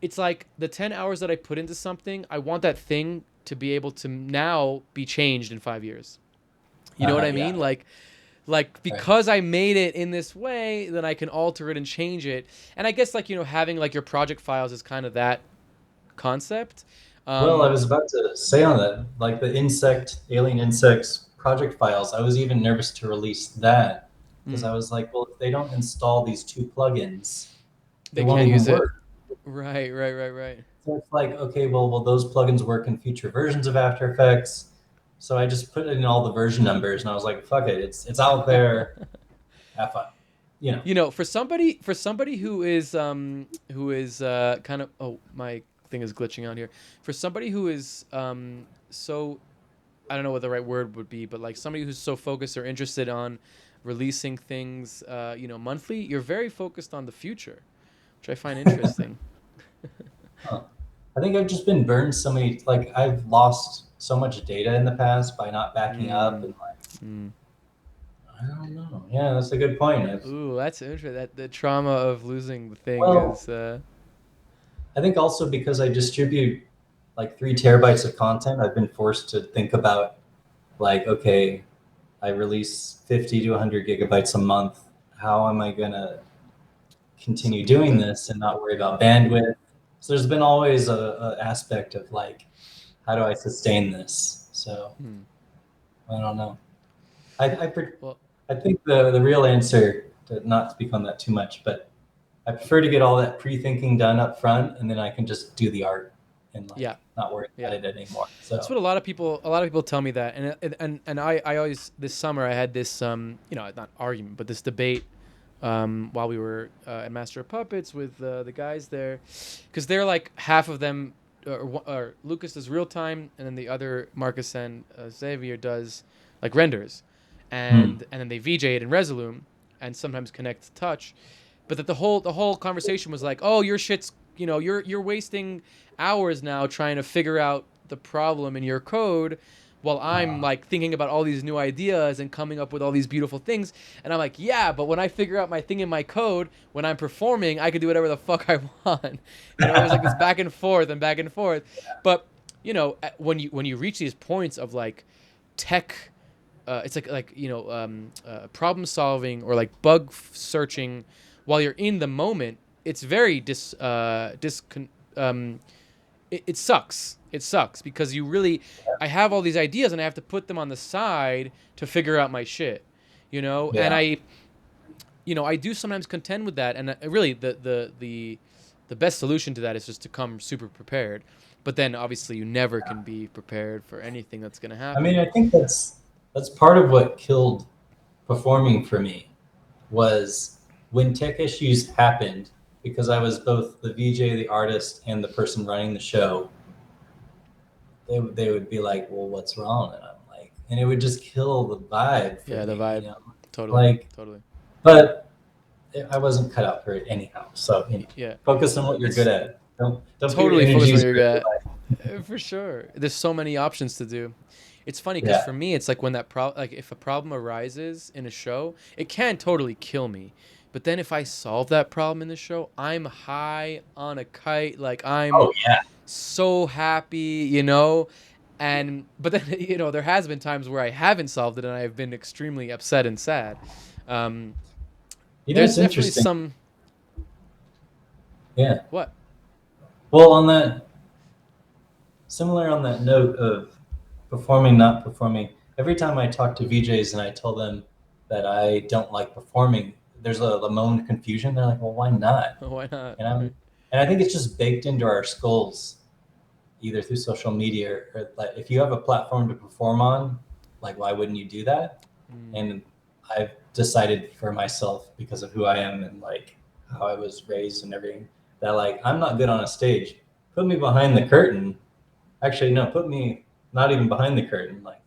it's like the 10 hours that I put into something, I want that thing to be able to now be changed in 5 years. You know what I Yeah, mean? Like right. because I made it in this way, then I can alter it and change it. And I guess like having like your project files is kind of that concept. Well, I Um was about to say on that, like the alien insects project files, I was even nervous to release that because I mm, was like, well, if they don't install these 2 plugins, it they won't can't even use it. work. Right, right, right, right. So it's like, okay, well, will those plugins work in future versions of After Effects? So I just put in all the version numbers and I was like, fuck it, it's out there. Have fun. You know. For somebody who is kind of, oh, my thing is glitching out here. For somebody who is so, I don't know what the right word would be, but like somebody who's so focused or interested on releasing things monthly, you're very focused on the future, which I find interesting. Huh. I think I've just been burned so many, like I've lost so much data in the past by not backing up Mm, and like, mm. I don't know. Yeah, that's a good point. Ooh, that's interesting. That the trauma of losing the thing Well, is I think also because I distribute like 3 terabytes of content, I've been forced to think about like, okay, I release 50 to 100 gigabytes a month. How am I gonna continue support doing that. this and not worry Yeah. about bandwidth? So there's been always a aspect of like, how do I sustain this? So Hmm. I don't know. I Well, I think the real answer, to not speak on that too much, but I prefer to get all that pre-thinking done up front, and then I can just do the art and yeah, like not worry yeah. about it anymore. That's So what a lot of people tell me that, and I always this summer I had this not argument but this debate while we were at Master of Puppets with the guys there, because they're like half of them, or Lucas does real time, and then the other Marcus and Xavier does like renders, hmm. and then they VJ it in Resolume, and sometimes connect to Touch, but that the whole conversation was like, oh, your shit's you're wasting hours now trying to figure out the problem in your code while I'm uh, like thinking about all these new ideas and coming up with all these beautiful things. And I'm like, yeah, but when I figure out my thing in my code, when I'm performing, I can do whatever the fuck I want. It was like this back and forth and back and forth. But when you reach these points of like tech, it's like problem solving or like bug searching while you're in the moment. It's very um, it sucks. It sucks because I have all these ideas and I have to put them on the side to figure out my shit, and Yeah. I do sometimes contend with that. And really the best solution to that is just to come super prepared. But then obviously you never can be prepared for anything that's going to I mean, happen. I think that's part of what killed performing for me was when tech issues happened, because I was both the VJ, the artist, and the person running the show. They would be like, "Well, what's wrong?" And I'm like, and it would just kill the vibe for Yeah, the me, vibe. Totally. Like, Totally. but I wasn't cut out for it anyhow. So Yeah. focus on what you're good at. Don't put your Totally focus on what energies you're where good you at. For sure. There's so many options to do. It's funny because Yeah. for me, it's like when like if a problem arises in a show, it can totally kill me. But then if I solve that problem in the show, I'm high on a kite. Like I'm Oh yeah. so happy, but then, there has been times where I haven't solved it and I've been extremely upset and sad. Um, It's there's definitely interesting. some, Yeah. what? Well, similar on that note of performing, not performing, every time I talk to VJs and I tell them that I don't like performing, there's a moment of confusion. They're like, well, why not? Why not? And I think it's just baked into our skulls, either through social media or like if you have a platform to perform on, like why wouldn't you do that? Mm. And I've decided for myself because of who I am and like how I was raised and everything that like I'm not good on a stage. Put me behind the curtain. Actually, no, put me not even behind the curtain, like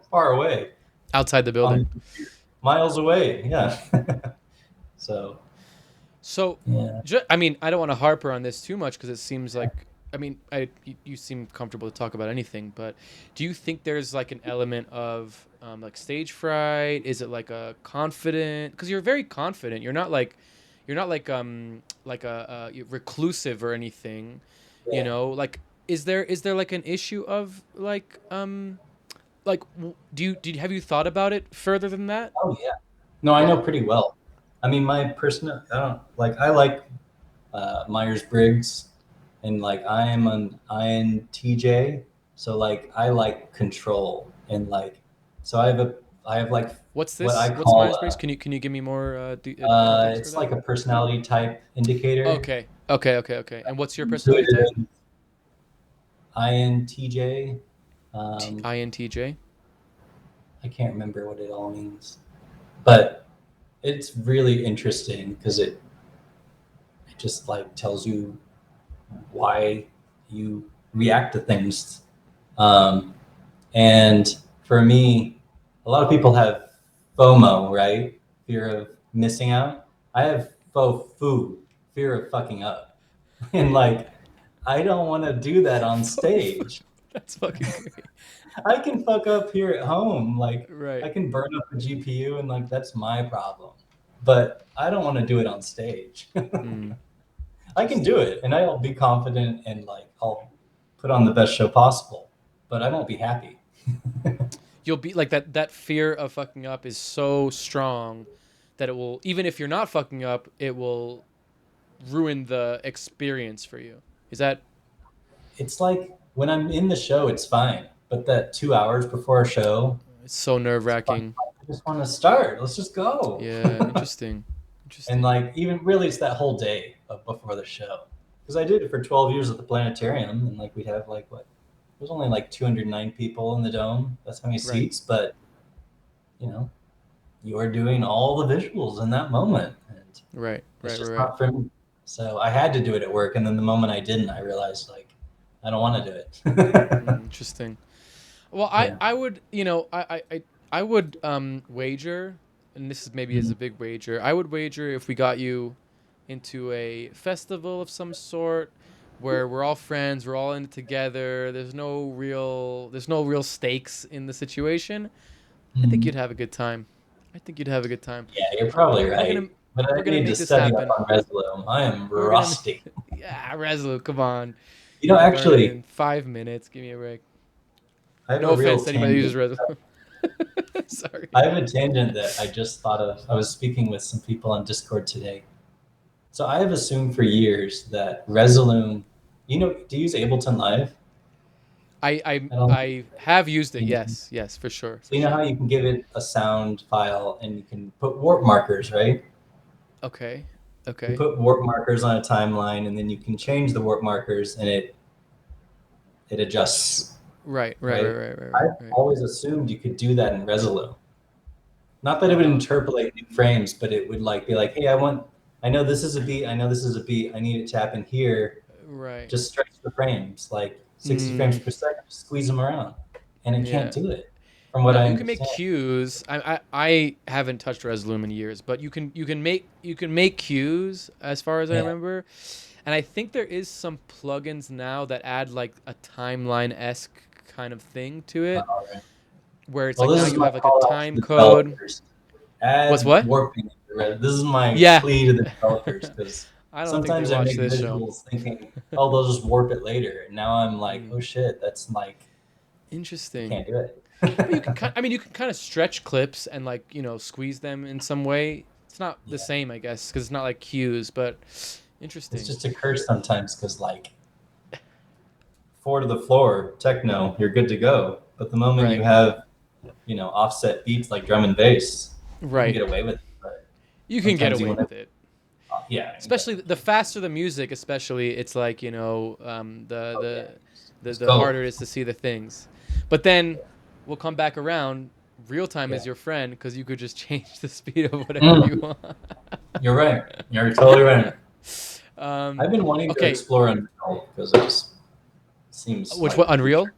far away, Outside the building. miles away. Yeah. So So, yeah. I mean, I don't want to harper on this too much because it seems like, I mean, you seem comfortable to talk about anything, but do you think there's like an element of like stage fright? Is it like a confident? Because you're very confident. You're not like a reclusive or anything, Yeah. Like, is there like an issue of like have you thought about it further than that? Oh yeah. No, I Yeah. know pretty well. I mean, my personal, I don't like, I like Myers Briggs, and like I am an INTJ, so like I like control and like, so I have like What's what this? I What's call Myers-Briggs? Can you give me more context for it's that? like a personality type indicator. Okay. Okay. Okay. Okay. And what's your personality type? Intuitive INTJ. Um, INTJ. I can't remember what it all means, but it's really interesting because it just like tells you why you react to things. Um, and for me, a lot of people have FOMO, right? Fear of missing out. I have FOFU, fear of fucking up. And like, I don't want to do that on stage. That's fucking great. I can fuck up here at home. Like, Right. I can burn up the GPU and like, that's my problem. But I don't want to do it on stage. Mm, I can do interesting. it and I'll be confident and like I'll put on the best show possible, but I won't be happy. You'll be like that fear of fucking up is so strong that it will, even if you're not fucking up, it will ruin the experience for you. Is that It's like when I'm in the show, it's fine. But that 2 hours before a show, it's so nerve-wracking. I just want to start. Let's just go. Yeah, interesting. And Interesting. like, even really, it's that whole day of before the show. Because I did it for 12 years at the Planetarium. And like, we'd have like, what? There's only like 209 people in the dome. That's how many Right. seats. But, you know, you are doing all the visuals in that moment. And Right. it's Right. just Right. not for me. So I had to do it at work. And then the moment I didn't, I realized like, I don't want to do it. Interesting. Well, I Yeah. I would, I would wager, and this is maybe as a Mhm. big wager. I would wager if we got you into a festival of some sort where we're all friends, we're all in it together. There's no real stakes in the situation. I think Mhm. you'd have a good time. I think you'd have a good time. Yeah, you're probably We're right. gonna But we're I gonna need to make this study up happen. on Resloom. I am We're gonna, rusty. yeah, Reslu, come on. You know, You can learn it actually, in 5 minutes. Give me a break. I have No a real offense to anybody who uses tangent. Reslu. Sorry. I have a tangent that I just thought of. I was speaking with some people on Discord today. So I have assumed for years that Resolume Do you use Ableton Live I at all? I have used it. You do? Yes, for sure, So for you know how sure. you can give it a sound file and you can put warp markers, right? Okay, You okay. put warp markers on a timeline, and then you can change the warp markers, and it adjusts, Right, right, right, right? right, right, right, I've right. always assumed you could do that in Resolo. Not that it would Uh, interpolate new frames, but it would like be like, hey, I know this is a beat, I know this is a beat, I need it to happen here. right. Just stretch the frames, like 60 frames Mm, per second, just squeeze them around, and it can't yeah. do it, from what No, I you can make understand. cues. I haven't touched Resolume in years, but you can make cues as far as I Yeah. remember. And I think there is some plugins now that add like a timeline-esque kind of thing to it, All right. where it's Well, like this now is you my have like a call out to time the code. developers. What's Add what? warping. This is my Yeah. plea to the developers because I don't think they sometimes I watch make this show. visuals thinking, oh, they'll just warp it later. And now I'm like, Mm, oh shit, that's like, you interesting. can't do it. But I mean, you can kind of stretch clips and like squeeze them in some way. It's not the Yeah. same, I guess, because it's not like cues, but It's interesting. just a curse sometimes because, like, four to the floor, techno, you're good to go. But the moment you Right, have, offset beats like drum and bass, you can right. get away with it. But You can get sometimes you away want to, with it. yeah, Especially exactly. the faster the music, especially it's like the Oh, yeah. Let's the go. harder it is to see the things. But then we'll come back around. Real time Yeah. is your friend because you could just change the speed of whatever you Mm, want. you're right. You're totally right. um, I've been wanting to okay, explore Unreal because it seems which like one? the future. Unreal.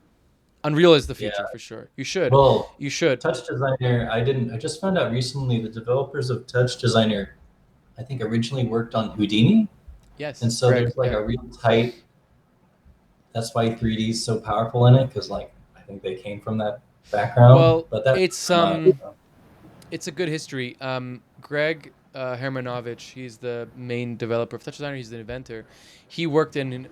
Unreal is the Yeah. future for sure. You should. Well, You should. TouchDesigner, I just found out recently the developers of TouchDesigner, I think originally worked on Houdini. And Yes, so Greg. there's like Yeah. a real tight, that's why 3D is so powerful in it because like I think they came from that background. Well, But that's it's my, it's a good history. Greg Hermanovich, he's the main developer of TouchDesigner. He's the inventor. He worked in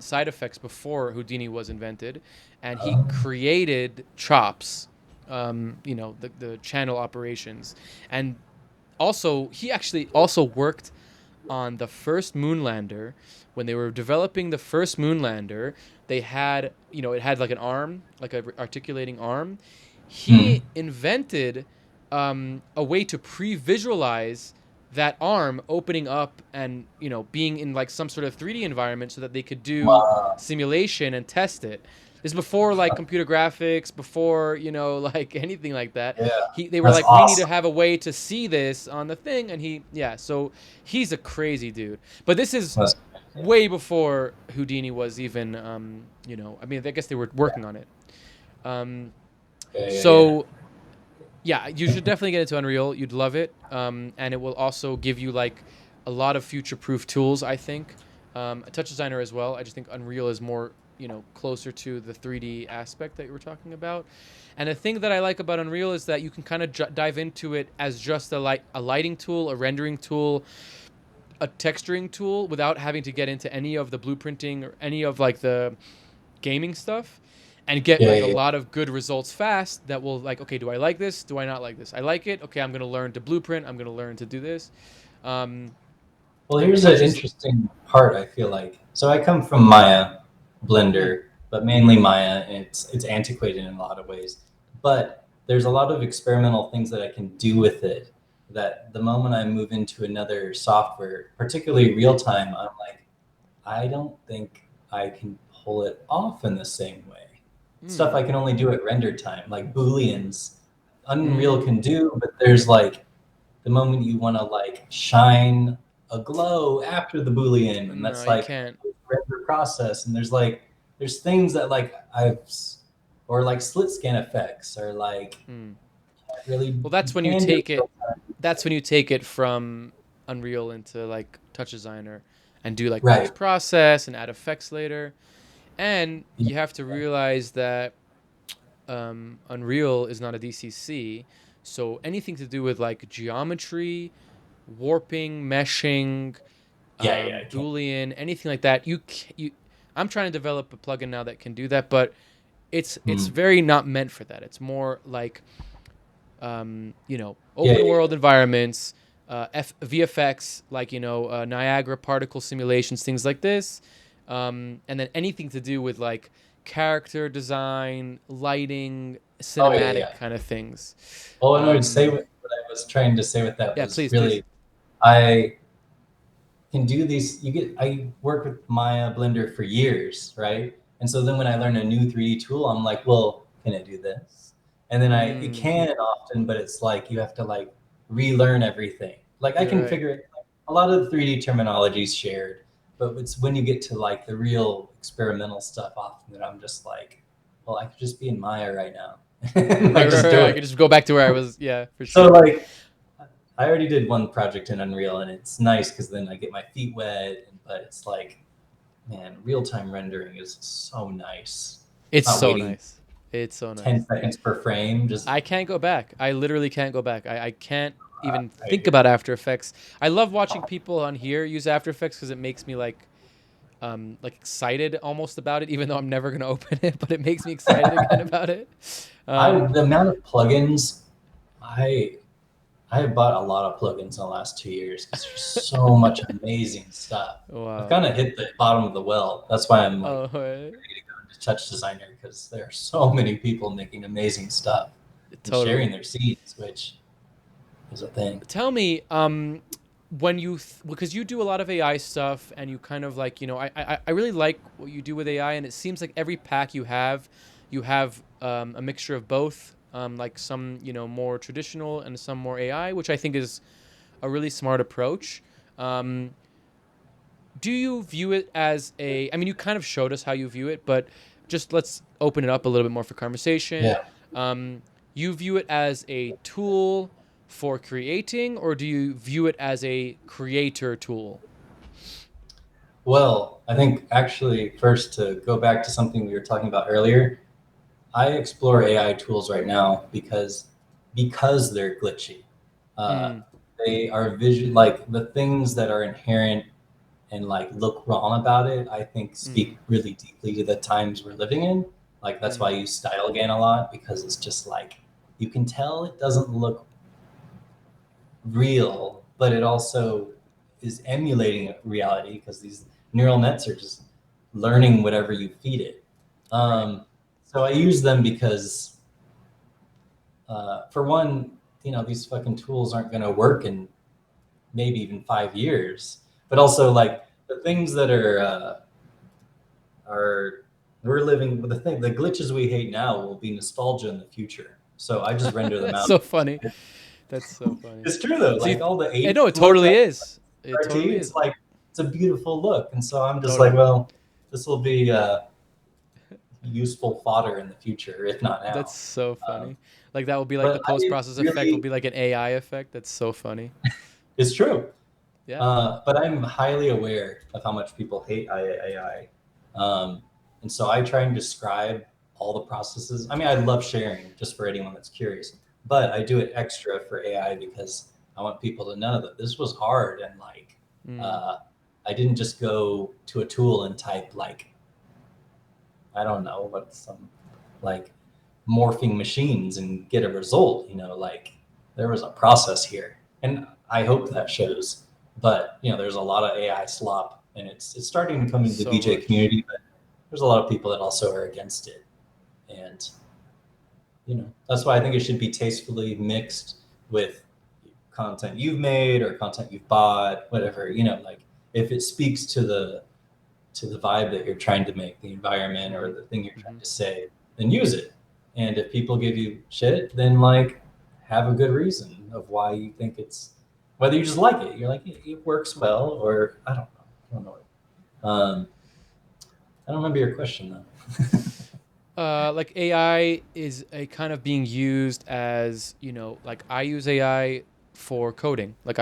side effects before Houdini was invented, and he created chops. The channel operations, and also he actually also worked on the first moon lander. When they were developing the first moon lander, they had, it had like an arm, like a articulating arm. Hmm. He invented a way to pre-visualize that arm opening up and being in like some sort of 3D environment so that they could do Wow. simulation and test it. This is before like computer graphics, before like anything like that. Yeah, They were that's like, we need to awesome. have a way to see this on the thing, and so he's a crazy dude. But this is That's, way before Houdini was even, I mean, I guess they were working on it. Um, yeah. so yeah, you should definitely get into Unreal. You'd love it, and it will also give you like a lot of future-proof tools. I think Touch Designer as well. I just think Unreal is more closer to the 3D aspect that you were talking about. And the thing that I like about Unreal is that you can kind of dive into it as just a lighting tool, a rendering tool, a texturing tool, without having to get into any of the blueprinting or any of like the gaming stuff, and get like a Yeah. lot of good results fast that will like, okay, do I like this, do I not like this, I like it, okay, I'm going to learn to blueprint, I'm going to learn to do this. Well, And here's an touch is interesting part. I feel like so I come from Maya, mm, Blender, but mainly Maya. And it's antiquated in a lot of ways, but there's a lot of experimental things that I can do with it. That the moment I move into another software, particularly real time, I'm like, I don't think I can pull it off in the same way. Stuff mm, I can only do at render time, like Booleans, Unreal mm, can do, but there's like the moment you want to like shine a glow after the Boolean, and no, that's you like can't. render process. And there's things that like or like split scan effects, or like Mm. really Well, you can do real time. that's when you take it from Unreal into like Touch Designer and do like Right. post process and add effects later. And you have to realize that Unreal is not a DCC, so anything to do with like geometry, warping, meshing, Yeah, I can't. Boolean, anything like that, I'm trying to develop a plugin now that can do that, but it's Hmm. very not meant for that. It's more like Yeah, open world environments, VFX, like Niagara particle simulations, things like this. and then anything to do with like character design, lighting, Oh yeah, cinematic yeah. kind of things. Well, I would say what I was trying to say with that Yeah, was please, please. really I can do these. I work with Maya Blender for years, right? And so then when I learn a new 3D tool, I'm like, well, can it do this? And then it Mm, can often, but it's like you have to like relearn everything. Like I you're can right. figure it. Like, a lot of the 3D terminology is shared, but it's when you get to like the real experimental stuff, often that I'm just like, well, I could just be in Maya right now, and Right, like right, just right. do I it. could just go back to where I was. Yeah, for So sure. like I already did one project in Unreal, and it's nice because then I get my feet wet. But it's like, man, real time rendering is so nice. It's Not so waiting nice. It's so 10 nice. seconds per frame. Just I can't go back. I literally can't go back. I can't even right think here. about After Effects. I love watching people on here use After Effects because it makes me like excited almost about it, even though I'm never gonna open it. But it makes me excited again about it. The amount of plugins I I have bought a lot of plugins in the last 2 years because there's so much amazing stuff. I've Wow. kind of hit the bottom of the well. That's why I'm like Oh, ready to go into TouchDesigner because there are so many people making amazing stuff and sharing totally. their seeds, which is a thing. Tell me, when because you do a lot of AI stuff and you kind of like, I really like what you do with AI, and it seems like every pack you have a mixture of both, like some, more traditional and some more AI, which I think is a really smart approach. Um, do you view it as I mean, you kind of showed us how you view it, but just let's open it up a little bit more for conversation. Yeah. Um, you view it as a tool for creating, or do you view it as a creator tool? Well, I think actually first to go back to something we were talking about earlier, I explore AI tools right now because they're glitchy. Uh, Mm, they are vision like the things that are inherent and like look wrong about it. I think mm, speak really deeply to the times we're living in. Like that's why I mm. use style again a lot because it's just like you can tell it doesn't look real, but it also is emulating reality because these neural nets are just learning whatever you feed it. Right. So I use them because, for one, these fucking tools aren't going to work in maybe even 5 years. But also, like the things that are we're living with the glitches we hate now will be nostalgia in the future. So I just render them That's out. so funny. That's so funny. It's true though. So Like all the no, 80s it look totally like is. It RT, totally it's is. like it's a beautiful look, and so I'm just like, Totally. well, this will be useful fodder in the future, if not That's now. so Um, funny. Like that will be like but the post I process effect will really, be like an AI effect. That's so funny. it's true. Yeah. But I'm highly aware of how much people hate AI, and so I try and describe all the processes. I mean, I love sharing just for anyone that's curious, but I do it extra for AI because I want people to know that this was hard and like. Mm. Uh, I didn't just go to a tool and type like I don't know what some like morphing machines and get a result. Like there was a process here, and I hope that shows. But there's a lot of AI slop, and it's starting to come into the So VJ much. community. But there's a lot of people that also are against it, and that's why I think it should be tastefully mixed with content you've made or content you've bought, whatever. Like if it speaks to the vibe that you're trying to make, the environment or Hmm. the thing you're trying Hmm. to say, then use it. And if people give you shit, then like have a good reason of why you think whether you just like it. You're like it works well, or I don't know. I don't know. I don't remember your question though. Like AI is a kind of being used as, like I use AI for coding. Like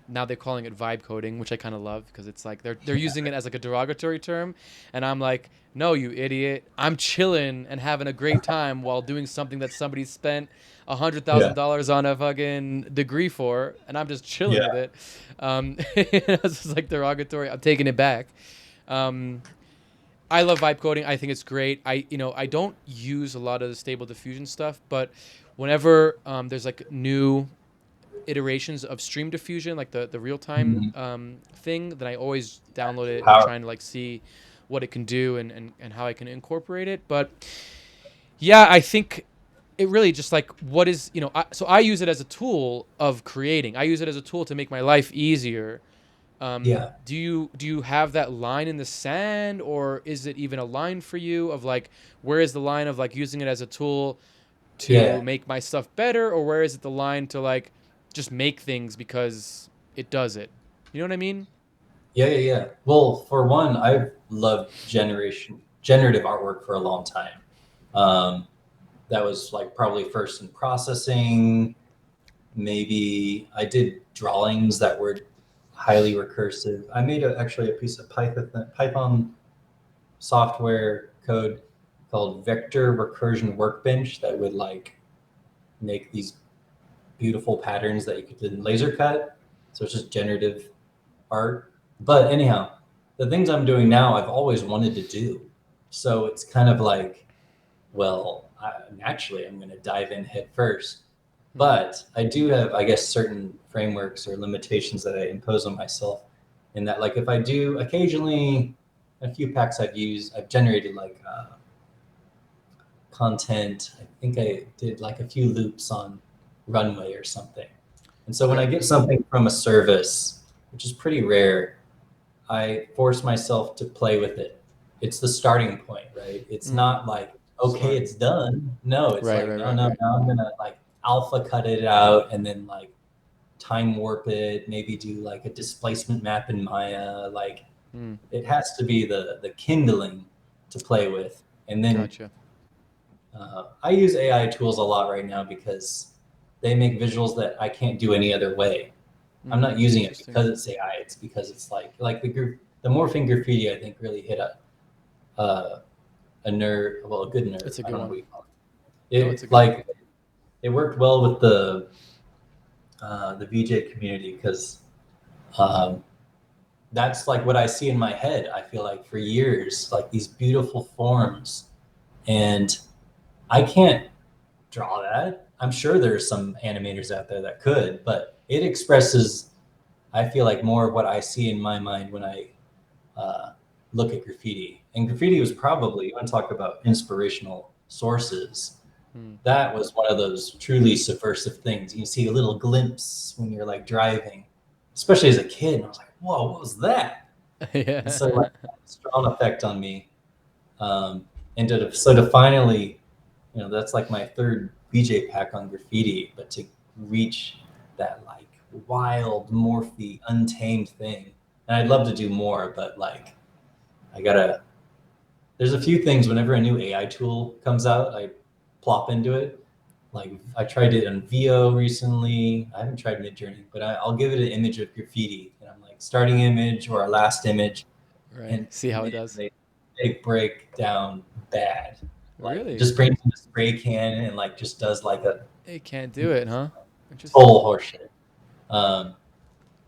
now they're calling it vibe coding, which I kind of love because it's like they're using it as like a derogatory term, and I'm like, no, you idiot! I'm chilling and having a great time while doing something that somebody spent a hundred Yeah, thousand dollars on a fucking degree for, and I'm just chilling with yeah, it. It's just like derogatory. I'm taking it back. Um, I love vibe coding. I think it's great. I don't use a lot of the stable diffusion stuff, but whenever there's like new iterations of Stream Diffusion, like the real time Mhm. thing. Then I always download it and Power. trying to like see what it can do and how I can incorporate it. But yeah, I think it really just like what is so I use it as a tool of creating. I use it as a tool to make my life easier. Yeah. Do you have that line in the sand, or is it even a line for you of like where is the line of like using it as a tool to Yeah. make my stuff better, or where is it the line to like just make things because it does it? You know what I mean? Yeah, yeah, yeah. Well, for one, I've loved generative artwork for a long time. Um, that was like probably first in processing. Maybe I did drawings that were highly recursive. I made actually a piece of Python software code called Vector Recursion Workbench that would like make these beautiful patterns that you could then laser cut. So it's just generative art. But anyhow, the things I'm doing now, I've always wanted to do. So it's kind of like, well, naturally, I'm going to dive in head first. But I do have, I guess, certain frameworks or limitations that I impose on myself. In that, like, if I do occasionally, a few packs I've generated like content. I think I did like a few loops on Runway or something. And so when I Okay. get something from a service, which is pretty rare, I force myself to play with it. It's the starting point, right? It's not like, okay, Smart. it's done. No, it's Right, like, right, no, right, no, right. now I'm gonna like alpha cut it out and then like time warp it, maybe do like a displacement map in Maya. Like Mm, it has to be the kindling to play with. And then gotcha. I use AI tools a lot right now because they make visuals that I can't do any other way. I'm not using it Interesting. because it's AI. It's because it's like the morphing graffiti. I think really hit a nerve. Well, a good nerve. It's a I good don't know one. what you call it. No, it's a good one. It worked well with the VJ community because um, that's like what I see in my head. I feel like for years, like these beautiful forms, and I can't draw that. I'm sure there's some animators out there that could, but it expresses, I feel like, more of what I see in my mind when I uh, look at graffiti. And graffiti was probably, you want to talk about inspirational sources. Mm. That was one of those truly subversive things. You see a little glimpse when you're like driving, especially as a kid. And I was like, whoa, what was that? And so like Yeah. strong effect on me. And to finally, that's like my third BJ pack on graffiti, but to reach that like wild, morphy, untamed thing. And I'd love to do more, but like I gotta there's a few things whenever a new AI tool comes out, I plop into it. Like I tried it on VO recently. I haven't tried Midjourney, but I'll give it an image of graffiti, and I'm like starting image or a last image, Right. and See how it man, does. they break down bad. Like it Really? just brings in a spray can and like just does like a It can't do it, huh? Interesting. total horseshit. Um,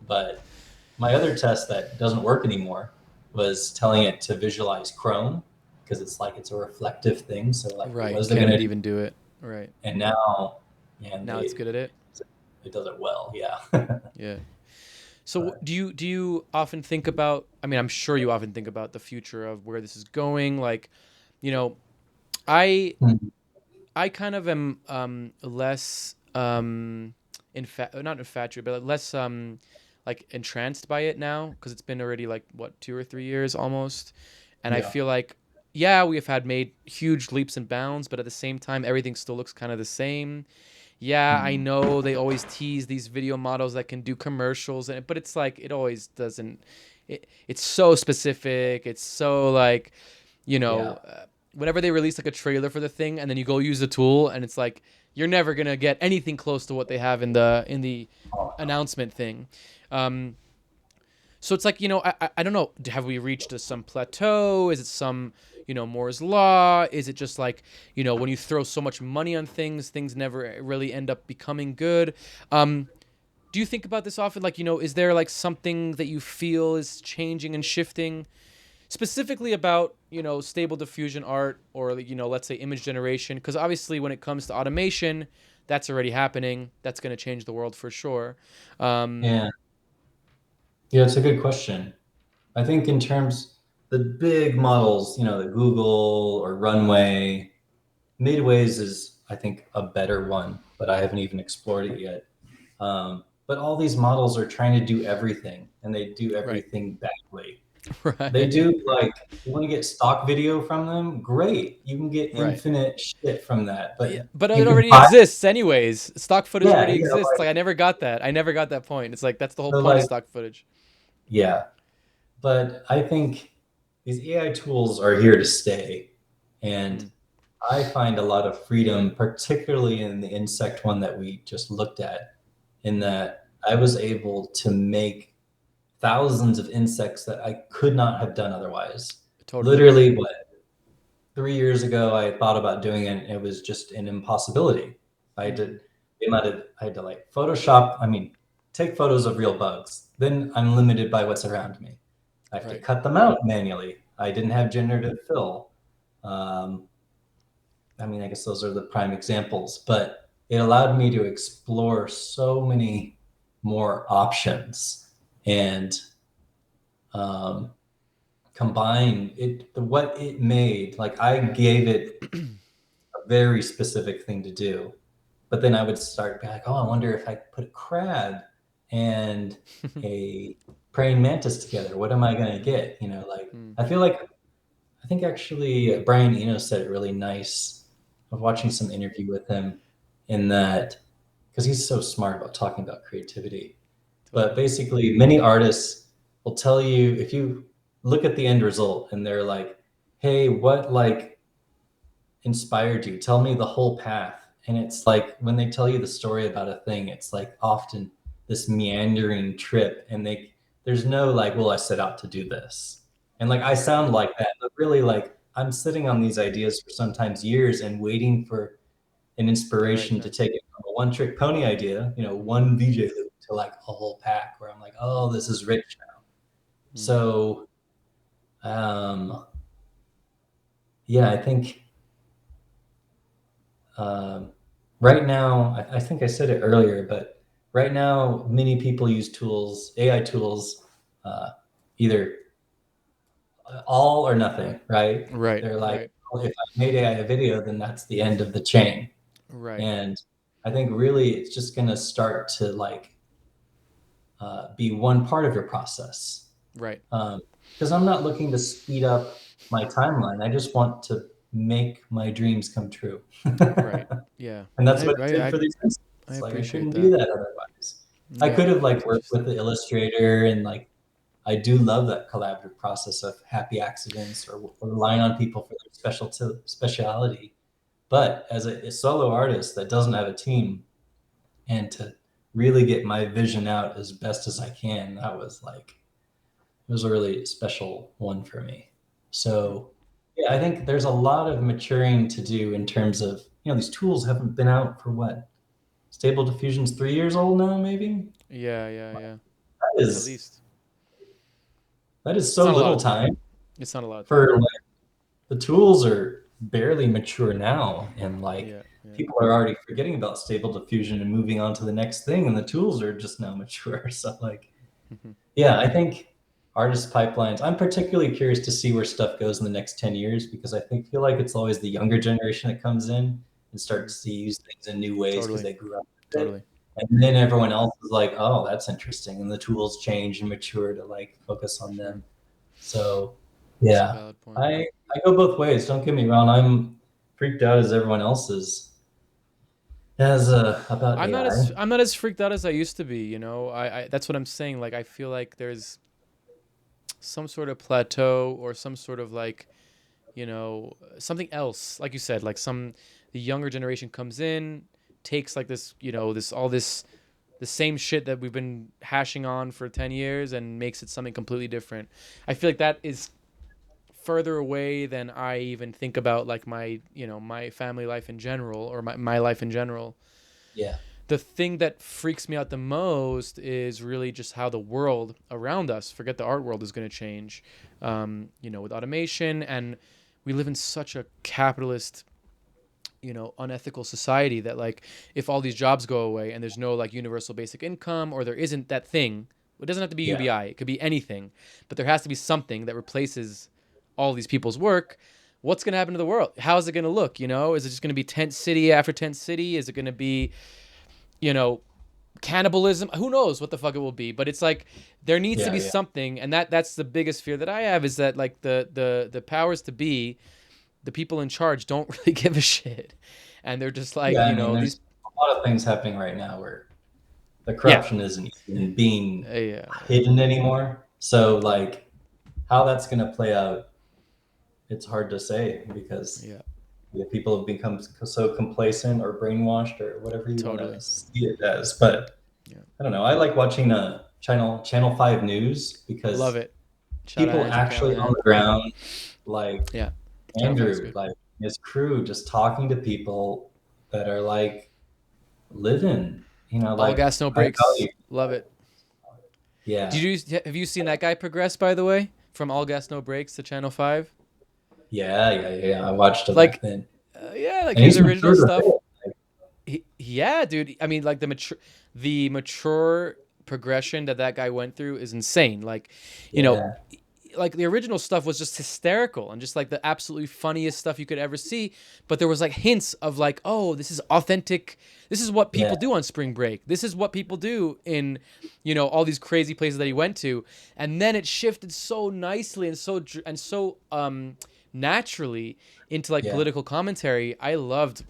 but my other test that doesn't work anymore was telling it to visualize Chrome because it's a reflective thing. So like it Right. wasn't Can gonna it do, even do it? Right. and now, man, Now it's good at it. it does it well. Yeah. Yeah. So But do you often think about, I mean, I'm sure you often think about the future of where this is going. Like, you know, I Mhm. I kind of am less not infatuated, but less like entranced by it now because it's been already like what 2 or 3 years almost, and I Yeah. feel like yeah we have had made huge leaps and bounds, but at the same time everything still looks kind of the same. Yeah, I Mhm. know they always tease these video models that can do commercials, but it's like it always doesn't. It's so specific. It's so like, you know, Yeah. uh, whenever they release like a trailer for the thing, and then you go use the tool, and it's like you're never gonna get anything close to what they have in the Oh, no. announcement thing. Um, so it's like I don't know. Have we reached some plateau? Is it some Moore's law? Is it just like when you throw so much money on things, things never really end up becoming good? Do you think about this often? Like is there like something that you feel is changing and shifting? Specifically about stable diffusion art or let's say image generation, because obviously when it comes to automation that's already happening. That's going to change the world for sure. Um, Yeah. Yeah, it's a good question. I think in terms the big models, the Google or Runway, Midways is I think a better one, but I haven't even explored it yet. But all these models are trying to do everything, and they do right. everything badly. They Right. do like you want to get stock video from them, great. You can get Right. infinite shit from that, Yeah, but but you it can already buy. exists anyways. Stock footage Yeah, already exists. Like I never got that. I never got that point. It's like that's the whole so point of like stock footage. yeah, but I think these AI tools are here to stay, and Mm, I find a lot of freedom, particularly in the insect one that we just looked at, in that I was able to make thousands of insects that I could not have done otherwise. totally. Literally, what 3 years ago I thought about doing it, and it was just an impossibility. I had Mm, to I had to like Photoshop. I mean, take photos of real bugs. Then I'm limited by what's around me. I have to right. cut them out manually. I didn't have generative fill. Um, I mean, I guess those are the prime examples, but it allowed me to explore so many more options and um, combine it. What it made, like I gave it a very specific thing to do, but then I would start being like, oh, I wonder if I put a crab and a praying mantis together, what am I going to get? Like Mm, I feel like I think actually Brian Eno said it really nice. I was watching some interview with him in that because he's so smart about talking about creativity. But totally. basically, many artists will tell you if you look at the end result and they're like, "Hey, what like inspired you? Tell me the whole path." And it's like when they tell you the story about a thing, it's like often this meandering trip, and there's no like, "Well, I set out to do this." And like I sound like that, but really like I'm sitting on these ideas for sometimes years and waiting for an Right. inspiration to Right. take it from a one trick pony idea, one VJ loop to like a whole pack where I'm like, oh, this is rich now. Mm, So, um, yeah, I think um, right now, I think I said it earlier, but right now, many people use tools, AI tools, uh, either all or nothing, right? right. They're like, Right. oh, if I made AI a video, then that's the end of the chain. Right. And I think really it's just going to start to like be one part of your process. Right. Because I'm not looking to speed up my timeline. I just want to make my dreams come true. Right. Yeah. And And that's what it did for these I instances. Like I appreciate couldn't do that. that otherwise. I Yeah. could have like That's worked with interesting. the illustrator and like I do love that collaborative process of happy accidents or relying on people for their speciality. But as a solo artist that doesn't have a team and to really get my vision out as best as I can, that was like it was a really special one for me. Mm. So yeah, I think there's a lot of maturing to do in terms of these tools haven't been out for what Stable Diffusion's 3 years old now, maybe. Yeah. Yeah. Yeah. That At is least that is it's so not a lot little of time. time It's not a lot of time. for like the tools are barely mature now, and like Yeah. Yeah. people are already forgetting about Stable Diffusion and moving on to the next thing, and the tools are just now mature. So like, yeah, I think artist pipelines. I'm particularly curious to see where stuff goes in the next 10 years because I feel like it's always the younger generation that comes in and Mm. starts to use things in new ways because Totally. they grew up with it. Totally. And then everyone else is like, oh, that's interesting. And the tools change and mature to like focus For on sure. them. So That's a yeah, valid point. I go both ways. Don't get me wrong. I'm freaked out as everyone else is as about AI. I'm not as freaked out as I used to be, you know. I that's what I'm saying. Like I feel like there's some sort of plateau or some sort of like, you know, something else. Like you said, like the younger generation comes in, takes like this, you know, this the same shit that we've been hashing on for 10 years and makes it something completely different. I feel like that is further away than I even think about like my, you know, my family life in general or my life in general. Yeah, The thing that freaks me out the most is really just how the world around us, forget the art world, is going to change. You know, with automation, and we live in such a capitalist unethical society that like if all these jobs go away and there's no like universal basic income or there isn't that thing, it doesn't have to be Yeah. UBI, it could be anything, but there has to be something that replaces all these people's work. What's going to happen to the world? How is it going to look? Is it just going to be tent city after tent city? Is it going to be, you know, cannibalism? Who knows what the fuck it will be? But it's like there needs to Yeah. be Yeah. something, and that's the biggest fear that I have is that like the powers to be, the people in charge don't really give a shit, and they're just like Yeah. I mean, these. there's a lot of things happening right now where the Yeah, corruption isn't even being yeah, hidden anymore. So like how that's going to play out, it's hard to say because yeah, people have become so complacent or brainwashed or whatever you want to totally. see it as. But Yeah, I don't know. I like watching Channel 5 News love because it. Shout out people Andrew actually on Callahan. the ground, like Yeah, Channel 5 is Andrew, good. like his crew, just talking to people that are like living, All like gas, no high brakes. value. Love it. Yeah. Have you seen that guy progress, by the way, from All Gas No Brakes to Channel 5? Yeah, yeah, yeah. I watched it back Like, then. yeah, like And his he's original matured a stuff. bit. Like, Yeah, dude. I mean, like the mature progression that guy went through is insane. Like, you know, yeah, like the original stuff was just hysterical and just like the absolutely funniest stuff you could ever see, but there was like hints of like, oh, this is authentic, this is what yeah, people do on spring break, this is what people do in all these crazy places that he went to. And then it shifted so nicely and so naturally into like yeah. political commentary. I love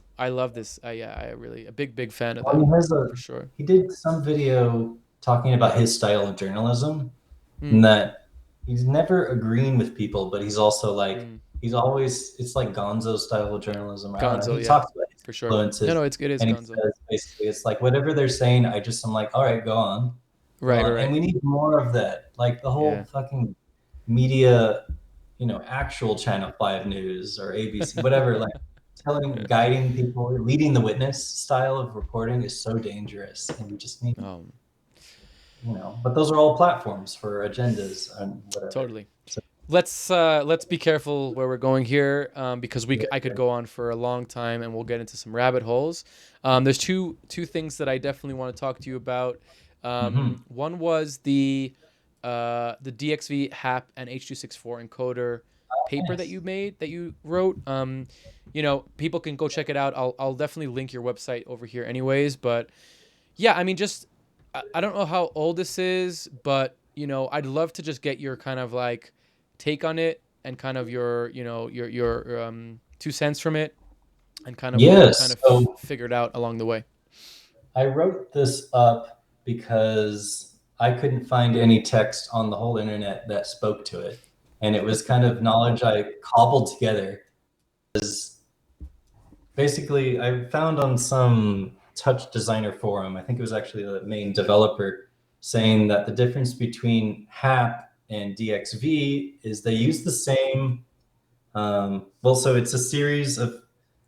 this. Yeah, I really a big fan of Well, that for sure. he did some video talking about his style of journalism, Hmm. and that he's never agreeing with people, but he's also like Hmm. he's always it's like Gonzo style of journalism. I don't know. Gonzo, He yeah, talks about his for sure. No, influences, no, it is and he Gonzo. says basically it's like whatever they're saying, I'm like, all right, go Right, right, on, and right. we need more of that. Like the Yeah. whole fucking media, actual Channel 5 News or ABC, whatever, like guiding people, leading the witness style of reporting is so dangerous, and we just need, um but those are all platforms for agendas and whatever. Totally. So Let's be careful where we're going here, because yeah, I could go on for a long time and we'll get into some rabbit holes. There's two things that I definitely want to talk to you about. hmm One was the DXV HAP and H.264 encoder paper that yes, you wrote. People can go check it out. I'll definitely link your website over here anyways. But yeah, I mean, just I don't know how old this is, but I'd love to just get your kind of like take on it and kind of your 2 cents from it and kind of what you kind yes. of So figured out along the way. I wrote this up because I couldn't find any text on the whole internet that spoke to it, and it was kind of knowledge I cobbled together. Basically, I found on some TouchDesigner forum, I think it was actually the main developer, saying that the difference between HAP and DXV is they use the same. So it's a series of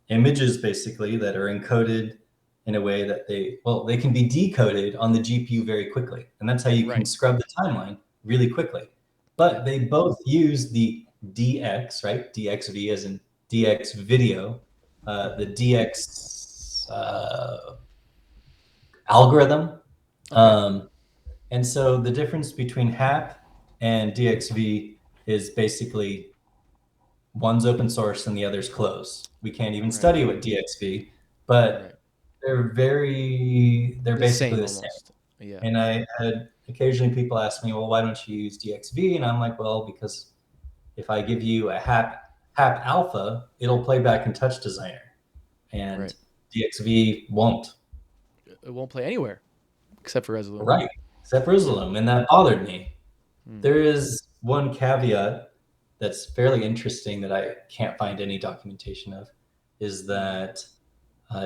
images basically that are encoded in a way that they can be decoded on the GPU very quickly, and that's how you can Right. scrub the timeline really quickly. Yeah. But they both use the DX, right? DXV as in DX video, the DX algorithm. Okay. And so the difference between HAP and DXV is basically one's open source and the other's closed. We can't even Right. study with DXV, but Right. they're The basically same the same. almost. Yeah. And I had occasionally people ask me, well, why don't you use DXV? And I'm like, well, because if I give you a HAP alpha, it'll play back in TouchDesigner, and Right. DXV won't. It won't play anywhere except for Resolume. Right, except for Yeah. Islam, and that bothered me. Mm. There is one caveat that's fairly interesting that I can't find any documentation of, is that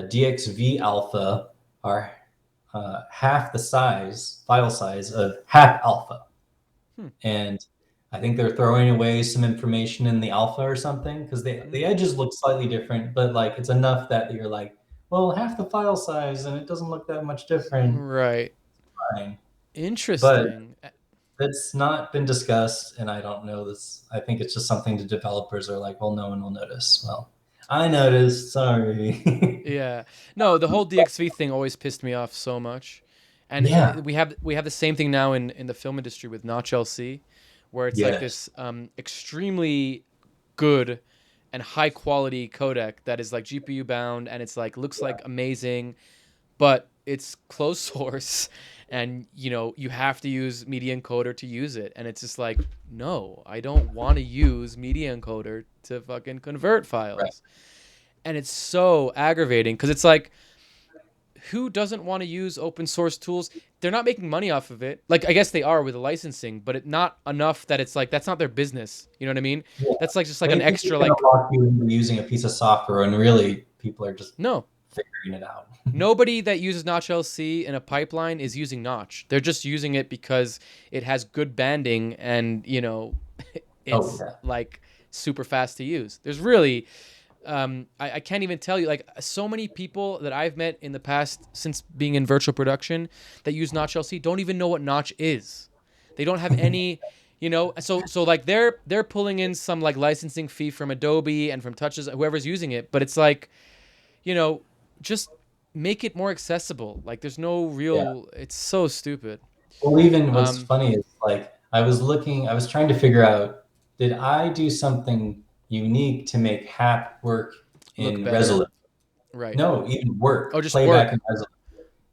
DXV alpha are half the file size of HAP alpha. Hmm. And I think they're throwing away some information in the alpha or something because the edges look slightly different, but like it's enough that you're like, well, half the file size and it doesn't look that much different. Right. Fine. But Interesting. it's not been discussed, and I don't know this. I think it's just something the developers are like, well, no one will notice. Well, I noticed. Sorry. Yeah. No, the whole DXV thing always pissed me off so much. And Yeah. we have the same thing now in the film industry with Notch LC, where it's like Yes. this extremely good and high quality codec that is like GPU bound, and it's like looks like amazing, but it's closed source, and you have to use media encoder to use it, and it's just like, no, I don't want to use media encoder to fucking convert Right. files. And it's so aggravating because it's like, who doesn't want to use open source tools? They're not making money off of it. Like, I guess they are with the licensing, but not enough that it's like that's not their business. You know what I mean? Yeah. That's like just like They an think it's extra gonna like, lock you into using a piece of software, and really, people are just no. figuring it out. Nobody that uses Notch LC in a pipeline is using Notch. They're just using it because it has good banding and, Oh it's yeah. like super fast to use. There's really, I can't even tell you, like, so many people that I've met in the past since being in virtual production that use Notch LC don't even know what Notch is. They don't have any, so like they're pulling in some like licensing fee from Adobe and from Touches, whoever's using it, but it's like, just make it more accessible. Like there's no Yeah. real, it's so stupid. Well, even what's Um, funny is like I was trying to figure out, did I do something unique to make HAP work Look in better. Resolute? Right. No, even Oh, work, just playback in work. Resolute.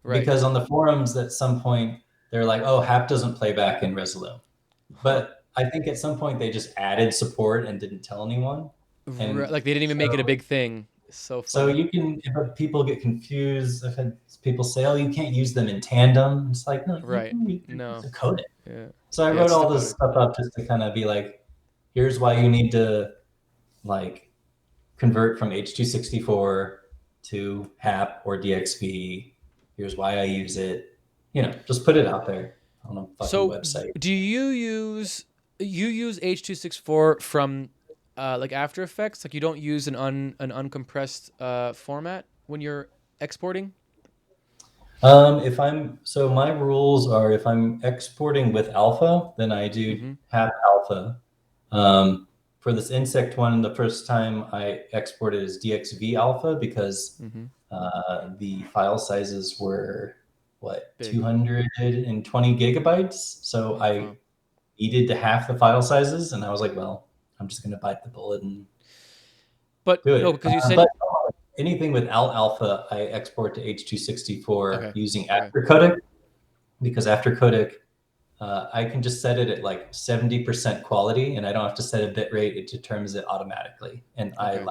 Right. Because on the forums at some point they're like, oh, HAP doesn't play back in Resolute. Huh. But I think at some point they just added support and didn't tell anyone. And Like they didn't even make it a so big thing. It's so so funny. you can, if people get confused, I've had people say, oh, you can't use them in tandem. It's like, no, you Right. can use No. the codec. Yeah. So I Yeah, wrote it's just a all this codec. stuff up just to kind of be like, here's why you need to like convert from H.264 to HAP or DXV. Here's why I use it. Just put it out there on a fucking So website. do you use H.264 from like After Effects? Like you don't use an uncompressed format when you're exporting? My rules are, if I'm exporting with alpha, then I do Mm-hmm. HAP alpha. For this insect one, the first time I exported as DXV alpha because Mm-hmm. the file sizes were what, Big. 220 gigabytes. So Oh, I wow. needed to half the file sizes, and I was like, well, I'm just going to bite the bullet and But do no, it. because you said But anything with Alt Alpha, I export to H.264 okay. using Okay. After Codec, because After Codec, I can just set it at like 70% quality, and I don't have to set a bit rate. It determines it automatically, and Okay.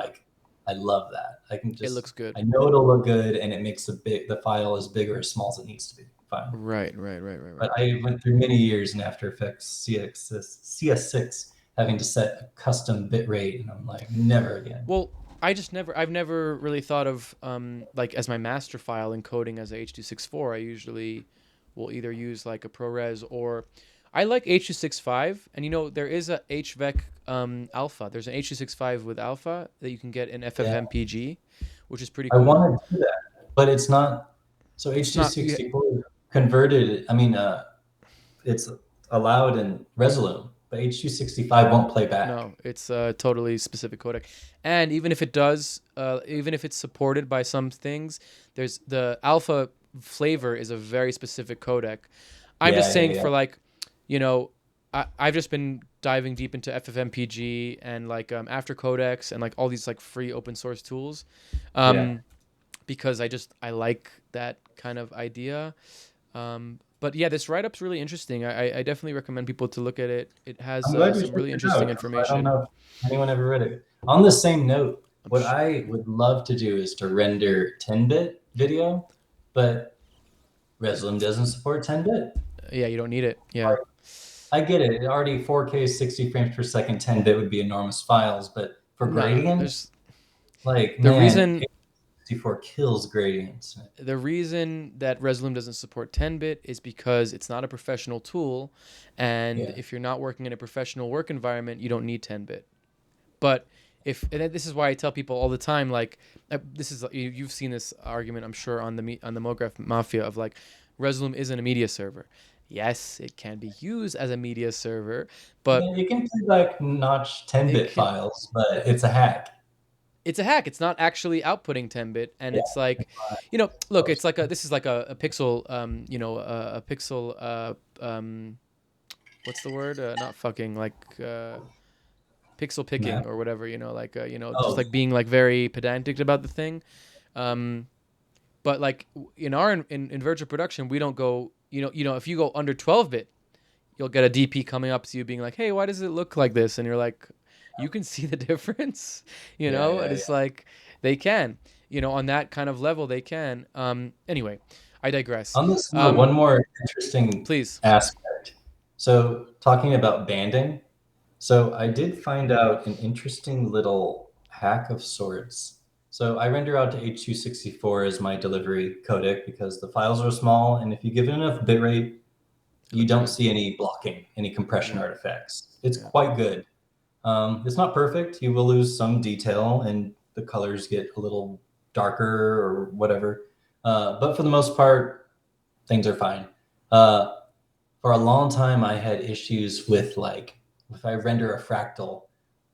I love that. It looks good. I know it'll look good, and it makes the file as big or as small as it needs to be. Fine. Right, right, right, right, But right. I went through many years in After Effects CS6 having to set a custom bit rate, and I'm like, never again. Well, I've never really thought of like as my master file encoding as a H.264. I usually will either use like a ProRes, or I like H.265, and there is a HVEC alpha. There's an H.265 with alpha that you can get in Yeah, FFmpeg, which is pretty I cool. want to do that, but it's not. So It's not H.264 converted. I mean, it's allowed in Resolume, but H.265 won't play back. No, it's a totally specific codec. And even if it does, even if it's supported by some things, there's the alpha flavor is a very specific codec. I'm just Yeah, yeah, saying yeah, for like, you know, I've just been diving deep into FFmpeg and like after codecs and like all these like free open source tools, yeah. um, because I like that kind of idea. But yeah, this write up's really interesting. I definitely recommend people to look at it. It has I'm glad you some checked really it out, interesting 'cause I don't information. know if anyone ever read it. On the same note, I'm what sh- I would love to do is to render 10-bit video, but Resolume doesn't support 10-bit. yeah, you don't need it. Yeah. I get it. Already 4K 60 frames per second 10-bit would be enormous files, but for No, gradients, like, the man, reason 64 kills gradients. the reason that Resolume doesn't support 10-bit is because it's not a professional tool, and Yeah. if you're not working in a professional work environment, you don't need 10-bit. But this is why I tell people all the time, like this is you've seen this argument, I'm sure, on the MoGraph Mafia of like Resolume isn't a media server. Yes, it can be used as a media server, but Yeah, you can play like notch it 10-bit can files, but it's a hack. it's a hack. It's not actually outputting 10-bit, and Yeah. it's like, look, it's like this is like a pixel, a pixel, what's the word? Not fucking, like pixel picking Map. or whatever, like just Oh, like being like very pedantic about the thing. Um, but like in our in virtual production, we don't go, if you go under 12-bit, you'll get a DP coming up to you being like, "Hey, why does it look like this?" And you're like, "You can see the difference," yeah, and yeah, it's yeah. like they can, on that kind of level they can. Anyway, I digress. On this note, one more interesting Please. aspect. So, talking about banding, so I did find out an interesting little hack of sorts. So I render out to H.264 as my delivery codec because the files are small, and if you give it enough bitrate, It you looks don't good. see any blocking, any compression Yeah. artifacts. It's Yeah. quite good. It's not perfect. You will lose some detail, and the colors get a little darker or whatever. But for the most part, things are fine. Uh, for a long time, I had issues with like if I render a fractal,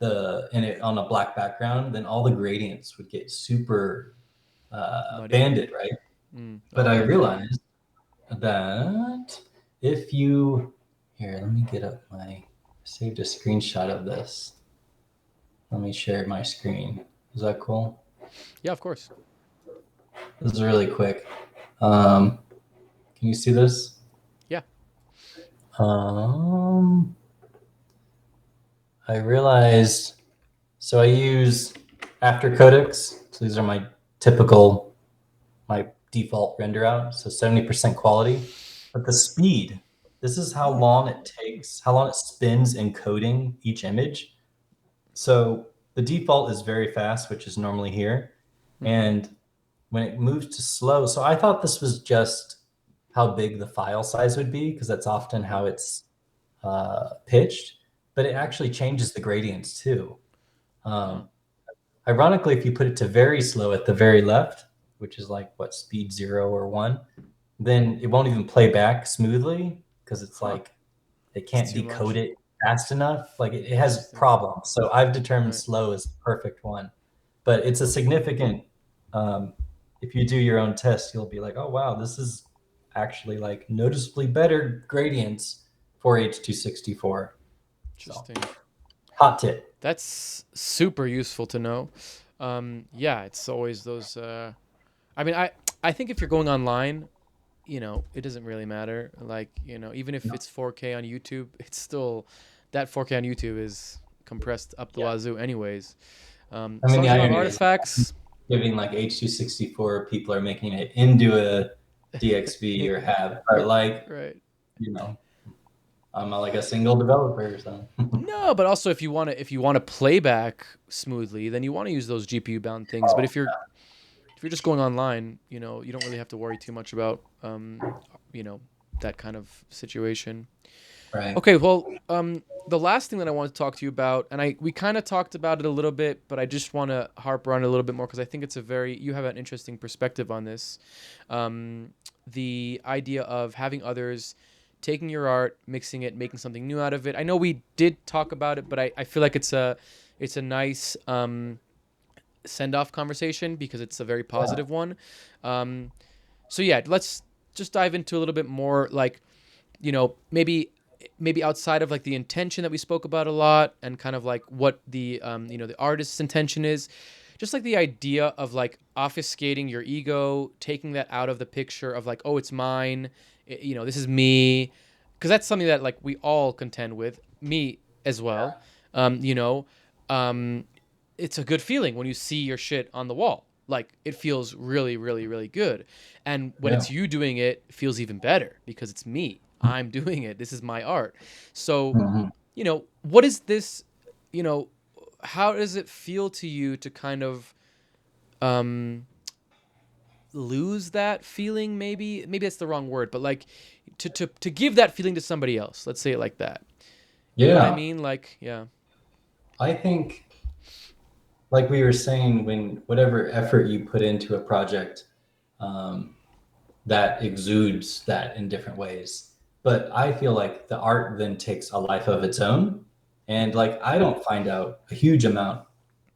on a black background, then all the gradients would get super Muddy. banded, right? But I Okay. realized that if you here, let me get up my saved a screenshot of this. Let me share my screen. Is that cool? Yeah, of course. This is really quick. Can you see this? Yeah. Um, I realized. So I use after codecs. So these are my default render out. So 70% quality. But the speed, this is how long it takes, how long it spins encoding each image. So the default is very fast, which is normally here. Mm-hmm. And when it moves to slow, so I thought this was just how big the file size would be, because that's often how it's pitched, but it actually changes the gradients too. Huh. Um, Ironically, if you put it to very slow at the very left, which is like what speed 0 or 1, then it won't even play back smoothly because it's Huh. like it It's can't too decode much. it fast enough. Like it has Interesting. problems. So I've determined Right. slow is the perfect one. But it's a significant. Um, if you do your own test, you'll be like, oh wow, this is actually like noticeably better gradients for H.264. So Interesting. hot tip. That's super useful to know. Yeah, it's always those. I mean, I think if you're going online, it doesn't really matter. Like, even if it's 4K on YouTube, it's still that 4K on YouTube is compressed up the Yeah. wazoo, anyways. I As mean, long the as you don't have irony is artifacts. giving like H.264, people are making it into a DXB or have, or like, Right. you know, I'm like a single developer, so. No, but also if you want to play back smoothly, then you want to use those GPU bound things. But if you're just going online, you don't really have to worry too much about you know, that kind of situation. Right. Okay, well, the last thing that I want to talk to you about, and we kind of talked about it a little bit, but I just want to harp on it a little bit more because I think you have an interesting perspective on this. The idea of having others taking your art, mixing it, making something new out of it. I know we did talk about it, but I feel like it's a nice send off conversation because it's a very Yeah. positive one. Um, so yeah, let's just dive into a little bit more, like, maybe outside of like the intention that we spoke about a lot and kind of like what the artist's intention is, just like the idea of like obfuscating your ego, taking that out of the picture of like, oh, it's mine, this is me, because that's something that like we all contend with, me as well. um you know um it's a good feeling when you see your shit on the wall. Like, it feels really, really, really good. And when Yeah. it's you doing it, it feels even better because it's me. I'm doing it. This is my art. So, Mhm. what is this, you know, how does it feel to you to kind of um lose that feeling? Maybe that's the wrong word, but like to give that feeling to somebody else. Let's say it like that. You know what I Yeah. mean? Like, yeah. I think, like we were saying, when whatever effort you put into a project, um, that exudes that in different ways. But I feel like the art then takes a life of its own. And like I don't find out a huge amount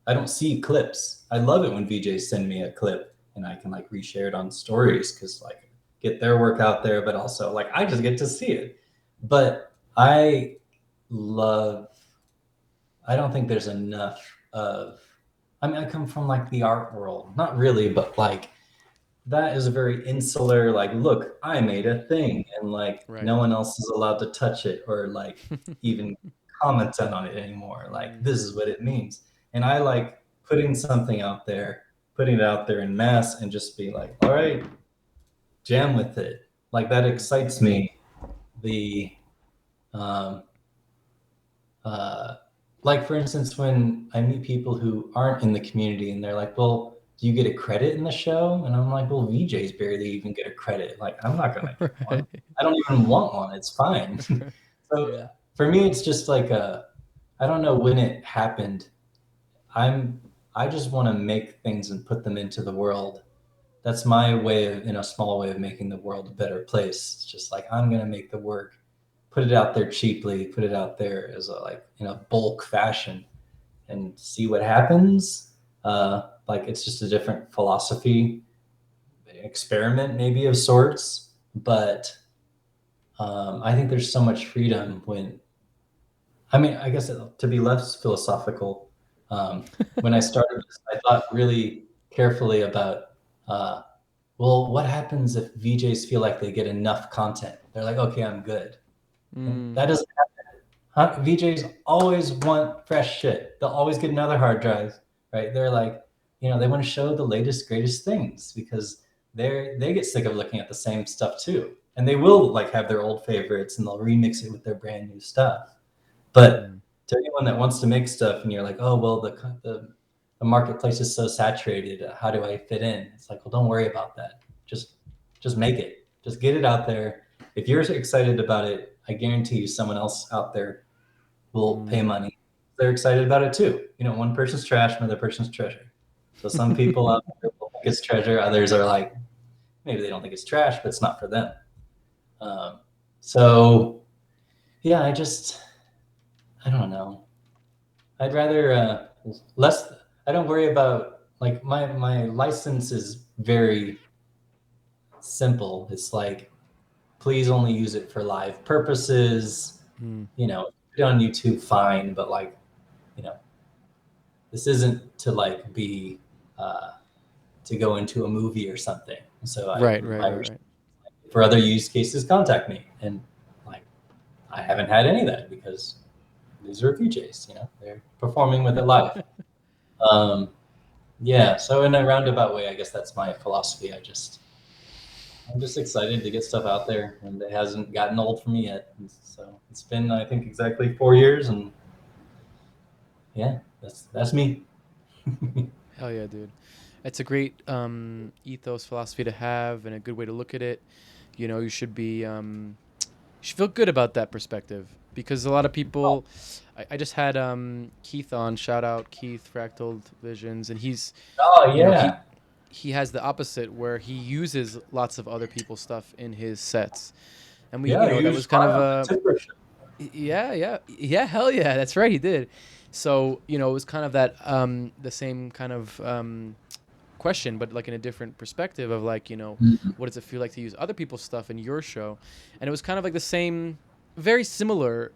I don't see clips. I love it when VJs send me a clip and I can like reshare it on stories because like get their work out there, but also like I just get to see it. But love, I don't think there's enough of, I mean, I come from like the art world, not really, but like that is a very insular, like, look, I made a thing and like Right. no one else is allowed to touch it or like even comment on it anymore. Like, this is what it means. And I like putting something out there, putting it out there in mass and just be like, all right, jam with it. Like that excites me. The, um, uh, like for instance, when I meet people who aren't in the community and they're like, well, do you get a credit in the show? And I'm like, well, VJs barely even get a credit. Like, I'm not going to get one. Right. I don't even want one. It's fine. So Yeah. for me, it's just like I don't know when it happened. I just want to make things and put them into the world. That's my way of, in a small way of making the world a better place. It's just like, I'm going to make the work, put it out there cheaply, put it out there as a, like in a bulk fashion and see what happens. Like it's just a different philosophy, experiment maybe of sorts. But I think there's so much freedom when, I mean, I guess to be less philosophical, when I started this, I thought really carefully about, uh, well, what happens if VJs feel like they get enough content? They're like, okay, I'm good. And that doesn't happen. VJs always want fresh shit. They'll always get another hard drive, right? They're like, they want to show the latest, greatest things because they get sick of looking at the same stuff too. And they will like have their old favorites and they'll remix it with their brand new stuff. But to anyone that wants to make stuff and you're like, oh, well, the marketplace is so saturated. How do I fit in? It's like, well, don't worry about that. Just make it. Just get it out there. If you're excited about it, I guarantee you someone else out there will pay money. They're excited about it too. One person's trash, another person's treasure. So some people out there will think it's treasure. Others are like, maybe they don't think it's trash, but it's not for them. So yeah, I don't know. I'd rather less. I don't worry about like my license is very simple. It's like, please only use it for live purposes. Put it on YouTube, fine, but like, this isn't to like be to go into a movie or something. So Right. for other use cases, contact me. And like, I haven't had any of that because these are VJs, they're performing with it live. Yeah, so in a roundabout way, I guess that's my philosophy. I'm just excited to get stuff out there, and it hasn't gotten old for me yet. And so it's been, I think, exactly 4 years, and yeah, that's me. Hell yeah, dude. It's a great ethos philosophy to have and a good way to look at it. You should be you should feel good about that perspective because a lot of people I just had Keith on, shout out Keith Fractal Visions, and he's Oh you know he yeah, he has the opposite where he uses lots of other people's stuff in his sets. And we yeah. that You was just kind fly of on the Timber ship. yeah, hell yeah, that's right, he did. So, it was kind of that the same kind of question, but like in a different perspective of like, what does it feel like to use other people's stuff in your show? And it was kind of like the same, very similar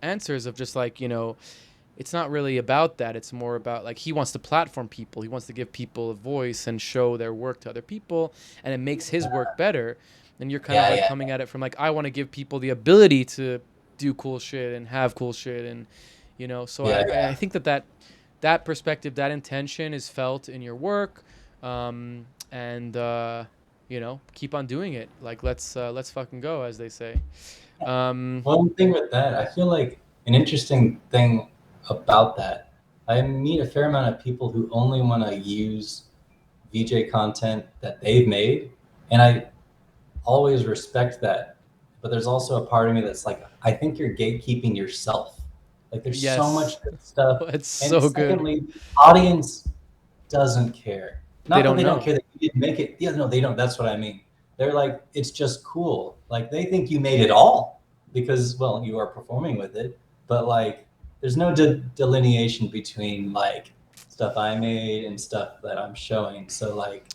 answers of just like, it's not really about that. It's more about like he wants to platform people. He wants to give people a voice and show their work to other people, and it makes his work better. And you're kind of Yeah, like yeah, coming at it from like I want to give people the ability to do cool shit and have cool shit, and so yeah, I think that perspective, that intention is felt in your work, and keep on doing it. Like let's fucking go, as they say. Um, One thing with that, I feel like an interesting thing about that, I meet a fair amount of people who only want to use VJ content that they've made, and I always respect that. But there's also a part of me that's like, I think you're gatekeeping yourself. Like there's so yes, much good stuff. it's And so good. secondly, the audience doesn't care. They Not that don't they don't know. care that you didn't make it. Yeah, no, they don't. That's what I mean. They're like, it's just cool. Like they think you made it all because, well, you are performing with it. But like, there's no delineation between like stuff I made and stuff that I'm showing. So like,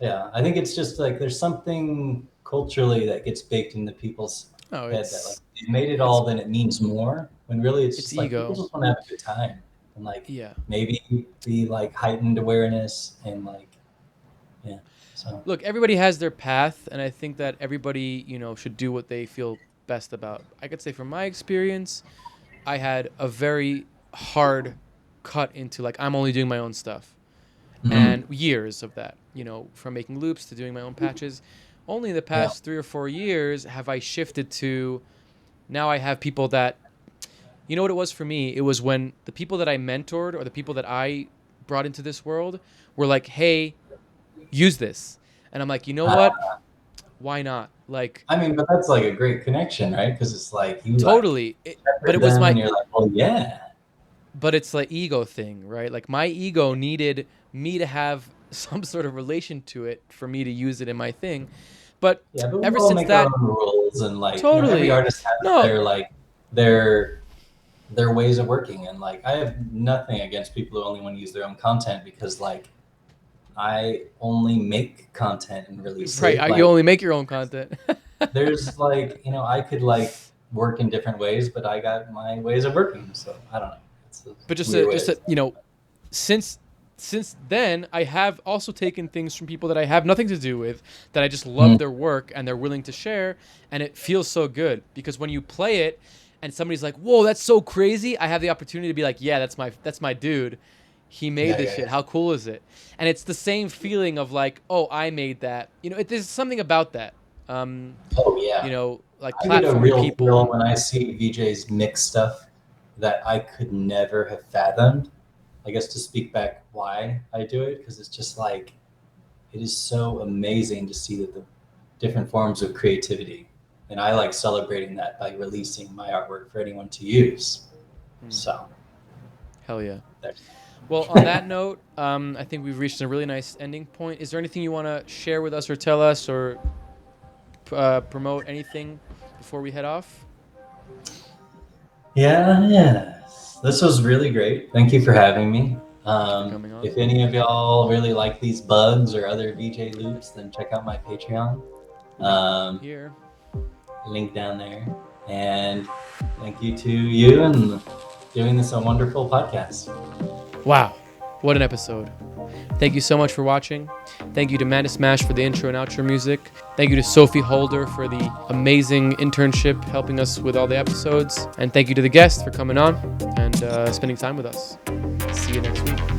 yeah, I think it's just like there's something culturally that gets baked into people's Oh, head that like it's they made it all, then it means more. When really it's it's just like people ego. just want to have a good time and like Yeah. maybe be like heightened awareness and like yeah. So Look, everybody has their path, and I think that everybody, should do what they feel best about. I could say from my experience, I had a very hard cut into like I'm only doing my own stuff, mhm. and years of that, from making loops to doing my own patches. Only in the Yeah. past 3 or 4 years have I shifted to now I have people that, what it was for me? It was when the people that I mentored or the people that I brought into this world were like, hey, use this. And I'm like, you know what? Why not? Like, I mean, but that's like a great connection, right? Because it's like you like totally. But shepherd it was them, and my, you're like, oh yeah, but it's like ego thing, right? Like my ego needed me to have some sort of relation to it for me to use it in my thing. But yeah. But we ever all since make our that, own rules, and like every totally. artist has No, their like their their ways of working, and like I have nothing against people who only want to use their own content because like I only make content and release right. it. You Like only make your own content. there's like I could like work in different ways, but I got my ways of working, so I don't know. It's a But just weird to, way just to to, since then I have also taken things from people that I have nothing to do with that I just love Mm. their work and they're willing to share, and it feels so good because when you play it and somebody's like, "Whoa, that's so crazy." I have the opportunity to be like, "Yeah, that's my dude. He made Yeah, this yeah, shit. yeah. How cool is it?" And it's the same feeling of like, "Oh, I made that." There's something about that. Oh yeah. Like I get a platforming real thrill people. when I see VJs mix stuff that I could never have fathomed. I guess to speak back why I do it, because it's just like it is so amazing to see that the different forms of creativity, and I like celebrating that by releasing my artwork for anyone to use. Hmm, So hell yeah. there's Well, on that note, I think we've reached a really nice ending point. Is there anything you want to share with us or tell us or promote anything before we head off? yeah. This was really great. Thank you for having me. Thank you for coming on. If any of y'all really like these bugs or other VJ loops, then check out my Patreon. Um, Here. link down there. And thank you to you and doing this a wonderful podcast. Wow. What an episode. Thank you so much for watching. Thank you to Mantis Smash for the intro and outro music. Thank you to Sophie Holder for the amazing internship helping us with all the episodes. And thank you to the guest for coming on and spending time with us. See you next week.